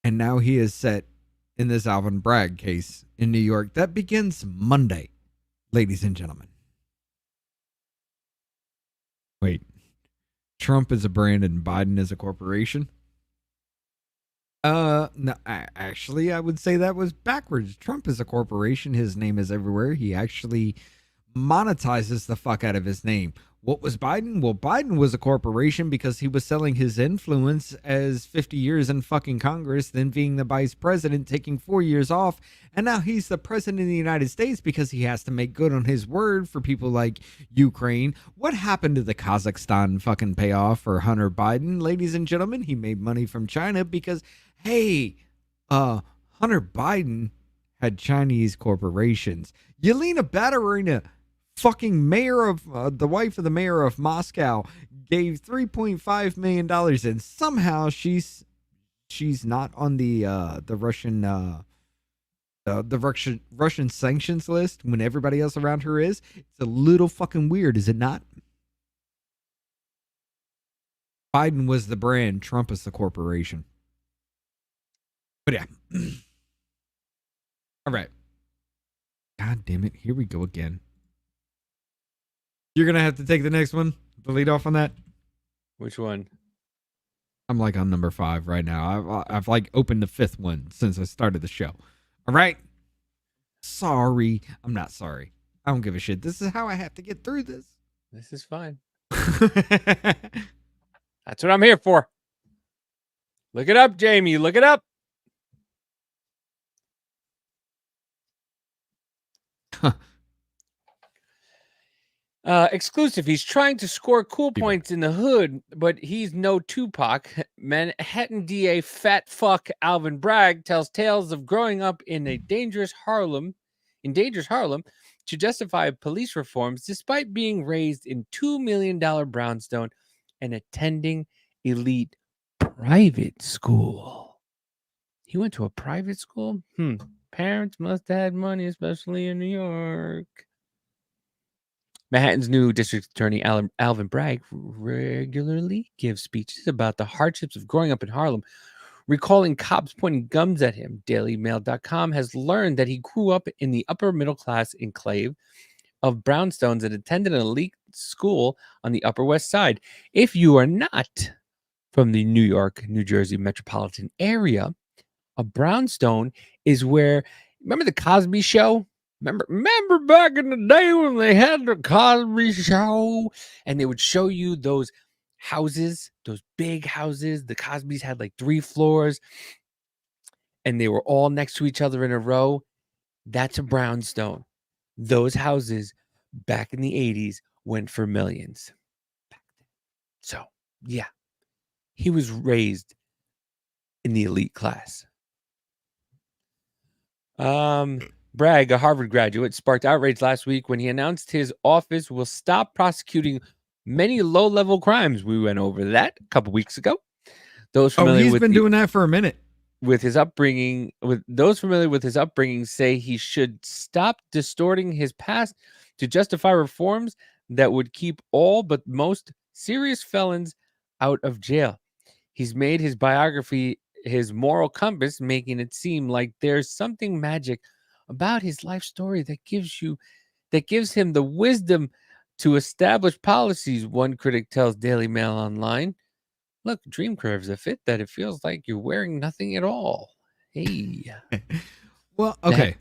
And now he is set in this Alvin Bragg case in New York. That begins Monday, ladies and gentlemen. Wait. Trump is a brand and Biden is a corporation? No, actually, I would say that was backwards. Trump is a corporation. His name is everywhere. He actually monetizes the fuck out of his name. What was Biden? Well, Biden was a corporation because he was selling his influence as 50 years in fucking Congress, then being the vice president, taking 4 years off, and now he's the president of the United States because he has to make good on his word for people like Ukraine. What happened to the Kazakhstan fucking payoff for Hunter Biden? Ladies and gentlemen, he made money from China because, hey, Hunter Biden had Chinese corporations. Yelena Baturina, fucking mayor of the wife of the mayor of Moscow, gave $3.5 million, and somehow she's not on the Russian sanctions list when everybody else around her is. It's a little fucking weird, is it not? Biden was the brand, Trump is the corporation. But yeah. All right. God damn it, here we go again. You're going to have to take the next one, the lead off on that. Which one? I'm like on number 5 right now. I've like opened the 5th one since I started the show. All right. Sorry. I'm not sorry. I don't give a shit. This is how I have to get through this. This is fine. That's what I'm here for. Look it up, Jamie. Look it up. Exclusive. He's trying to score cool points in the hood, but he's no Tupac. Manhattan DA fat fuck Alvin Bragg tells tales of growing up in dangerous Harlem to justify police reforms despite being raised in $2 million brownstone and attending elite private school. He went to a private school? Parents must have had money, especially in New York. Manhattan's new district attorney, Alvin Bragg, regularly gives speeches about the hardships of growing up in Harlem, recalling cops pointing guns at him. DailyMail.com has learned that he grew up in the upper middle class enclave of brownstones and attended an elite school on the Upper West Side. If you are not from the New York, New Jersey metropolitan area, a brownstone is where, remember the Cosby Show? Remember back in the day when they had the Cosby Show and they would show you those houses, those big houses. The Cosbys had like 3 floors and they were all next to each other in a row. That's a brownstone. Those houses back in the 80s went for millions. So, yeah, he was raised in the elite class. Bragg, a Harvard graduate, sparked outrage last week when he announced his office will stop prosecuting many low-level crimes. We went over that a couple weeks ago. Those familiar he's been doing that for a minute. With his upbringing, those familiar with his upbringing say he should stop distorting his past to justify reforms that would keep all but most serious felons out of jail. He's made his biography his moral compass, making it seem like there's something magic about his life story that gives him the wisdom to establish policies. One critic tells Daily Mail Online, "Look, dream curves are fit that it feels like you're wearing nothing at all." Hey. Well, okay.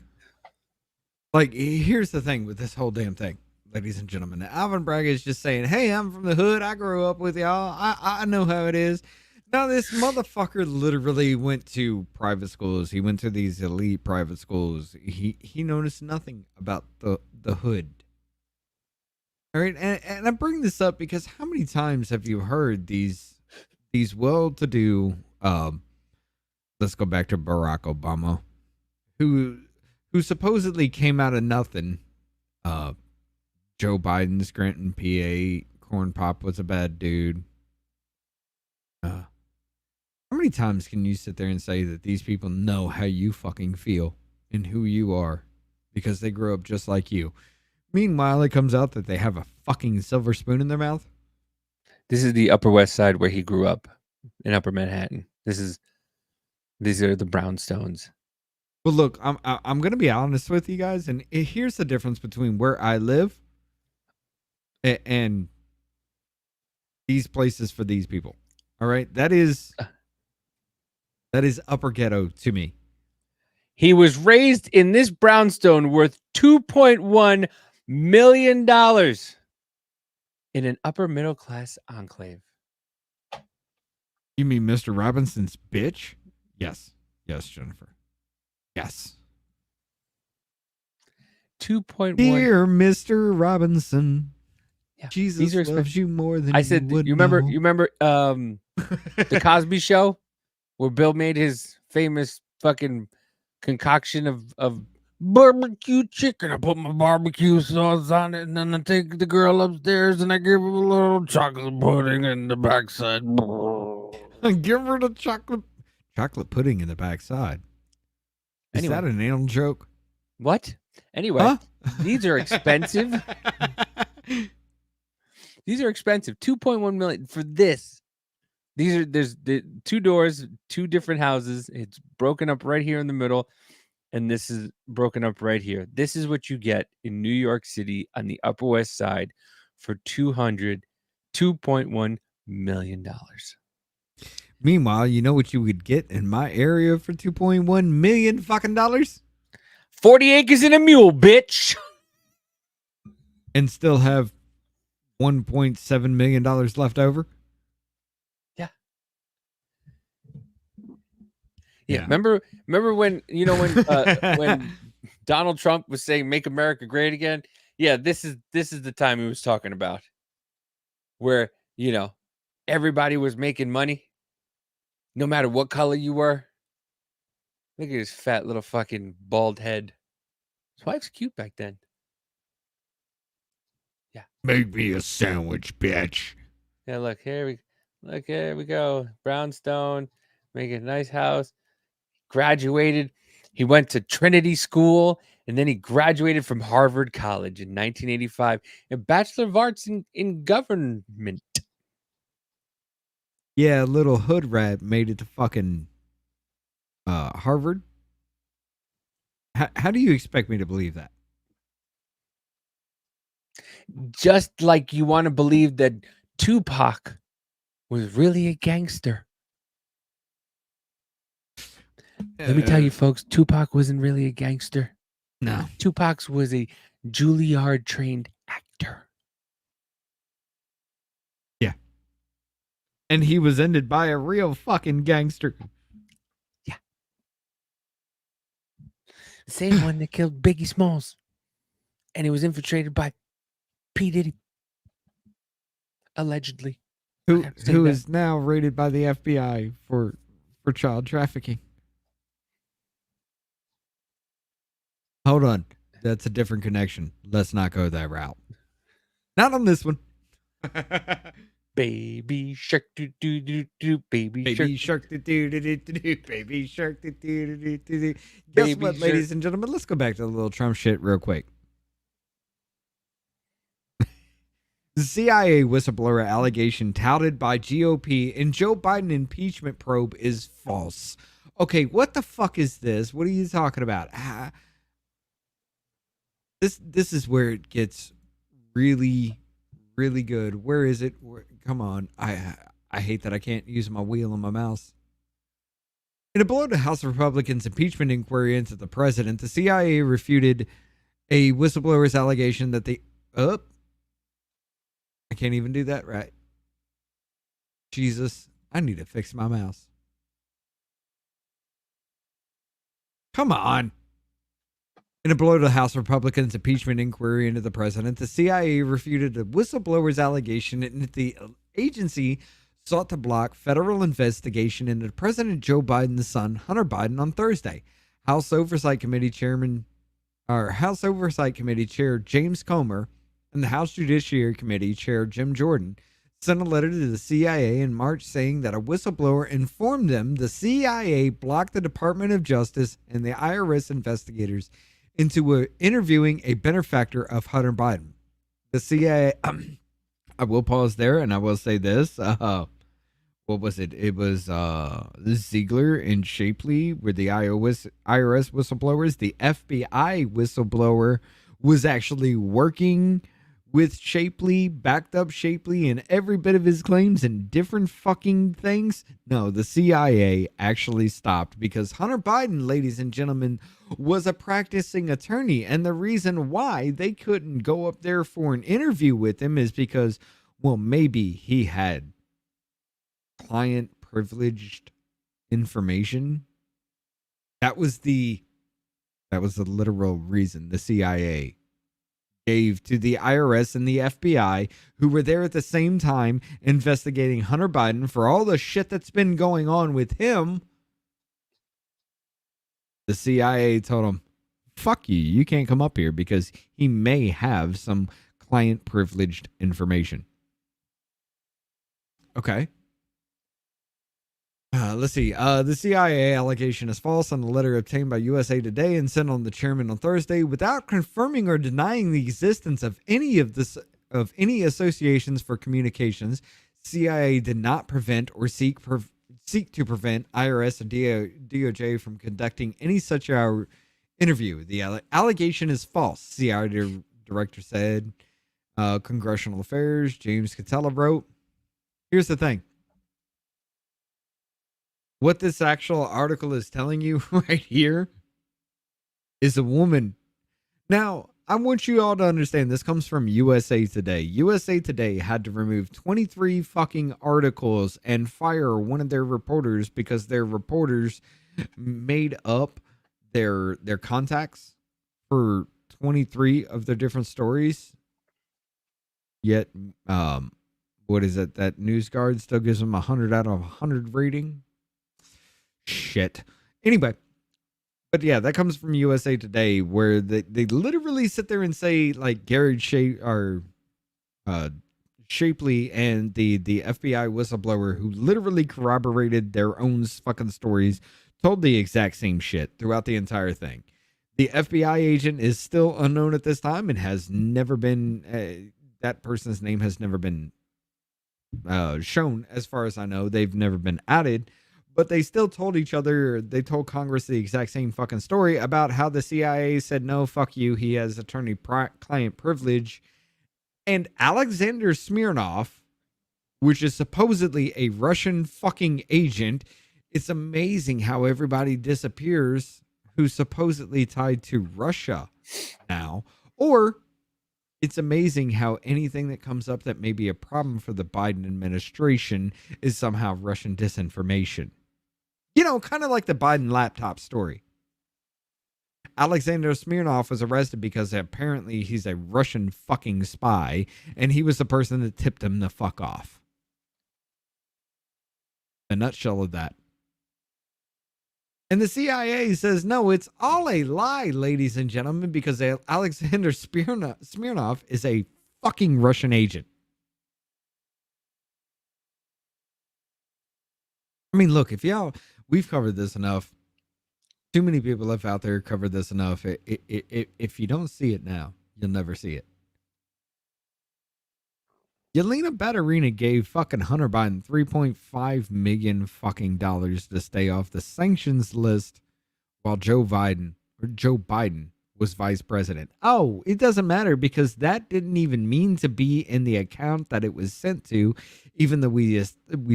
Like, here's the thing with this whole damn thing, ladies and gentlemen. Alvin Bragg is just saying, hey, I'm from the hood. I grew up with y'all. I know how it is. Now, this motherfucker literally went to private schools. He went to these elite private schools. He noticed nothing about the hood. All right, and I bring this up because how many times have you heard these well-to-do? Let's go back to Barack Obama, who supposedly came out of nothing. Joe Biden's Scranton, PA. Corn Pop was a bad dude. How many times can you sit there and say that these people know how you fucking feel and who you are because they grew up just like you? Meanwhile, it comes out that they have a fucking silver spoon in their mouth. This is the Upper West Side where he grew up in Upper Manhattan. These are the brownstones. Well, look, I'm gonna be honest with you guys, and here's the difference between where I live and these places for these people. All right, that is upper ghetto to me. He was raised in this brownstone worth $2.1 million in an upper middle class enclave. You mean Mr. Robinson's bitch? Yes, Jennifer. Yes. 2.1. Dear Mr. Robinson, yeah, Jesus loves you more than I said. You would You remember? know. You remember the Cosby Show, where Bill made his famous fucking concoction of barbecue chicken. I put my barbecue sauce on it, and then I take the girl upstairs and I give her a little chocolate pudding in the backside. Give her the chocolate pudding in the backside. Is Anyway. that an anal joke? What? Anyway, these are expensive. These are expensive. 2.1 million for this. There's the 2 doors, 2 different houses. It's broken up right here in the middle, and this is broken up right here. This is what you get in New York City on the Upper West Side for $2.1 million. Meanwhile, you know what you would get in my area for $2.1 million fucking dollars? 40 acres and a mule, bitch. And still have $1.7 million left over? Yeah. Remember when when Donald Trump was saying "Make America Great Again"? Yeah, this is the time he was talking about, where everybody was making money, no matter what color you were. Look at his fat little fucking bald head. His wife's cute back then. Yeah. Make me a sandwich, bitch. Yeah, look here we go. Brownstone, make a nice house. Graduated. He went to Trinity School, and then he graduated from Harvard College in 1985, a Bachelor of Arts in Government. Yeah, little hood rat made it to fucking Harvard. How do you expect me to believe that? Just like you want to believe that Tupac was really a gangster. Let me tell you, folks, Tupac wasn't really a gangster. No. Tupac was a Juilliard-trained actor. Yeah. And he was ended by a real fucking gangster. Yeah. The same one that killed Biggie Smalls. And he was infiltrated by P. Diddy. Allegedly. Who is now raided by the FBI for child trafficking. Hold on. That's a different connection. Let's not go that route. Not on this one. Baby shark do do do do baby shark do do do do do baby shark do do do do do. Guess what, ladies and gentlemen? Let's go back to the little Trump shit real quick. The CIA whistleblower allegation touted by GOP in Joe Biden impeachment probe is false. Okay, what the fuck is this? What are you talking about? This is where it gets really, really good. Where is it? Come on. I hate that I can't use my wheel on my mouse. In a blow to House Republicans' impeachment inquiry into the president, the CIA refuted a whistleblower's allegation that I can't even do that right. Jesus I need to fix my mouse. Come on. In a blow to the House Republicans' impeachment inquiry into the president, the CIA refuted a whistleblower's allegation and the agency sought to block federal investigation into President Joe Biden's son, Hunter Biden, on Thursday. House Oversight Committee Chair James Comer and the House Judiciary Committee Chair Jim Jordan sent a letter to the CIA in March saying that a whistleblower informed them the CIA blocked the Department of Justice and the IRS investigators into interviewing a benefactor of Hunter Biden. The CIA, I will pause there and I will say this. What was it? It was Ziegler and Shapley were the IRS whistleblowers. The FBI whistleblower was actually working with Shapley, backed up Shapley in every bit of his claims and different fucking things. No, the CIA actually stopped because Hunter Biden, ladies and gentlemen, was a practicing attorney. And the reason why they couldn't go up there for an interview with him is because, well, maybe he had client privileged information. That was the literal reason the CIA gave to the IRS and the FBI, who were there at the same time investigating Hunter Biden for all the shit that's been going on with him. The CIA told him, fuck you, you can't come up here because he may have some client privileged information. Okay. Let's see. The CIA allegation is false on a letter obtained by USA Today and sent on the chairman on Thursday without confirming or denying the existence of any associations for communications. CIA did not prevent or seek to prevent IRS and DOJ from conducting any such interview. The allegation is false, CIA director said. Congressional Affairs, James Catella wrote. Here's the thing. What this actual article is telling you right here is a woman. Now, I want you all to understand this comes from USA Today. USA Today had to remove 23 fucking articles and fire one of their reporters because their reporters made up their contacts for 23 of their different stories. Yet, what is it? That NewsGuard still gives them 100 out of 100 rating. Shit. Anyway, but yeah, that comes from USA Today, where they literally sit there and say like Gary Shapley and the FBI whistleblower who literally corroborated their own fucking stories told the exact same shit throughout the entire thing. The FBI agent is still unknown at this time and has never been that person's name has never been shown as far as I know. They've never been added. But they still told each other, they told Congress the exact same fucking story about how the CIA said, no, fuck you, he has attorney-client privilege. And Alexander Smirnov, which is supposedly a Russian fucking agent, it's amazing how everybody disappears who's supposedly tied to Russia now. Or it's amazing how anything that comes up that may be a problem for the Biden administration is somehow Russian disinformation. You know, kind of like the Biden laptop story. Alexander Smirnov was arrested because apparently he's a Russian fucking spy, and he was the person that tipped him the fuck off. The nutshell of that. And the CIA says, no, it's all a lie, ladies and gentlemen, because Alexander Smirnov is a fucking Russian agent. I mean, look, we've covered this enough. Too many people have out there covered this enough. If you don't see it now, you'll never see it. Yelena Baturina gave fucking Hunter Biden $3.5 million fucking dollars to stay off the sanctions list while Joe Biden was vice president. Oh, it doesn't matter because that didn't even mean to be in the account that it was sent to, even though we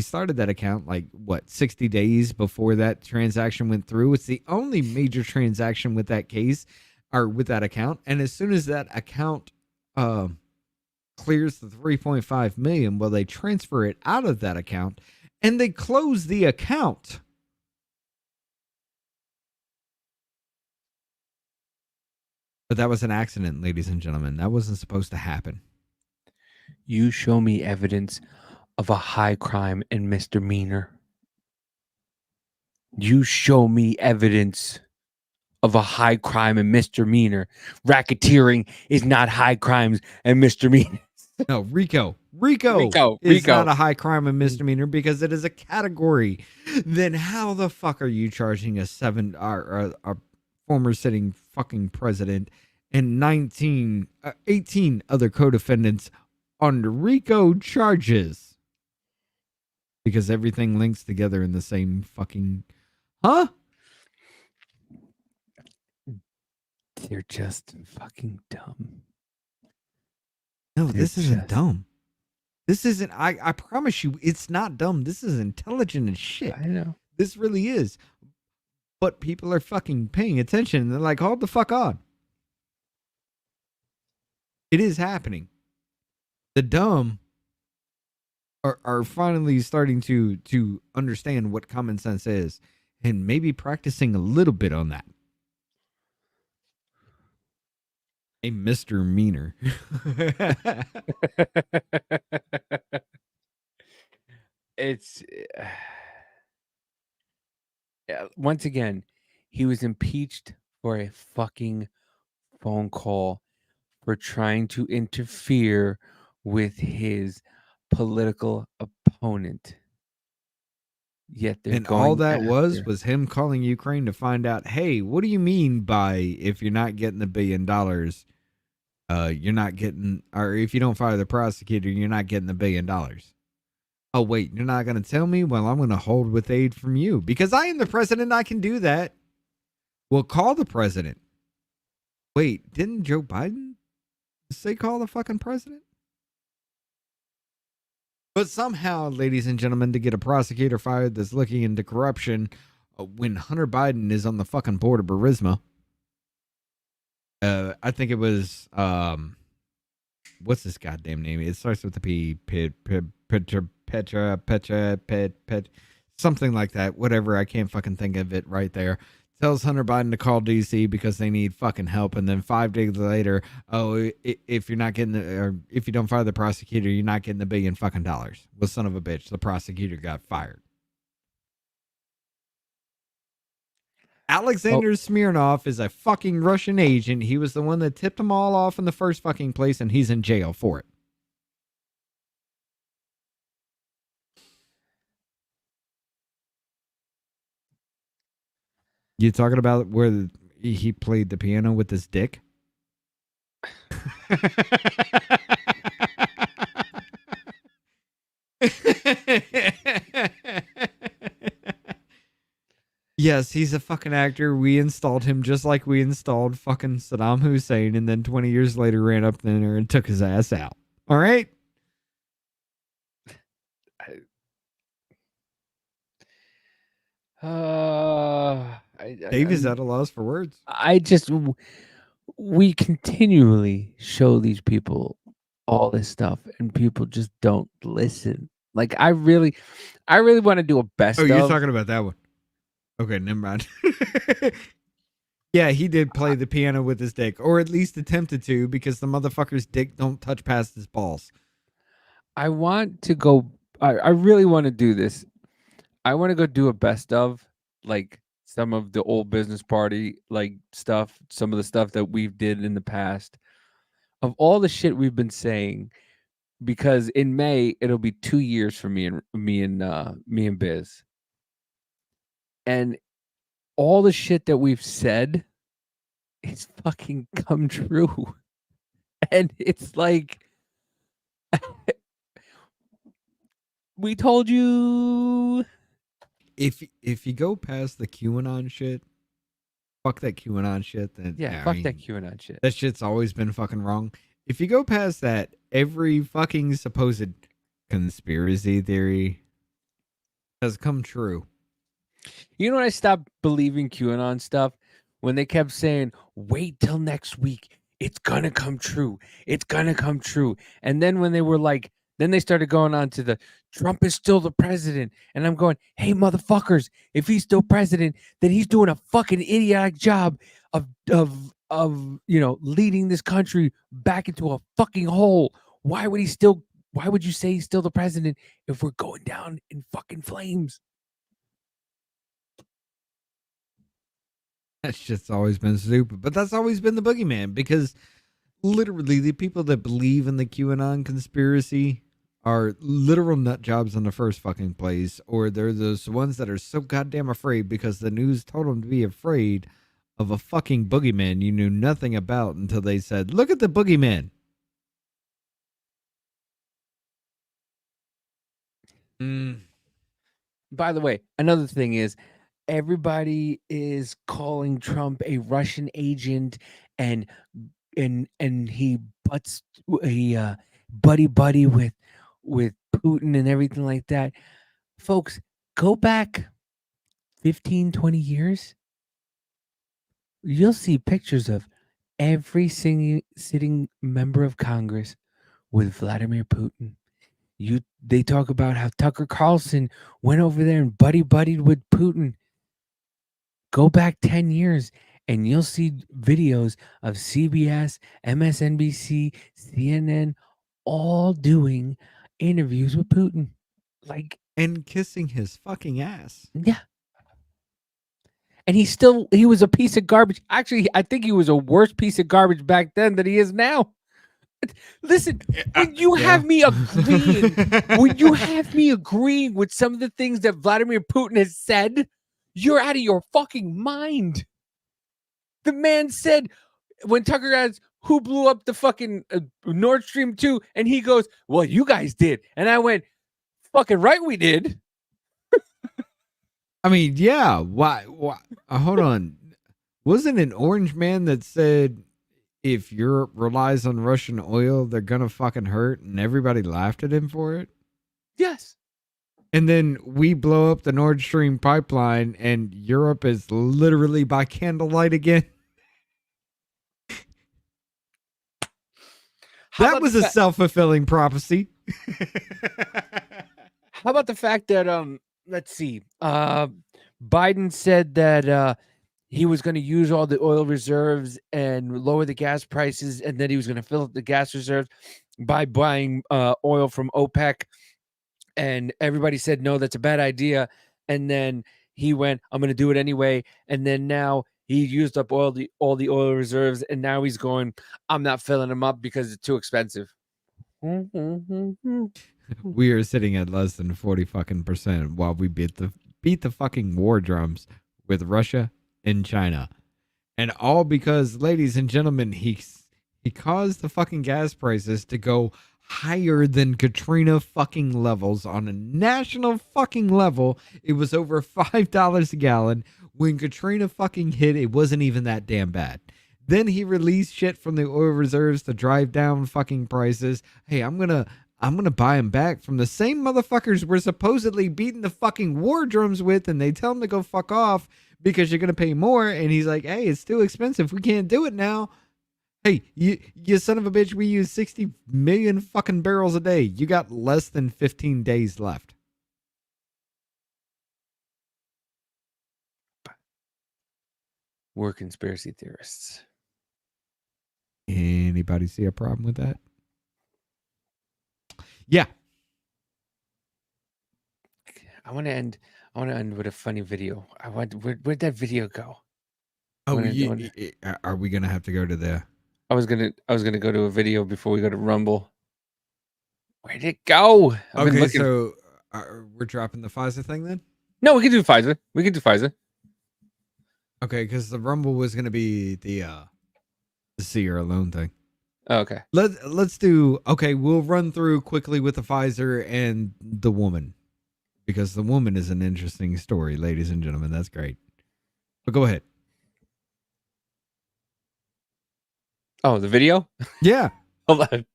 started that account like 60 days before that transaction went through. It's the only major transaction with that case or with that account. And as soon as that account clears the $3.5 million, well, they transfer it out of that account and they closed the account. But that was an accident, ladies and gentlemen. That wasn't supposed to happen. You show me evidence of a high crime and misdemeanor. You show me evidence of a high crime and misdemeanor. Racketeering is not high crimes and misdemeanors. No, RICO is not a high crime and misdemeanor because it is a category. Then how the fuck are you charging a former sitting fucking president and 18 other co-defendants on RICO charges? Because everything links together in the same fucking, huh? They're just fucking dumb. No, this isn't dumb. This isn't, I promise you, it's not dumb. This is intelligent as shit. I know. This really is. But people are fucking paying attention. And they're like, hold the fuck on. It is happening. The dumb are finally starting to understand what common sense is and maybe practicing a little bit on that. A misdemeanor. It's once again, he was impeached for a fucking phone call for trying to interfere with his political opponent. Yet they're And going all that after. was him calling Ukraine to find out, hey, what do you mean by if you're not getting the $1 billion, you're not getting, or if you don't fire the prosecutor, you're not getting the $1 billion. Oh, wait, you're not going to tell me? Well, I'm going to hold with aid from you because I am the president. I can do that. Well, call the president. Wait, didn't Joe Biden say call the fucking president? But somehow, ladies and gentlemen, to get a prosecutor fired that's looking into corruption when Hunter Biden is on the fucking board of Burisma. I think it was, what's this goddamn name? It starts with the P. Petra, something like that. Whatever. I can't fucking think of it right there. Tells Hunter Biden to call DC because they need fucking help. And then 5 days later, oh, if you're not getting or if you don't fire the prosecutor, you're not getting the $1 billion fucking dollars. Well, son of a bitch, the prosecutor got fired. Alexander Smirnov is a fucking Russian agent. He was the one that tipped them all off in the first fucking place, and he's in jail for it. You talking about where he played the piano with his dick? Yes, he's a fucking actor. We installed him just like we installed fucking Saddam Hussein, and then 20 years later ran up there and took his ass out. All right? Dave is at a loss for words. We continually show these people all this stuff, and people just don't listen. Like I really want to do a best. Oh, you're of. talking about that one. Okay, never mind. Yeah, he did play the piano with his dick, or at least attempted to, because the motherfucker's dick don't touch past his balls. I want to go. I really want to do this. I want to go do a best of, like some of the old business party like stuff, some of the stuff that we've did in the past, of all the shit we've been saying. Because in May it'll be 2 years for me and Biz. And all the shit that we've said is fucking come true. And it's like, we told you. If you go past the QAnon shit, fuck that QAnon shit. Then Yeah, fuck that QAnon shit. That shit's always been fucking wrong. If you go past that, every fucking supposed conspiracy theory has come true. You know when I stopped believing QAnon stuff? When they kept saying, wait till next week. It's gonna come true. It's gonna come true. And then when they were like, Then they started going on to the Trump is still the president. And I'm going, hey, motherfuckers, if he's still president, then he's doing a fucking idiotic job of leading this country back into a fucking hole. Why would you say he's still the president if we're going down in fucking flames? That shit's always been stupid, but that's always been the boogeyman, because literally the people that believe in the QAnon conspiracy are literal nut jobs in the first fucking place, or they're those ones that are so goddamn afraid because the news told them to be afraid of a fucking boogeyman you knew nothing about until they said, look at the boogeyman. By the way, another thing is everybody is calling Trump a Russian agent, and he buddy with Putin and everything like that. Folks, go back 15, 20 years. You'll see pictures of every sitting member of Congress with Vladimir Putin. They talk about how Tucker Carlson went over there and buddied with Putin. Go back 10 years and you'll see videos of CBS, MSNBC, CNN, all doing interviews with Putin. And kissing his fucking ass. Yeah. And he was a piece of garbage. Actually, I think he was a worse piece of garbage back then than he is now. Listen, when you have me agreeing with some of the things that Vladimir Putin has said, you're out of your fucking mind. The man said, when Tucker asked who blew up the fucking Nord Stream 2, and he goes, well, you guys did. And I went, fucking right we did. I mean, yeah. Why? Hold on. Wasn't an orange man that said if Europe relies on Russian oil, they're gonna fucking hurt, and everybody laughed at him for it? Yes. And then we blow up the Nord Stream pipeline, and Europe is literally by candlelight again. That was a self-fulfilling prophecy. How about the fact that let's see, Biden said that he was going to use all the oil reserves and lower the gas prices, and then he was going to fill up the gas reserves by buying oil from OPEC, and everybody said no, that's a bad idea. And then he went, I'm going to do it anyway. And then now he used up all the oil reserves, and now he's going, I'm not filling them up because it's too expensive. We are sitting at less than 40 fucking % while we beat the fucking war drums with Russia and China. And all because, ladies and gentlemen, he caused the fucking gas prices to go higher than Katrina fucking levels on a national fucking level. It was over $5 a gallon. When Katrina fucking hit, it wasn't even that damn bad. Then he released shit from the oil reserves to drive down fucking prices. Hey, I'm gonna buy them back from the same motherfuckers we're supposedly beating the fucking war drums with, and they tell him to go fuck off because you're gonna pay more. And he's like, hey, it's too expensive. We can't do it now. Hey, you son of a bitch, we use 60 million fucking barrels a day. You got less than 15 days left. We're conspiracy theorists. Anybody see a problem with that? Yeah. I want to end with a funny video. Where'd that video go? Oh, are we gonna have to go to the? I was gonna go to a video before we go to Rumble. Where'd it go? Okay, so we're dropping the Pfizer thing then? No, we can do Pfizer. Okay, because the Rumble was gonna be the see your alone thing. Oh, okay. Let's do. Okay, we'll run through quickly with the Pfizer and the woman, because the woman is an interesting story, ladies and gentlemen. That's great. But go ahead. Oh, the video? Yeah. Hold on.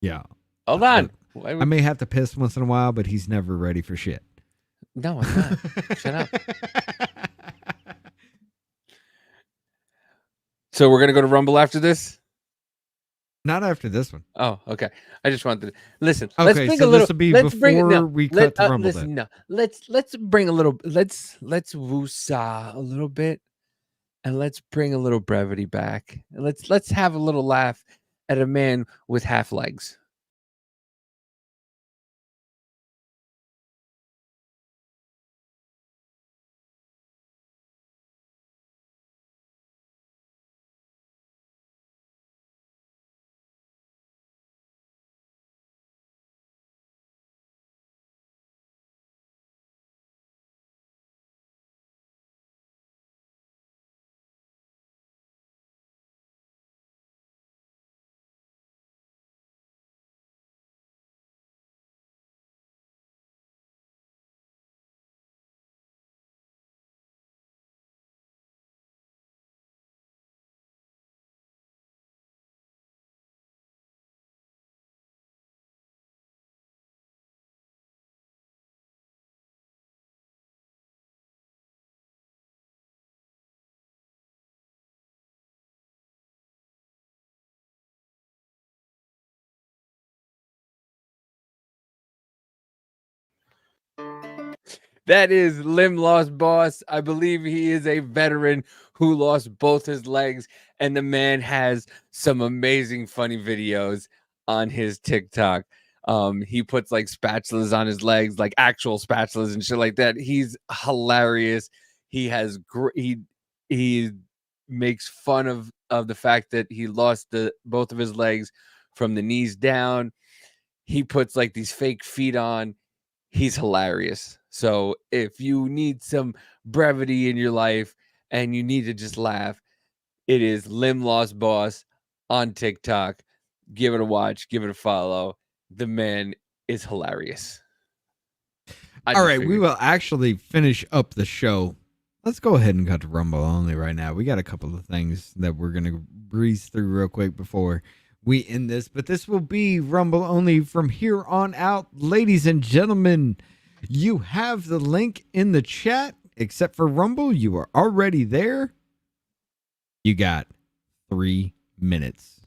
Yeah. Hold on. I may have to piss once in a while, but he's never ready for shit. No, I'm not. Shut up. So we're going to go to Rumble after this? Not after this one. Oh, okay. I just wanted to listen. Okay, Let's bring so a little. this will be Let's bring it. before No, we cut to Rumble. listen. Then. No, let's bring a little. Let's woosah a little bit, and let's bring a little brevity back, and let's have a little laugh at a man with half legs. That is Limb Lost Boss. I believe he is a veteran who lost both his legs, and the man has some amazing funny videos on his TikTok. He puts like spatulas on his legs, like actual spatulas and shit like that. He's hilarious. He has he makes fun of the fact that he lost both of his legs from the knees down. He puts like these fake feet on. He's hilarious. So if you need some brevity in your life and you need to just laugh, it is Limb Lost Boss on TikTok. Give it a watch. Give it a follow. The man is hilarious. All right, we will actually finish up the show. Let's go ahead and cut to Rumble only right now. We got a couple of things that we're going to breeze through real quick before we end this, but this will be Rumble only from here on out. Ladies and gentlemen, you have the link in the chat. Except for Rumble, you are already there. You got 3 minutes.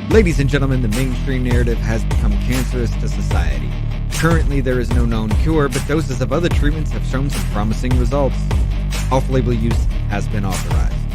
Ladies and gentlemen, the mainstream narrative has become cancerous to society. Currently, there is no known cure, but doses of other treatments have shown some promising results. Off-label use has been authorized.